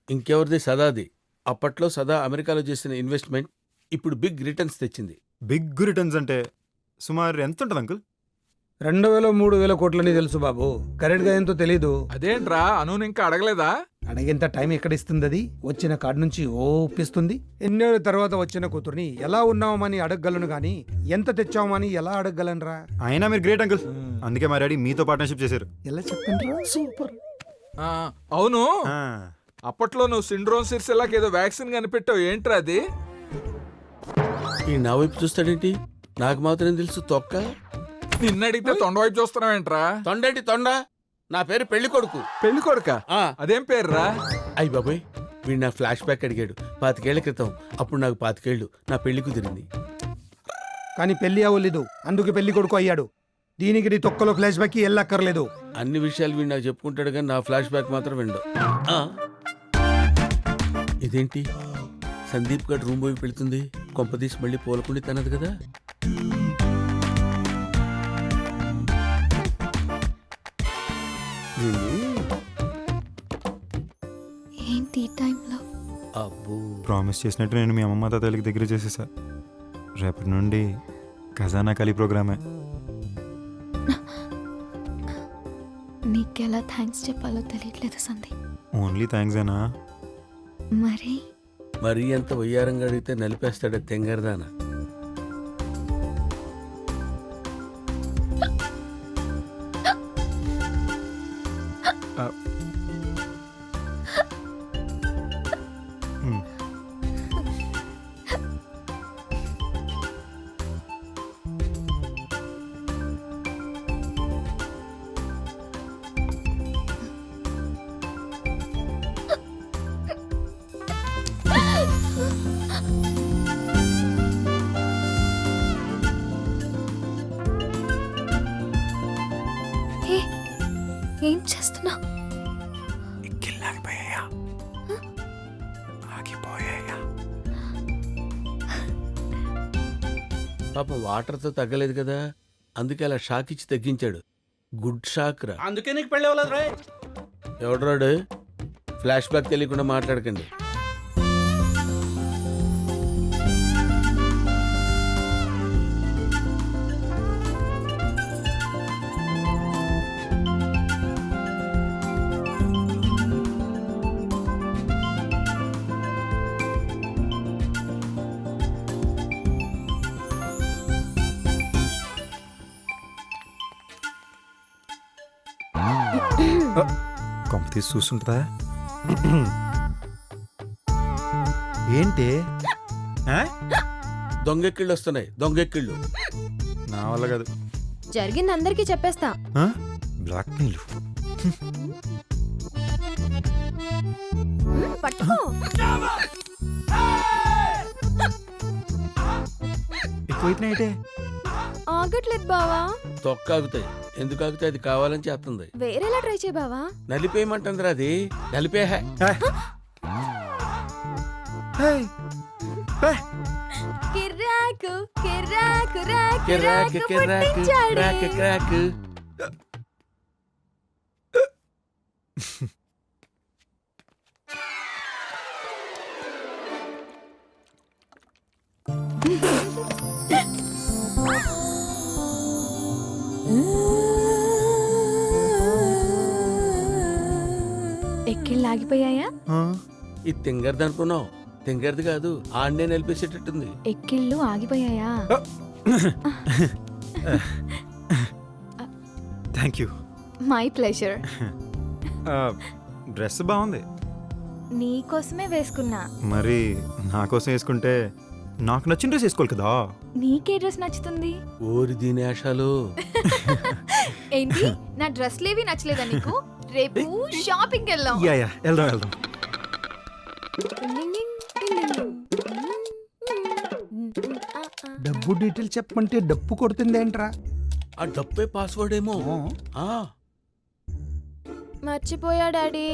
Speaker 14: ఇంకెవరిది? సదాది. అప్పట్లో సదా అమెరికాలో చేసిన ఇన్వెస్ట్మెంట్ ఇప్పుడు బిగ్ రిటర్న్స్ తెచ్చింది.
Speaker 7: బిగ్ రిటర్న్స్ అంటే సుమారు ఎంత ఉంటుంది అంకుల్?
Speaker 2: 2000-3000 కోట్లని తెలుసు బాబు, కరెక్ట్ గా ఎంతో తెలీదు.
Speaker 10: అదేంట్రా, అనూను ఇంకా అడగలేదా?
Speaker 2: అడిగేంత టైం ఎక్కడ ఇస్తుంది? అది వచ్చిన కార్డు నుంచి ఒప్పిస్తుంది. ఎన్నేళ్ళ తర్వాత వచ్చిన కూతుర్ని ఎలా ఉన్నామని అడగగలను గాని ఎంత తెచ్చామని ఎలా అడగగలనరా?
Speaker 7: అయినా మీరు గ్రేట్ అంకుల్, అందుకే మా డాడీ మీతో పార్ట్నర్షిప్ చేశారు.
Speaker 2: ఎలా చెప్పండి? సూపర్.
Speaker 10: అవును, అప్పట్లో నువ్వు సిండ్రోమ్ సిర్సిల్లాకి ఏదో వ్యాక్సిన్ కనిపెట్టావు, ఏంట్రా అది?
Speaker 14: ఈ నా వైపు చూస్తాడేంటి? నాకు మాత్రం తెలుసు తొక్క.
Speaker 10: నిన్న అడిగితే తొండ వైపు చూస్తున్నావేంట్రా?
Speaker 14: తొండేంటి తొండ? నా పేరు పెళ్లి కొడుకు.
Speaker 10: పెళ్లి కొడుక? అదేం పేర్రా?
Speaker 14: అయ్యి బాబాయ్, వీడు నా ఫ్లాష్ బ్యాక్ అడిగాడు 25 ఏళ్ల క్రితం. అప్పుడు నాకు 25 ఏళ్ళు, నా పెళ్లి కుదిరింది.
Speaker 2: కానీ పెళ్లి అవ్వలేదు, అందుకే పెళ్లి కొడుకు అయ్యాడు. దీనికి నీ తొక్కలో ఫ్లాష్ బ్యాక్ వెళ్ళక్కర్లేదు.
Speaker 14: అన్ని విషయాలు వీడు నాకు చెప్పుకుంటాడు కానీ నా ఫ్లాష్ బ్యాక్ మాత్రం విండు. ఇదేంటి సందీప్ గడ్ రూమ్ పోయి పెడుతుంది? కొంపదీసి మళ్ళీ పోలకుండి తనదు కదా.
Speaker 5: ఏంటి ఈ టైంలో?
Speaker 14: అబ్బో,
Speaker 7: ప్రామిస్ చేసినట్టు నేను మీ అమ్మమ్మ తాతయ్యకి దగ్గర చేసేసా. రేపటి నుండి ఖజానా ఖాళీ ప్రోగ్రామే.
Speaker 5: నీకెలా థ్యాంక్స్ చెప్పాలో తెలియట్లేదు సందీప్.
Speaker 7: ఓన్లీ థ్యాంక్స్ ఏనా?
Speaker 14: మరీ ఎంత వయ్యారంగా అడిగితే నలిపేస్తాడు తెంగరదానా.
Speaker 5: ఏం చేస్తున్నా?
Speaker 14: పాపం వాటర్తో తగ్గలేదు కదా, అందుకే అలా షాక్ ఇచ్చి తగ్గించాడు. గుడ్ షాక్ రా.
Speaker 21: అందుకే నీకు పెళ్ళి అవ్వలేదు రే.
Speaker 14: ఎవడ్రాడు? ఫ్లాష్ బ్యాక్ తెలియకుండా మాట్లాడకండి.
Speaker 7: కొంప తీసి చూస్తుంటుందా ఏంటి?
Speaker 14: దొంగెక్కిళ్ళు వస్తున్నాయి, దొంగెక్కిళ్ళు.
Speaker 7: నా వల్ల కాదు.
Speaker 9: జరిగింది అందరికీ చెప్పేస్తా.
Speaker 7: Blackmail.
Speaker 9: పట్టుకో.
Speaker 7: ఎక్కువైతే
Speaker 9: ఆగట్లేదు బావా.
Speaker 14: తొక్క ఆగుతాయి. ఎందుకు ఆగుతాయి? అది కావాలని చేస్తుంది.
Speaker 9: వేరేలా ట్రై చేయి బావా.
Speaker 14: నలిపేయమంటుందిరా అది. నలిపే
Speaker 9: కిర్రాకు కిర్రాకు రాకు
Speaker 14: కిరాక్
Speaker 9: రాకు
Speaker 14: కిరాక్
Speaker 9: పుట్టించాడే.
Speaker 14: Crack crack.
Speaker 9: ఎక్కిళ్ళు ఆగిపోయాయా?
Speaker 14: ఇది తింగర్ది అనుకున్నావు. తింగర్ది కాదు, ఆడనే నిలిపేసేటట్టుంది.
Speaker 9: ఎక్కిళ్ళు ఆగిపోయాయా?
Speaker 7: Thank you.
Speaker 5: My pleasure.
Speaker 7: Dress బాగుంది.
Speaker 5: నీకోసమే వేసుకున్నా.
Speaker 7: మరి నా కోసం వేసుకుంటే నాకు నచ్చిన డ్రెస్ వేసుకోవాలి కదా.
Speaker 5: నీకే డ్రెస్ నచ్చుతుంది?
Speaker 14: ఓరి దీని ఆశాలు.
Speaker 5: ఏంటి, నా డ్రెస్లేవి నచ్చలేదా నీకు? రేపు షాపింగ్ వెళ్దాం.
Speaker 7: వెళ్దాం.
Speaker 2: డబ్బు డీటెయిల్ చెప్పమంటే డప్పు కొడుతుంది ఏంట్రా?
Speaker 14: ఆ డబ్బే పాస్వర్డ్ ఏమో.
Speaker 9: మర్చిపోయా డాడీ.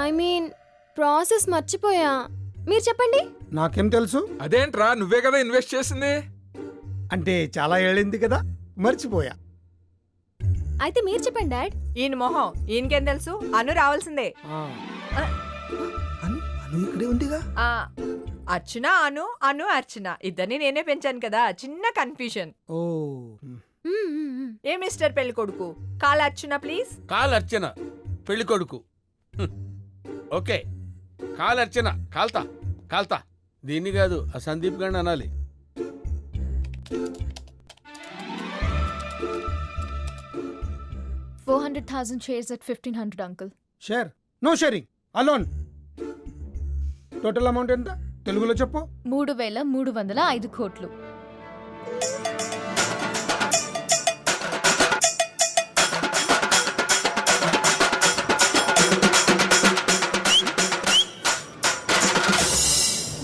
Speaker 9: ఐ మీన్ ప్రాసెస్ మర్చిపోయా. మీరు చెప్పండి.
Speaker 2: నాకేం తెలుసు?
Speaker 10: అదేంట్రా, నువ్వే కదా ఇన్వెస్ట్ చేసింది.
Speaker 2: అంటే చాలా ఏళ్ళింది కదా, మర్చిపోయా.
Speaker 9: అయితే మీరు చెప్పండి డాడ్.
Speaker 3: ఈయన మొహం ఈయనకేం తెలుసు? అను రావాల్సిందే.
Speaker 2: ఇక్కడే ఉందిగా.
Speaker 3: అర్చన అను, అను అర్చన ఇద్దరిని నేనే పెంచాను కదా. చిన్న కన్ఫ్యూజన్.
Speaker 2: ఓ
Speaker 3: ఏ మిస్టర్ పెళ్లి కొడుకు, కాల్ అర్చన ప్లీజ్.
Speaker 14: కాల్ అర్చన పెళ్లి కొడుకు. ఓకే, కాల్ అర్చన. కాల్తా కాల్తా. దీన్ని కాదు, ఆ సందీప్ గారిని అనాలి.
Speaker 5: $400,000 shares at 1,500, uncle.
Speaker 2: Share no sharing, alone. Total amount ఎంత? తెలుగులో చెప్పు.
Speaker 5: 3,305 కోట్లు.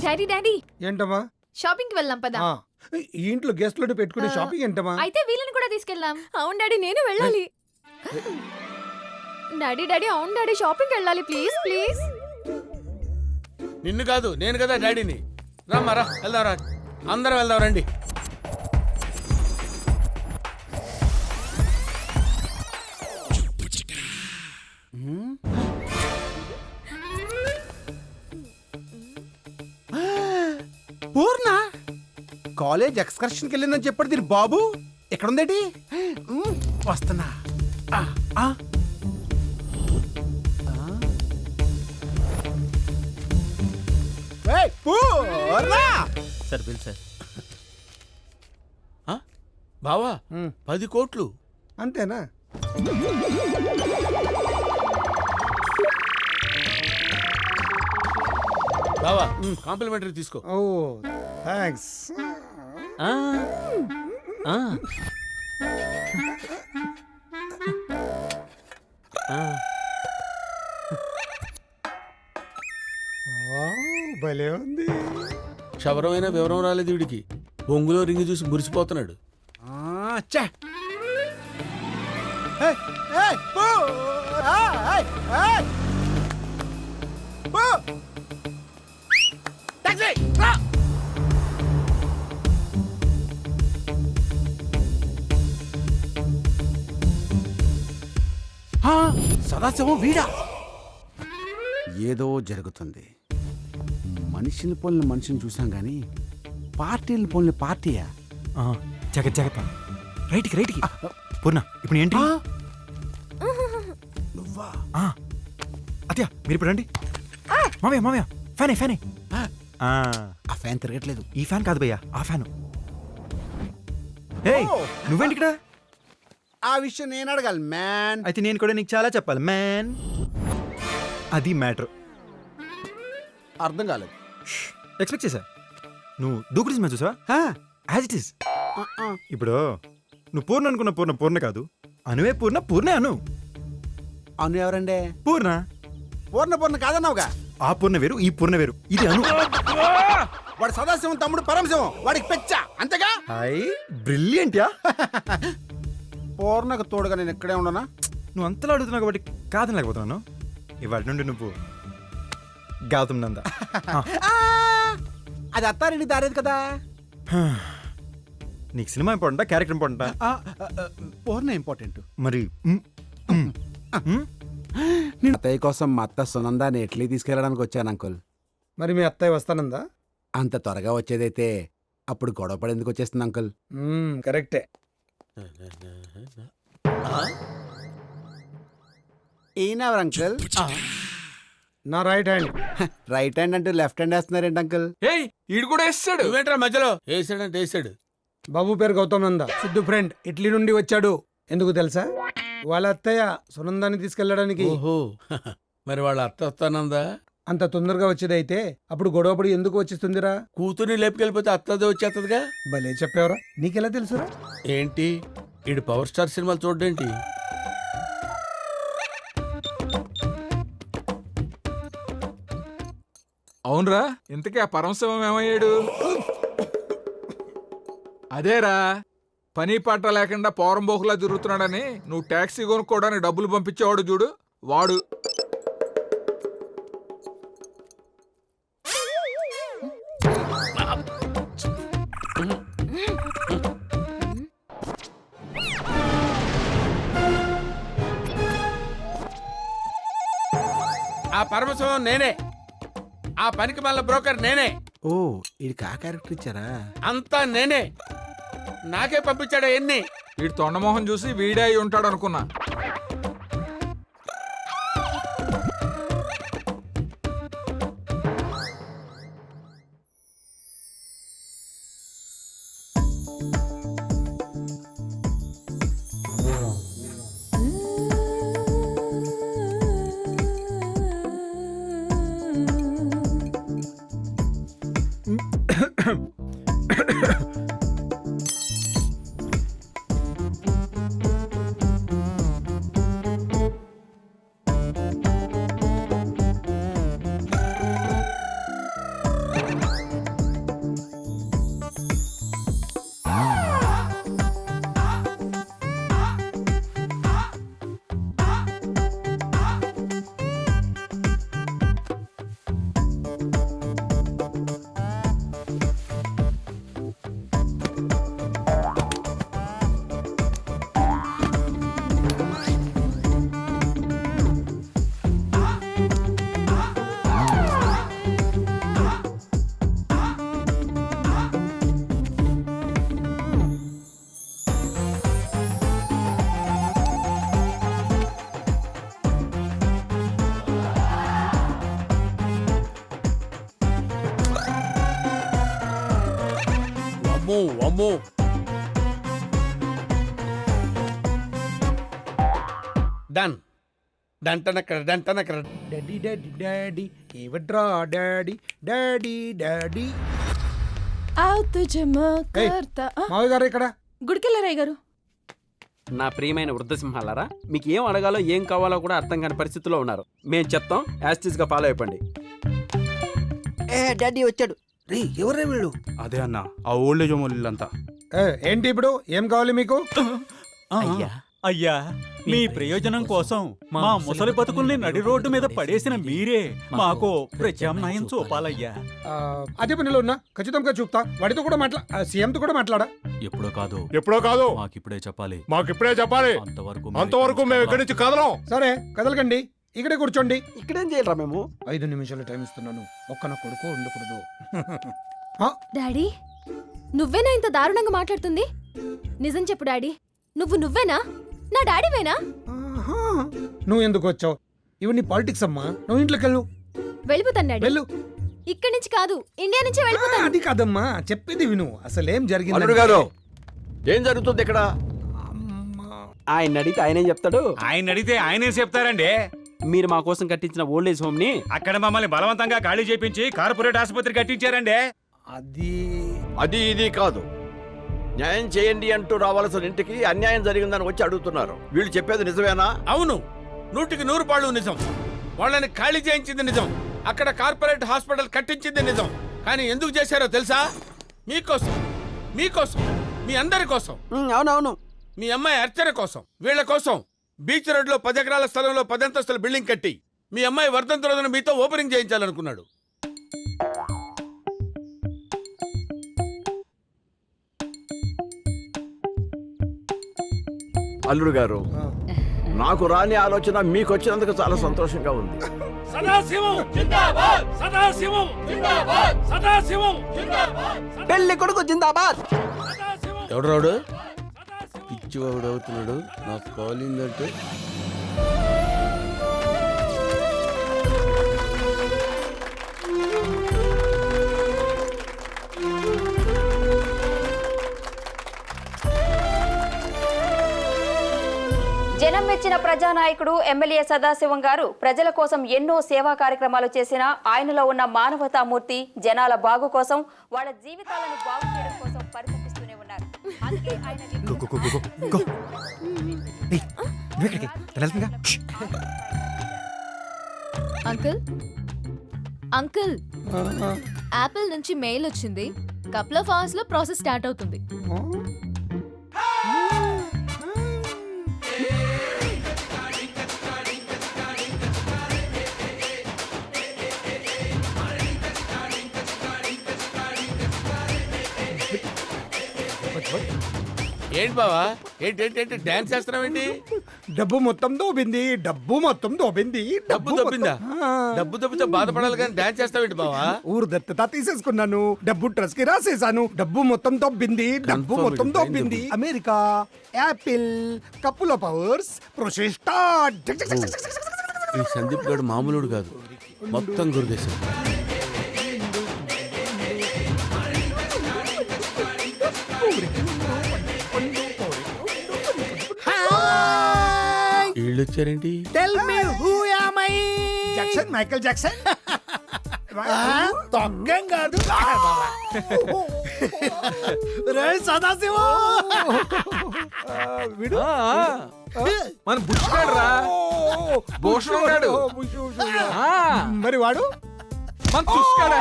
Speaker 5: డాడీ డాడీ,
Speaker 2: ఏంటమ్మా?
Speaker 5: షాపింగ్ కి వెళ్దాం పదా.
Speaker 2: ఈ ఇంట్లో గెస్ట్ లోటు పెట్టుకునే షాపింగ్ ఏంటమ్మా?
Speaker 5: అయితే వీళ్ళని కూడా తీసుకెళ్దాం.
Speaker 9: అవును డాడీ, నేను వెళ్ళాలి. డాడీ డాడీ, అవును డాడీ, షాపింగ్ వెళ్ళాలి ప్లీజ్ ప్లీజ్.
Speaker 14: నిన్ను కాదు, నేను కదా డాడీని. రమ్మారా, వెళ్దాం రా, అందరం వెళ్దాం రండి.
Speaker 2: పూర్ణ కాలేజ్ ఎక్స్కర్షన్కి వెళ్ళిందని చెప్పాడు దీని బాబు. ఎక్కడుందేటి? వస్తున్నా.
Speaker 14: Sir bill sir. బావా 10 కోట్లు
Speaker 2: అంతేనా?
Speaker 14: బావా కాంప్లిమెంటరీ తీసుకో.
Speaker 2: ఓ థ్యాంక్స్. భలే ఉంది.
Speaker 14: క్షవరమైన వివరం రాలేదు వీడికి. బొంగులో రింగి చూసి మురిసిపోతున్నాడు. సదాశివం వీడా? ఏదో జరుగుతుంది. మనిషిని పోలిన మనిషిని చూసాం కానీ పార్టీని పోలిన పార్టీయా?
Speaker 7: జాగ్రత్త జాగ్రత్త. రైట్కి పూర్ణ ఇప్పుడు ఏంటి?
Speaker 14: నువ్వా?
Speaker 7: అత్యా మీరు ఇప్పుడు రండి. మామయ్య ఫ్యానే.
Speaker 14: ఆ ఫ్యాన్ తిరగట్లేదు.
Speaker 7: ఈ ఫ్యాన్ కాదు భయ్యా, ఆ ఫ్యాను. నువ్వేంటి ఇక్కడ?
Speaker 14: ఆ విషయం నేను అడగాలి మ్యాన్.
Speaker 7: అయితే నేను కూడా నీకు చాలా చెప్పాలి మ్యాన్. అది మ్యాటర్.
Speaker 14: అర్థం కాలేదు.
Speaker 7: ఎక్స్పెక్ట్ చేశా. నువ్వు దూకుడు సినిమా చూసావా? As it is. ఇప్పుడు నువ్వు పూర్ణ అనుకున్న పూర్ణ కాదు, అనువే పూర్ణే అను.
Speaker 14: అను ఎవరండి?
Speaker 7: పూర్ణ
Speaker 14: పూర్ణ కాదన్నావుగా.
Speaker 7: ఆ పూర్ణ వేరు, ఈ పూర్ణ వేరు. ఇది అను.
Speaker 14: వాడు సదాశివం తమ్ముడు పరమశివం. వాడికి పెచ్చా అంతేగా.
Speaker 7: Hi brilliant yeah.
Speaker 14: పూర్ణకు తోడుగా నేను ఇక్కడే ఉండనా?
Speaker 7: నువ్వు అంతలా అడుగుతున్నావు కాబట్టి కాదని లేకపోతున్నాను. ఇవాటి నుండి నువ్వు గౌతమ్ నంద.
Speaker 14: అది అత్తారింటికి దారేది కదా.
Speaker 7: నీకు సినిమా ఇంపార్టెంటా, క్యారెక్టర్ ఇంపార్టెంటా?
Speaker 14: పూర్ణ ఇంపార్టెంట్.
Speaker 7: మరి
Speaker 14: అత్తయ్య కోసం మా అత్త సునందాన్ని ఇడ్లీ తీసుకెళ్ళడానికి వచ్చాను అంకుల్.
Speaker 2: మరి మీ అత్తయ్య వస్తానందా?
Speaker 14: అంత త్వరగా వచ్చేదైతే అప్పుడు గొడవ పడేందుకు వచ్చేస్తుంది అంకుల్.
Speaker 2: కరెక్టే.
Speaker 14: ఈయనెవరు అంకుల్?
Speaker 2: నా రైట్ హ్యాండ్.
Speaker 14: రైట్ హ్యాండ్ అంటే లెఫ్ట్ హ్యాండ్ వేస్తున్నారేంటి అంకుల్?
Speaker 10: ఈడు కూడా వేస్తాడు.
Speaker 14: నువ్వేంట్రా మధ్యలో? వేసాడంటే వేసాడు.
Speaker 2: బాబు పేరు గౌతమ్ నంద, సిద్ధు ఫ్రెండ్, ఇటలీ నుండి వచ్చాడు. ఎందుకు తెలుసా? వాళ్ళ అత్తయ్య సునందాన్ని తీసుకెళ్ళడానికి.
Speaker 14: ఓహో, మరి వాళ్ళ అత్త వస్తానందా?
Speaker 2: అంత తొందరగా వచ్చేదైతే అప్పుడు గొడవపడి ఎందుకు వచ్చేస్తుందిరా?
Speaker 14: కూతుర్ని లేపుకెళ్ళిపోతే అత్తదే వచ్చేస్తుందిగా.
Speaker 2: భలే చెప్పేవరా. నీకెలా తెలుసురా?
Speaker 14: ఏంటి ఈడు పవర్ స్టార్ సినిమాలు చూడేంటి?
Speaker 10: అవునరా, ఇంతకీ ఆ పరమశివం ఏమయ్యాడు? అదేరా, పని పాట లేకుండా పోరంబోకులా తిరుగుతున్నాడని నువ్వు ట్యాక్సీ కొనుక్కోవడానికి డబ్బులు పంపించేవాడు చూడు, వాడు.
Speaker 14: ఆ పరమశివం నేనే. ఆ పనికి మళ్ళీ బ్రోకర్ నేనే. ఓ, వీడికి ఆ క్యారెక్టర్ ఇచ్చారా? అంతా నేనే. నాకే పంపించాడు ఎన్ని.
Speaker 10: వీడి తొండమోహం చూసి వీడే అయి ఉంటాడు అనుకున్నా.
Speaker 14: అమ్మో, డన్. డంటనక్కడ
Speaker 2: డాడీ డాడీ డాడీ ఏవడ్రా డాడీ డాడీ డాడీ. మావయ్య గారు ఇక్కడ.
Speaker 1: గుడికెళ్ళారయ్య గారు.
Speaker 4: నా ప్రియమైన వృద్ధసింహాలారా, మీకు ఏం అడగాలో ఏం కావాలో కూడా అర్థం కాని పరిస్థితిలో ఉన్నారు. మేము చెప్తాం, యాస్టీస్గా ఫాలో అయిపోండి.
Speaker 14: డాడీ వచ్చాడు. రే, ఎవరే వీళ్ళు?
Speaker 21: అదే అన్న, ఆ ఓల్డ్ ఏజ్ హోమ్ అంతా.
Speaker 2: ఏంటి ఇప్పుడు ఏం కావాలి మీకు?
Speaker 4: అయ్యా
Speaker 18: మీ ప్రయోజనం కోసం మా ముసలి బతుకుల్ని నడి రోడ్డు మీద పడేసిన మీరే మాకు ప్రత్యామ్నాయం చూపాలయ్యా.
Speaker 2: అదే పనిలో ఉన్నా, ఖచ్చితంగా చూపుతా. వాడితో కూడా సీఎంతో కూడా మాట్లాడా.
Speaker 18: ఎప్పుడో కాదు మాకిప్పుడే చెప్పాలి.
Speaker 2: అంతవరకు మేము ఇక్కడి నుంచి కదలం. సరే కదలకండి, ఇక్కడే కూర్చోండి.
Speaker 4: ఇక్కడేం చేయాలరా మేము?
Speaker 2: 5 నిమిషాలు టైం ఇస్తున్నాను. ఒక్క నా కొడుకు ఉండకూడదు.
Speaker 9: డాడీ, నువ్వేనా ఇంత దారుణంగా మాట్లాడుతుంది? నిజం చెప్పు డాడీ, నువ్వేనా? నా డాడీవేనా?
Speaker 2: నువ్వు ఎందుకు వచ్చావు? ఇవన్నీ పాలిటిక్స్ అమ్మా. నువ్వు ఇంట్లోకి వెళ్ళు.
Speaker 9: వెళ్ళిపోతాను డాడీ.
Speaker 2: వెళ్ళు.
Speaker 9: ఇక్కడి నుంచి కాదు, ఇండియా నుంచి వెళ్ళిపోతాను.
Speaker 2: అది కాదమ్మా, చెప్పేది విను. అసలేం జరిగింది?
Speaker 8: అల్లుడు గారు, ఏం జరుగుతుంది ఇక్కడ?
Speaker 4: ఆయన అడిగితే ఆయనేం చెప్తాడు?
Speaker 21: ఆయన అడిగితే ఆయనే చెప్తారండి.
Speaker 4: మీరు మా కోసం కట్టించిన ఓల్డ్ ఏజ్ హోమ్ ని
Speaker 21: అక్కడ మమ్మల్ని బలవంతంగా ఖాళీ చేపించి కార్పొరేట్ ఆసుపత్రి కట్టించారండి.
Speaker 8: అది ఇది కాదు. న్యాయం చేయండి అంటూ రావాల్సిన ఇంటికి అన్యాయం జరిగిందని వచ్చి అడుగుతున్నారు. వీళ్ళు చెప్పేది నిజమేనా?
Speaker 14: అవును, 100% నిజం. వాళ్ళని ఖాళీ చేయించింది నిజం, అక్కడ కార్పొరేట్ హాస్పిటల్ కట్టించింది నిజం. కానీ ఎందుకు చేశారో తెలుసా? మీకోసం, మీ అందరి కోసం.
Speaker 4: అవునవును,
Speaker 14: మీ అమ్మాయి అర్చన కోసం, వీళ్ళ కోసం. బీచ్ రోడ్ లో 10 ఎకరాల స్థలంలో 10 అంతస్తుల బిల్డింగ్ కట్టి మీ అమ్మాయి వర్ధంతి రోజున మీతో ఓపెనింగ్ చేయించాలనుకున్నాడు.
Speaker 8: అల్లుడు గారు, నాకు రాని ఆలోచన మీకు వచ్చినందుకు చాలా సంతోషంగా ఉంది.
Speaker 4: పెళ్లి కొడుకు జిందాబాద్.
Speaker 14: ఎవడు పిచ్చివాడు అవుతున్నాడు. నాకు కాలిందంటే
Speaker 1: జనం మెచ్చిన ప్రజానాయకుడు ఎమ్మెల్యే సదాశివం గారు ప్రజల కోసం ఎన్నో సేవా కార్యక్రమాలు చేసిన ఆయనలో ఉన్న మానవతామూర్తి జనాల బాగు కోసం, వాళ్ళ జీవితాలను బాగు చేయడం కోసం పరితపిస్తూనే ఉన్నారు. అందుకే ఆయన
Speaker 5: అంకుల్ యాపిల్ నుంచి మెయిల్ వచ్చింది. కపుల్ ఆఫ్ అవర్స్ లో ప్రాసెస్ స్టార్ట్ అవుతుంది.
Speaker 14: ఏంటి బావా, ఏంటి డాన్స్ చేస్తున్నావేంటి?
Speaker 2: డబ్బు మొత్తం దోబింది.
Speaker 14: డబ్బు దొబ్బిందా? డబ్బు దొబ్బితే బాధపడాలి కానీ డాన్స్ చేస్తావేంటి బావా?
Speaker 2: ఊరు దత్తత తీసేసుకున్నాను. డబ్బు ట్రస్ట్ కి రాసేసాను. డబ్బు మొత్తం దొబ్బింది. America, Apple, couple of hours, process start.
Speaker 14: ఈ సందీప్ గారు మామూలుడు కాదు, మొత్తం గురిగేశాడు. వీళ్ళు వచ్చారేంటి?
Speaker 13: Tell me who am I?
Speaker 2: Jackson, Michael Jackson.
Speaker 13: తొంగం కాదు రే సదాశివ.
Speaker 2: వీడు
Speaker 10: మన బుచ్చుగాడు రా, భూషణం గాడు.
Speaker 2: మరి వాడు
Speaker 10: మన తుస్కాడా,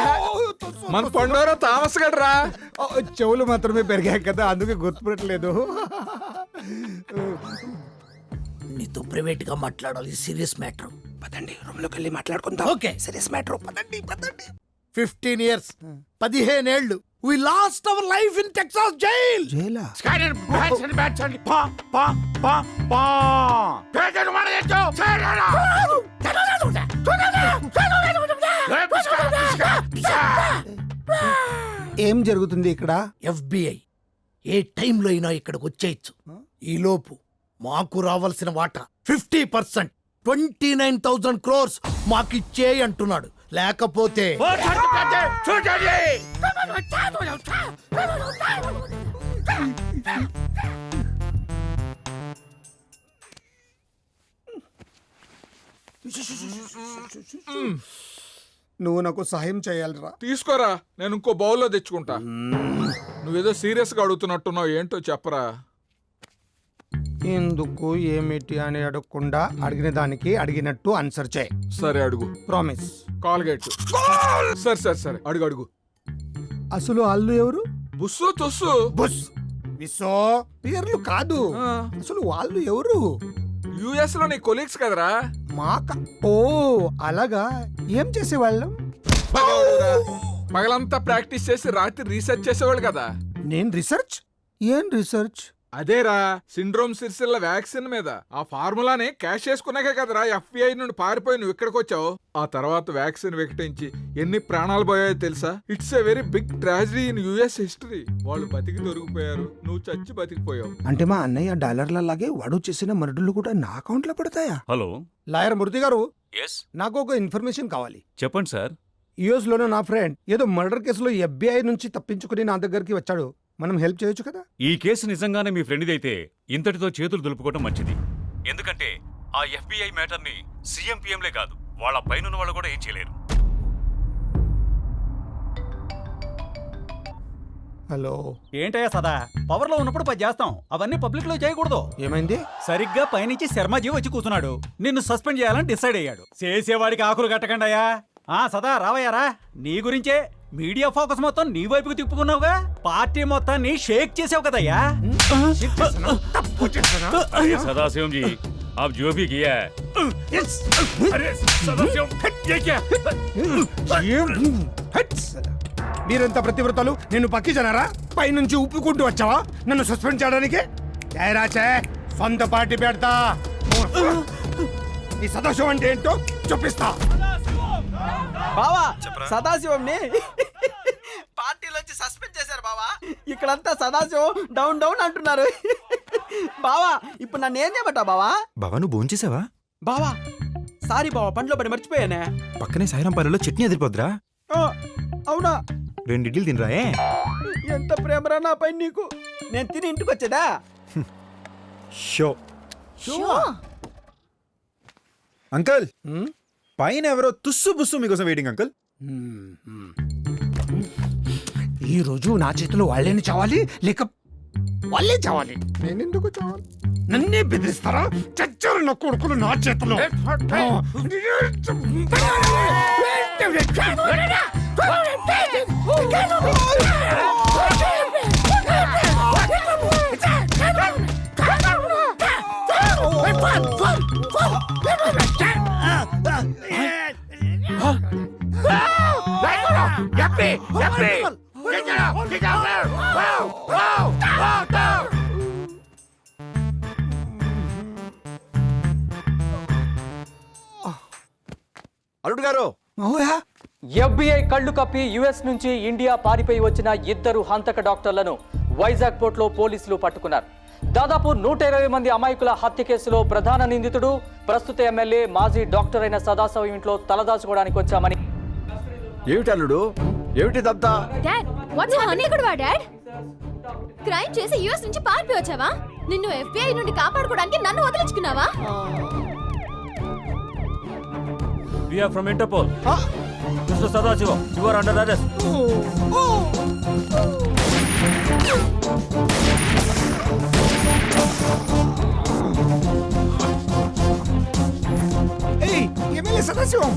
Speaker 10: మన పండోరా థామస్ గాడు రా.
Speaker 2: చెవులు మాత్రమే పెరిగాయి కదా, అందుకే గుర్తుపట్టలేదు.
Speaker 13: నీతో ప్రైవేట్ గా మాట్లాడాలి, సీరియస్ మ్యాటర్.
Speaker 2: పదండి, రూమ్ లోకి వెళ్ళి మాట్లాడుకుందాం.
Speaker 13: Okay,
Speaker 2: serious matter. పదండి.
Speaker 13: 15 years, 15 ఏళ్ళు. We lost our life in Texas jail.
Speaker 2: జైలా? ఏం జరుగుతుంది ఇక్కడ?
Speaker 13: FBI ఏ టైంలో అయినా ఇక్కడికి వచ్చేయచ్చు. ఈలోపు మాకు రావాల్సిన వాటా 50%, 29,000 crores మాకిచ్చే అంటున్నాడు. లేకపోతే
Speaker 2: నువ్వు నాకు సహాయం చేయాలిరా.
Speaker 10: తీసుకోరా, నేను ఇంకో బౌల్లో తెచ్చుకుంటా. నువ్వేదో సీరియస్ గా అడుగుతున్నట్టున్నావు, ఏంటో చెప్పరా.
Speaker 2: ఎందుకు ఏమిటి అని అడగకుండా అడిగిన దానికి అడిగినట్టు ఆన్సర్ చేయి.
Speaker 10: సరే అడుగు.
Speaker 2: ప్రామిస్.
Speaker 10: కాల్గేట్. సరే అడుగు.
Speaker 2: అసలు వాళ్ళు ఎవరు?
Speaker 10: బుస్సు తుస్సు.
Speaker 2: బుస్ విసో పేర్లు కాదు, అసలు వాళ్ళు ఎవరు?
Speaker 10: యుఎస్ లో నీ కొలీగ్స్ కదరా.
Speaker 2: ఓ అలాగా, ఏం చేసేవాళ్ళం?
Speaker 10: పగలంతా ప్రాక్టీస్ చేసి రాత్రి రీసెర్చ్ చేసేవాళ్ళు కదా.
Speaker 2: నేను రీసెర్చ్? ఏం రీసెర్చ్?
Speaker 10: అదేరా సిండ్రోమ్ సిర్సిల్ల వ్యాక్సిన్ మీద. ఆ ఫార్ములాని క్యాష్ చేసుకున్నాకే కదరా FBI నుండి పారిపోయి నువ్వు ఇక్కడికి వచ్చావు. ఆ తర్వాత వ్యాక్సిన్ వికటించి ఎన్ని ప్రాణాలు పోయాయో తెలుసా? It's a very big tragedy in US history. వాళ్ళు బతికి దొరికిపోయారు, నువ్వు చచ్చి బతికిపోయావు.
Speaker 2: అంటే మా అన్నయ్య డాలర్లలాగే వాడు చేసిన మర్డర్లు కూడా నా అకౌంట్ లో పడతాయా?
Speaker 17: హలో
Speaker 2: లాయర్ మూర్తి గారు,
Speaker 17: ఎస్
Speaker 2: నాకు ఒక ఇన్ఫర్మేషన్ కావాలి.
Speaker 17: చెప్పండి సార్.
Speaker 2: యుఎస్ లోనే నా ఫ్రెండ్ ఏదో మర్డర్ కేసులో FBI నుంచి తప్పించుకుని నా దగ్గరికి వచ్చాడు. మనం హెల్ప్ చేయొచ్చు కదా?
Speaker 17: ఈ కేసు నిజంగానే మీ ఫ్రెండ్ది అయితే ఇంతటితో చేతులు దులుపుకోవడం మంచిది. ఎందుకంటే ఆ FBI మ్యాటర్ని సీఎం పిఎంలే కాదు, వాళ్ళ పైన వాళ్ళు కూడా ఏం చేయలేరు.
Speaker 2: హలో,
Speaker 18: ఏంటయ్యా సదా, పవర్ లో ఉన్నప్పుడు పది చేస్తాం, అవన్నీ పబ్లిక్ లో చేయకూడదు.
Speaker 2: ఏమైంది?
Speaker 18: సరిగ్గా పైనుంచి శర్మజీ వచ్చి కూర్చున్నాడు, నిన్ను సస్పెండ్ చేయాలని డిసైడ్ అయ్యాడు. చేసేవాడికి ఆకులు కట్టకండి. సదా రావయ్యారా, నీ గురించే మీడియా ఫోకస్ మొత్తం నీ వైపుకు తిప్పుకున్నావుగా, పార్టీ మొత్తాన్ని షేక్ చేసావు కదయ్యా.
Speaker 17: సదాశివం జీ, आप जो भी किया है, अरे सदाशिवम, ये क्या?
Speaker 2: మీరంతా ప్రతివ్రతలు, నిన్ను పక్కి జనారా? పైనుంచి ఉప్పుకుంటూ వచ్చావా నన్ను సస్పెండ్ చేయడానికి? సొంత పార్టీ పెడతా. ఈ సదాశివం అంటే ఏంటో చూపిస్తా.
Speaker 4: బావా, సదాశివంని పార్టీలోంచి సస్పెండ్ చేశారు బావా. ఇక్కడంతా సదాశివం డౌన్ డౌన్ అంటున్నారు. బావా, ఇప్పుడు నన్ను ఏం చేయమంటావు బావా?
Speaker 7: బావా నువ్వు భోంచేసావా?
Speaker 4: బావా సారీ బావా, పండ్లో పడి మర్చిపోయానే.
Speaker 7: పక్కనే సాయిరాంపాలలో చట్నీ ఎదిరిపోద్రా.
Speaker 4: అవునా?
Speaker 7: 2 ఇడ్లీలు తినరాయే.
Speaker 4: ఎంత ప్రేమరా నా పైన నీకు. నేను తిని ఇంటికి వచ్చేదా?
Speaker 7: షో అంకల్, పైన ఎవరో తుస్సు బుస్సు మీకోసం వెయిటింగ్ అంకల్.
Speaker 2: ఈ రోజు నా చేతిలో వాళ్ళేని చావాలి, లేక వాళ్ళే చావాలి. నేనెందుకు చావాలి? నన్నే బెదిరిస్తారా? చచ్చారు నా కొడుకులు నా చేతిలో.
Speaker 8: అల్లుడు గారు,
Speaker 19: FBI కళ్ళు కప్పి యుఎస్ నుంచి ఇండియా పారిపోయి వచ్చిన 2 హంతక డాక్టర్లను వైజాగ్ పోర్టులో పోలీసులు పట్టుకున్నారు. దాదాపు 120 మంది అమాయకుల హత్య కేసులో ప్రధాన నిందితుడు ప్రస్తుత ఎమ్మెల్యే మాజీ డాక్టర్ అయిన సదాశివం ఇంట్లో తలదాచుకోవడానికి వచ్చామని.
Speaker 8: ఏమిటి అల్లుడు, ఏమిటిదంతా?
Speaker 9: Dad, what's honey good dad? Crime చేసి యుఎస్ నుంచి పారిపోయి వచ్చావా? నిన్ను FBI నుండి కాపాడుకోవడానికి నన్ను వదిలించుకున్నావా?
Speaker 17: We are from Interpol. Mr. Sadasivam, you are under arrest.
Speaker 2: Hey, MLA Sadasivam.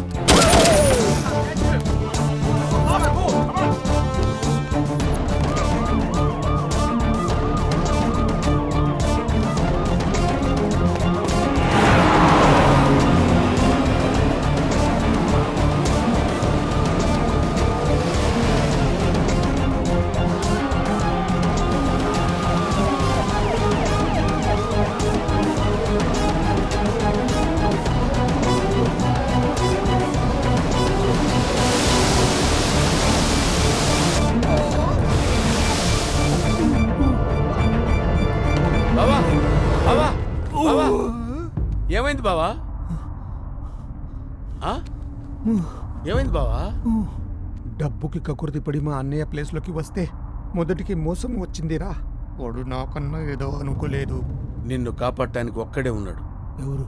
Speaker 14: ఏమైంది బావా? ఏమైంది బావా?
Speaker 2: డబ్బుకి కకుర్తి పడి మా అన్నయ్య ప్లేస్లోకి వస్తే మొదటికి మోసం వచ్చిందిరా. వాడు నాకన్నా ఏదో అనుకోలేదు.
Speaker 14: నిన్ను కాపాడటానికి ఒక్కడే ఉన్నాడు.
Speaker 2: ఎవరు?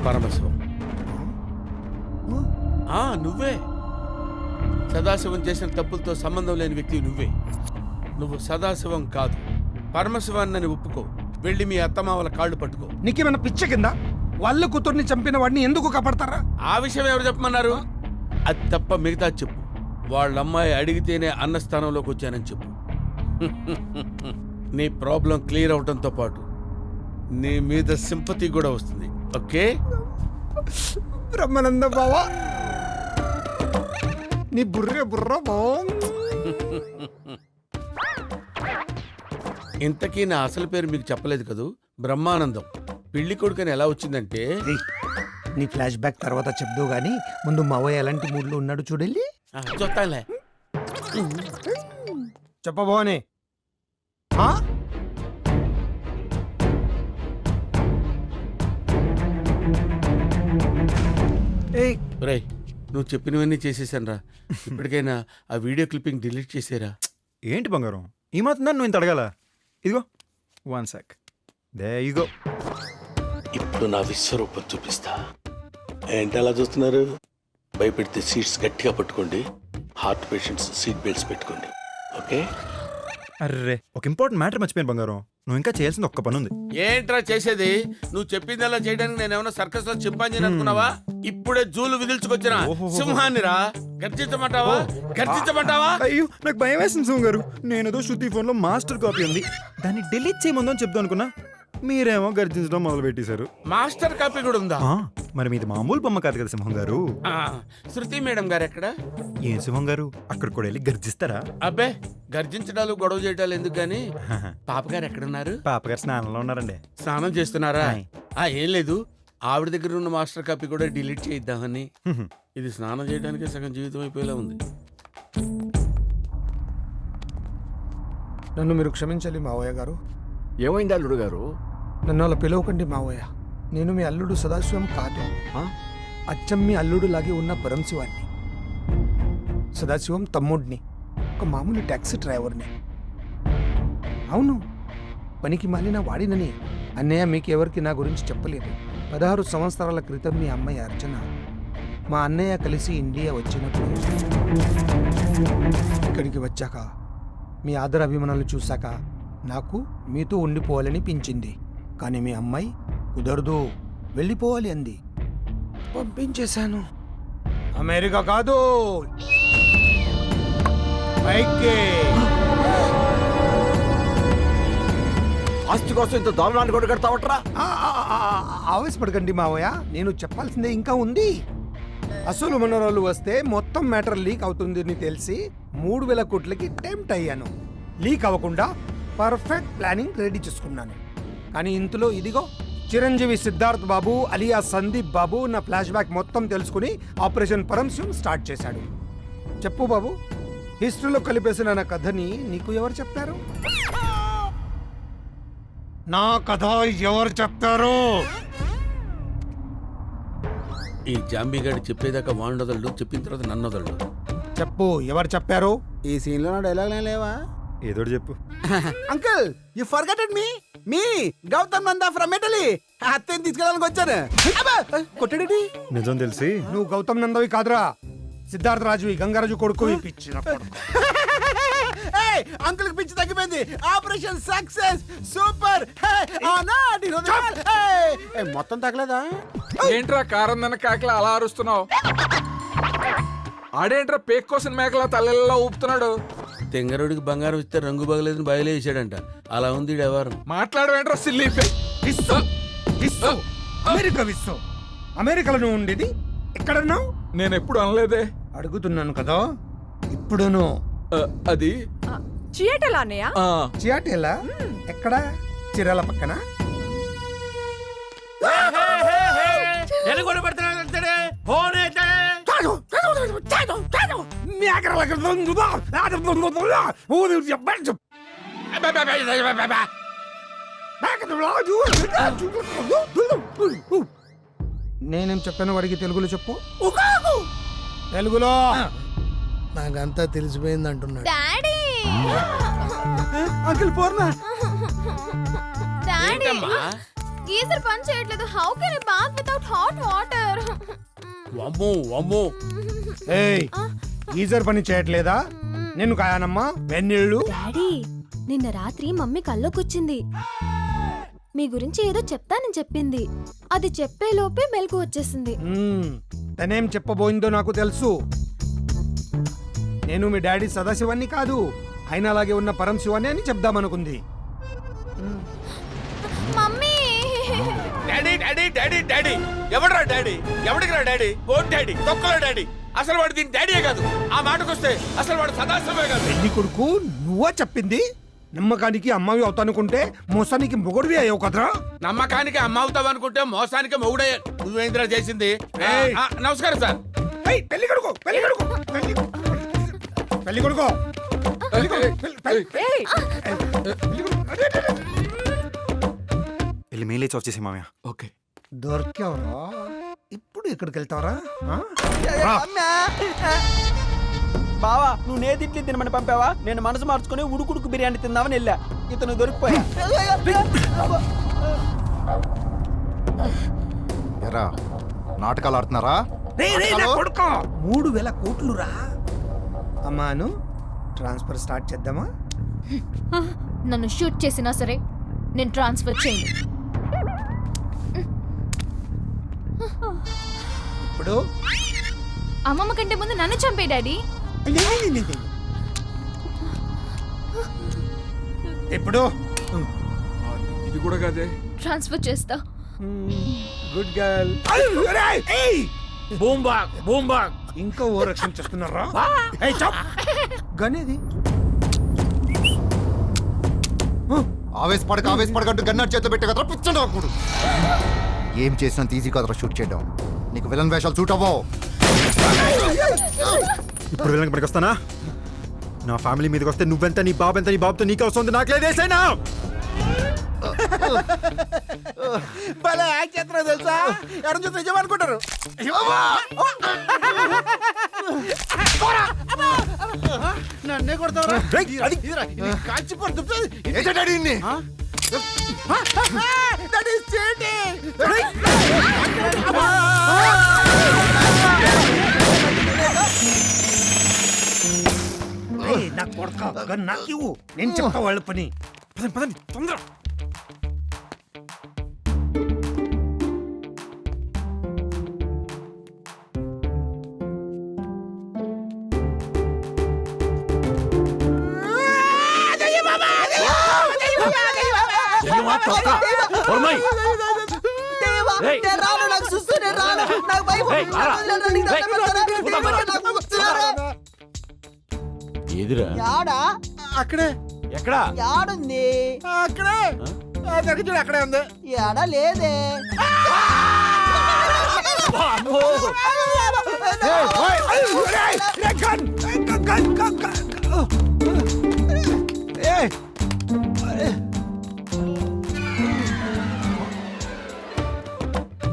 Speaker 14: పరమశివం. నువ్వే. సదాశివం చేసిన తప్పులతో సంబంధం లేని వ్యక్తి నువ్వే. నువ్వు సదాశివం కాదు, పరమశివాన్ని ఒప్పుకో. వెళ్ళి మీ అత్తమావల కాళ్ళు పట్టుకో.
Speaker 2: నీకేమైనా పిచ్చ కింద? వాళ్ళ కూతుర్ని చంపిన వాడిని ఎందుకు కాపాడతారా?
Speaker 14: ఆ విషయం ఎవరు చెప్పమన్నారు? అది తప్ప మిగతా చెప్పు. వాళ్ళ అమ్మాయి అడిగితేనే అన్న స్థానంలోకి వచ్చానని చెప్పు. నీ ప్రాబ్లం క్లియర్ అవడంతో పాటు నీ మీద సింపతి కూడా వస్తుంది. ఓకే
Speaker 2: బ్రహ్మానంద బావా, నీ బుర్ర బావా.
Speaker 14: ఇంతకీ నా అసలు పేరు మీకు చెప్పలేదు కదూ, బ్రహ్మానందం. పెళ్లి కొడుకని ఎలా వచ్చిందంటే,
Speaker 2: నీ ఫ్లాష్ బ్యాక్ తర్వాత చెప్దు గాని ముందు మావయ్య ఎలాంటి మూడ్లో ఉన్నాడు చూడెళ్ళి.
Speaker 14: చూస్తానులే.
Speaker 2: చెప్పబోనే
Speaker 14: రేయ్, నువ్వు చెప్పినవన్నీ చేసేసాను రా. ఇప్పటికైనా ఆ వీడియో క్లిప్పింగ్ డిలీట్ చేసేరా.
Speaker 7: ఏంటి బంగారం, ఈ మాత్రం నువ్వు ఇంత అడగాల? ఇదిగో 1 sec. దే ఇగో.
Speaker 14: ఇప్పుడు నా విశ్వరూపం చూపిస్తా. ఏంటి అలా చూస్తున్నారు? భయపెడితే సీట్స్ గట్టిగా పట్టుకోండి. హార్ట్ పేషెంట్స్ సీట్ బెల్ట్స్ పెట్టుకోండి. ఓకే?
Speaker 7: అర్రే, ఒక ఇంపార్టెంట్ మ్యాటర్ మర్చిపోయాను బంగారం. నువ్వు ఇంకా చేయాల్సింది ఒక్క పని ఉంది.
Speaker 14: ఏంట్రా చేసేది? నువ్వు చెప్పిందల్లా చేయడానికి నేను ఏమైనా సర్కస్ లో చింపాంజీని అనుకున్నావా? ఇప్పుడే జూలు విదిల్చుకొచ్చిన సింహాన్ని రా. గర్జించమంటావా? గర్జించమంటావా?
Speaker 7: అయ్యో, నాకు భయం వేసింది సోమ్ గారు. నేనేదో శృతి ఫోన్ లో మాస్టర్ కాపీ ఉంది, దాన్ని డిలీట్ చేయమందని చెప్దాం అనుకున్నా. మీరేమో గర్జించడం మొదలు పెట్టేశారు.
Speaker 14: మాస్టర్ కాపీ కూడా ఉందా?
Speaker 7: మరి మీది మామూలు బొమ్మ కాదు కదా సింహం గారు.
Speaker 14: శృతి మేడం గారు ఎక్కడ?
Speaker 7: ఏం సింహం గారు, అక్కడ కూడా వెళ్ళి గర్జిస్తారా?
Speaker 14: అబ్బే, గర్జించడాలు గొడవ చేయడాలు ఎందుకు గాని. పాపగారు ఎక్కడున్నారు?
Speaker 7: పాపగారు స్నానంలో ఉన్నారండి.
Speaker 14: స్నానం చేస్తున్నారా? ఏం లేదు, ఆవిడ దగ్గర ఉన్న మాస్టర్ కాపీ కూడా డిలీట్ చేయిద్దామని. ఇది స్నానం చేయడానికి సగం జీవితం అయిపోయేలా ఉంది.
Speaker 2: నన్ను మీరు క్షమించాలి మావయ్య గారు.
Speaker 8: ఏమైంది అల్లుడు గారు?
Speaker 2: నన్ను అలా పిలవకండి మావయ్య. నేను మీ అల్లుడు సదాశివం కాదు. అచ్చం మీ అల్లుడు లాగే ఉన్న పరమశివాన్ని. సదాశివం తమ్ముడిని, ఒక మామూలు ట్యాక్సీ డ్రైవర్ని. అవును, పనికి మాలిన వాడినని అన్నయ్య మీకెవరికి నా గురించి చెప్పలేదు. 16 సంవత్సరాల క్రితం మీ అమ్మాయి అర్చన మా అన్నయ్య కలిసి ఇండియా వచ్చినప్పుడు ఇక్కడికి వచ్చాక మీ ఆదర అభిమానాలు చూశాక నాకు మీతో ఉండిపోవాలని పించింది. కానీ మీ అమ్మాయి కుదరదు, వెళ్ళిపోవాలి అంది. పంపించేశాను. అమెరికా కాదు, పైకి.
Speaker 8: ఆస్తి కోసం ఇంత దారుణాన్ని కూడా కడతావట్రా?
Speaker 2: ఆవేశపడకండి మావయ్య, నేను చెప్పాల్సిందే ఇంకా ఉంది. అసలు మనోరాలు వస్తే మొత్తం మ్యాటర్ లీక్ అవుతుందని తెలిసి 3,000 కోట్లకి టెంప్ట్ అయ్యాను. లీక్ అవ్వకుండా పర్ఫెక్ట్ ప్లానింగ్ రెడీ చేసుకున్నాను. కానీ ఇంతలో ఇదిగో చిరంజీవి సిద్ధార్థ్ బాబు అలియా సందీప్ బాబు నా ఫ్లాష్ బ్యాక్ మొత్తం తెలుసుకుని ఆపరేషన్ పరమశివం స్టార్ట్ చేశాడు. చెప్పు బాబు, హిస్టరీలో కలిపేసిన నా కథని నీకు ఎవరు చెప్పారు? నా కథ ఎవరు చెప్తారు?
Speaker 14: ఈ జాంబీగాడి చెప్పేదాకా వాండొదళ్ళు, చెప్పిన తర్వాత నన్నొదళ్ళు.
Speaker 2: చెప్పు, ఎవరు చెప్పారు?
Speaker 22: ఈ సీన్ లో డైలాగ్ లేవా?
Speaker 7: ఏదో చెప్పు.
Speaker 22: Uncle, you forgotted me Gautam Nanda from Italy. అత్తని తీసుకెళ్ళడానికి వచ్చాను. కొట్టడి.
Speaker 7: నిజం తెలిసి
Speaker 2: నువ్వు గౌతమ్ నందవి కాదురా, సిద్ధార్థ రాజువి, గంగారాజు కొడుకు. పిచ్చిన
Speaker 22: అంకుల్ పిచ్చి తగ్గిపోయింది. Operation success, super. మొత్తం తగ్గలేదా?
Speaker 10: ఏంట్రా కారం దన్న కాకలా అలా అరుస్తున్నావు? ఆడేంట్రా పేక్ కోసం మేకలా తల్లెల్లో ఊపుతున్నాడు?
Speaker 14: తెంగరుడికి బంగారం ఇస్తే రంగు బగలేదని బయలు వేసాడంట. అలా ఉంది వ్యవహారం.
Speaker 10: మాట్లాడవేంట్రా సిల్లీ?
Speaker 2: అమెరికా విశ్వం, అమెరికాలో నువ్వు ఉండేది ఎక్కడన్నావు?
Speaker 10: నేను ఎప్పుడు అనలేదే.
Speaker 2: అడుగుతున్నాను కదా ఇప్పుడును.
Speaker 10: అది
Speaker 3: చియాటెలా అన్నయ్య?
Speaker 2: చియాటెలా ఎక్కడ? చిరాల పక్కన. నేనేం చెప్పాను వాడికి తెలుగులో చెప్పు. తెలుగులో.
Speaker 13: నాకంతా తెలిసిపోయింది అంటున్నాడు.
Speaker 5: Daddy,
Speaker 22: uncle Purna,
Speaker 5: daddy, geyser పని చేయట్లేదు. How can I bath without hot water?
Speaker 14: వమ్మో వమ్మో.
Speaker 2: ఏయ్, గీజర్ పని చేయట్లేదా? నేను కాయానమ్మా వెన్నీళ్ళు.
Speaker 9: డాడీ, నిన్న రాత్రి మమ్మీ కల్లోకొచ్చింది. మీ గురించి ఏదో చెప్తానని చెప్పింది. అది చెప్పే లోపే మెలకు వచ్చేసింది.
Speaker 2: తనేం చెప్పబోయిందో నాకు తెలుసు. నేను మీ డాడీ సదాశివాన్ని కాదు, ఆయన అలాగే ఉన్న పరమశివాన్ని అని చెప్దామనుకుంది.
Speaker 5: Mummy,
Speaker 14: daddy daddy daddy daddy ఎవడరా డాడీ? ఎవడికిరా డాడీ? ఓ డాడీ తొక్కలో డాడీ. అసలు వాడు దీని డాడీయే కాదు. ఆ మాటకొస్తే అసలు వాడు సదాశివే కాదు.
Speaker 2: పెళ్లి కొడుకు నువ్వా చెప్పింది? నమ్మకానికి అమ్మాయి అవుతానుకుంటే మోసానికి మొగుడివి అయ్యావు కదరా.
Speaker 14: నమ్మకానికి అమ్మ అవుతావు అనుకుంటే మోసానికి మొగుడే. నువ్వేంద్రా చేసింది? నమస్కారం సార్.
Speaker 2: పెళ్లి కొడుకు పెళ్లి కొడుకు పెళ్లి కొడుకు
Speaker 7: వెళ్ళి మెయిల్ ఇచ్చి వచ్చేసి మామయ్య.
Speaker 2: ఓకే దొరికావరా? ఇప్పుడు ఎక్కడికి వెళ్తావరా?
Speaker 4: బావా నువ్వు నేతిడ్లీ తినమని పంపావా? నేను మనసు మార్చుకుని ఉడుకుడుకు బిర్యానీ తిందామని వెళ్ళా. ఇతను దొరికిపోయా.
Speaker 6: ఎరా నాటకాలు ఆడుతున్నారా?
Speaker 2: 3,000 కోట్లు రా. అమ్మాను ట్రాన్స్ఫర్ స్టార్ట్ చేద్దామా?
Speaker 5: నన్ను షూట్ చేసినా సరే నేను ట్రాన్స్ఫర్ చేయను.
Speaker 2: ఇప్పుడు
Speaker 5: అమ్మమ్మ కంటే ముందు నన్ను చంపే డాడీ.
Speaker 2: ఇప్పుడు
Speaker 10: ఇది కూడా కదే.
Speaker 5: ట్రాన్స్ఫర్ చేస్తా.
Speaker 2: Good girl.
Speaker 14: బూంబాక్
Speaker 2: ఇంకా ఓ రక్షణ చేస్తున్నారా? గనేది
Speaker 6: ఆవేశపడకంటూ గన్నర్ చేతిలో పెట్టే కదరా పిచ్చడు. ఏం చేసినంత ఈజీ కదరా షూట్ చేయడం. నీకు విలన్ వేషాలు సూట్ అవ్వవు.
Speaker 7: ఇప్పుడు విలన్ పనికి వస్తానా? నా ఫ్యామిలీ మీదకి వస్తే నువ్వెంత, నీ బాబు ఎంత, నీ బాబుతో నీకు వస్తుంది, నాకు లేదేసైనా.
Speaker 4: భలే యాక్ట్ చేస్తున్నా తెలుసా? ఎవరు చూస్తే నిజం అనుకుంటారు.
Speaker 13: నన్నే కొడతావరా? కాల్చిపోతుంది.
Speaker 2: నాకు కొడక నాకు ఇవ్వు, నేను చెప్తా వాళ్ళ పని. పదండి తొందర.
Speaker 21: ఏదిరా?
Speaker 13: అక్కడే.
Speaker 21: ఎక్కడా?
Speaker 13: యాడుంది? అక్కడే. చూడు అక్కడే ఉంది. యాడ లేదే.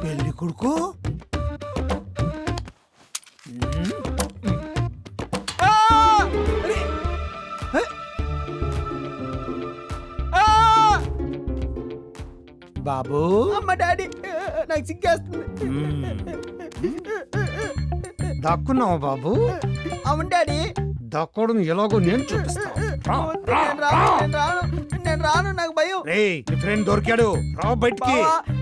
Speaker 2: పెళ్లి కొడుకు బాబు.
Speaker 4: అమ్మ డాడీ నాకు సిగ్గేస్తుంది.
Speaker 2: దాక్కున్నావు బాబు?
Speaker 4: అవును డాడీ.
Speaker 2: దాక్కోవడం ఎలాగో నేను చూపిస్తాను.
Speaker 4: నేను రాను, నాకు భయం.
Speaker 2: నీ ఫ్రెండ్ దొరికాడు, రా బయటికి.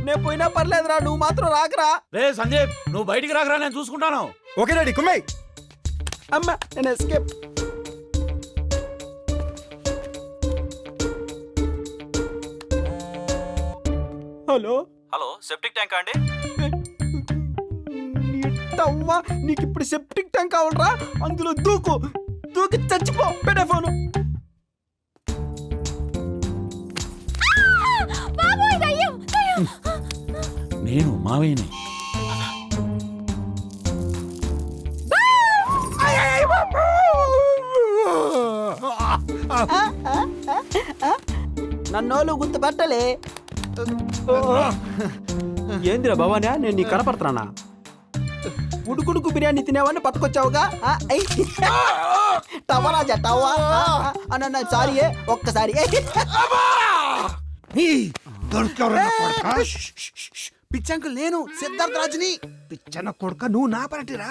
Speaker 4: నేను పోయినా పర్లేదురా, నువ్వు మాత్రం రాకరా.
Speaker 21: రే సందీప్, నువ్వు బయటికి రాకరా, నేను చూసుకుంటాను.
Speaker 7: ఓకే డాడీ కుమ్మై.
Speaker 4: అమ్మ నేను escape. Hello
Speaker 18: hello, septic tank అండి?
Speaker 4: అవ్వా నీకు ఇప్పుడు సెప్టిక్ ట్యాంక్ కావాలరా? అందులో దూకి చచ్చిపో. పెట్టే ఫోను.
Speaker 21: నేను మావయ్యని.
Speaker 4: నన్నోళ్ళు గుర్తుపట్టలే. ఏందిరా భవానా, నేను నీకు కనపడుతున్నానా? ఉడుకుడుకు బిర్యానీ తినేవాడిని పట్టుకొచ్చావుగా. టవరాజా టవా అన్న. సారీ ఒక్కసారి.
Speaker 2: పిచ్చంకుల్ నేను సిద్ధార్థ రాజుని. పిచ్చన్న కొడుక నువ్వు నా పరటిరా.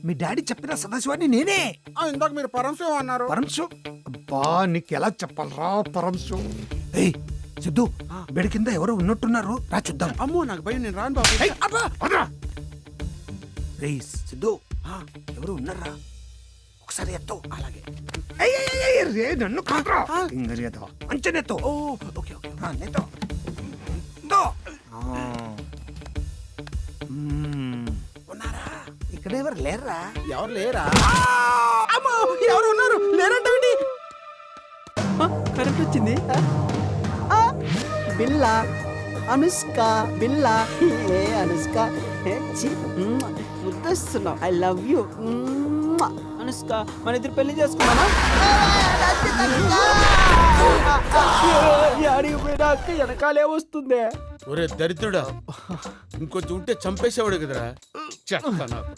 Speaker 2: మీ డాడీ చెప్పిన సదాశివాన్ని నేనే.
Speaker 13: ఇందాక మీరు పరమశివం అన్నారు.
Speaker 2: పరమశివం? అబ్బా నీకు ఎలా చెప్పాలరా పరమశివం. ఏయ్ సిద్ధు, బెడ్ కింద ఎవరో ఉన్నట్టున్నారు, రా చూద్దాం.
Speaker 13: అమ్మో నాకు భయం, నేను రాను బాబు.
Speaker 2: రేయ్ సిద్ధు, ఎవరు ఉన్నారా? ఒకసారి ఎత్తో. అలాగే. రే నన్ను కాదురా, ఇంగరియతో మంచి నెత్తో. ఓకే నెత్తో.
Speaker 13: ఎవరు లేరా?
Speaker 4: ఎవరు లేరా? అమ్మో, ఎవరు ఉన్నారు? లేరంటండి. కరెంట్ వచ్చింది.
Speaker 12: బిల్లా అనుష్క బిల్లా ఏ అనుష్క ముద్దస్తున్నావు. I love you Anushka. మన ఇద్దరు పెళ్లి చేసుకున్నామా?
Speaker 4: వెనకాలే వస్తుందే.
Speaker 14: ఒరే దరిద్రుడా, ఇంకొంచెం ఉంటే చంపేసేవాడు కదరా. చెత్త నాకు.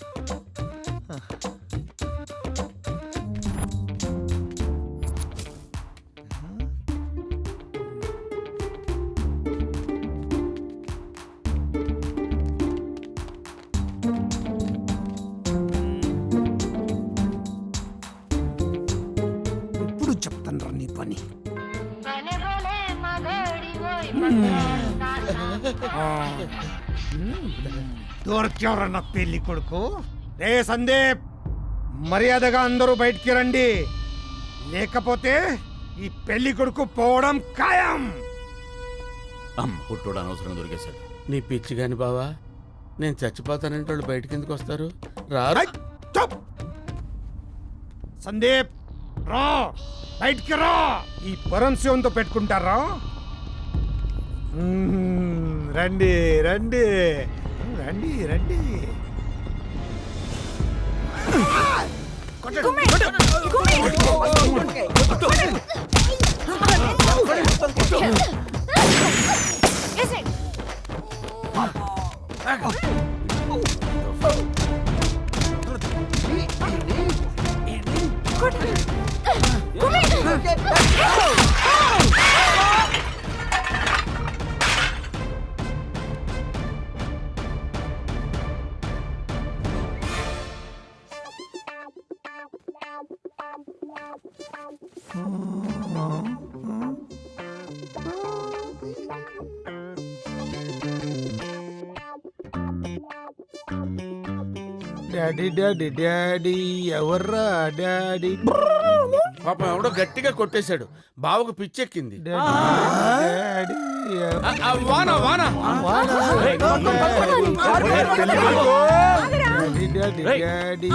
Speaker 2: ఇప్పుడు చెప్తాను నీ పని. దొరికెవరన్న పెళ్లి కొడుకు? రే సందీప్, మర్యాదగా అందరూ బయటికి రండి, లేకపోతే ఈ పెళ్లి కొడుకు పోవడం ఖాయం.
Speaker 21: పుట్టోడు అనవసరం దొరికేశాడు.
Speaker 14: నీ పిచ్చి గాని బావా, నేను చచ్చిపోతానంటే వాళ్ళు బయటకి ఎందుకు వస్తారు? రారు.
Speaker 2: సందీప్ రా, బయటికి రా. ఈ పరమశివంతో పెట్టుకుంటారా? రండి రండి రండి రండి. డాడీ డాడీ డాడీ ఎవర్రా డాడీ?
Speaker 14: పాప ఎవడో గట్టిగా కొట్టేశాడు. బావకు పిచ్చెక్కింది. వాన వాన
Speaker 2: డాడీ డాడీ డాడీ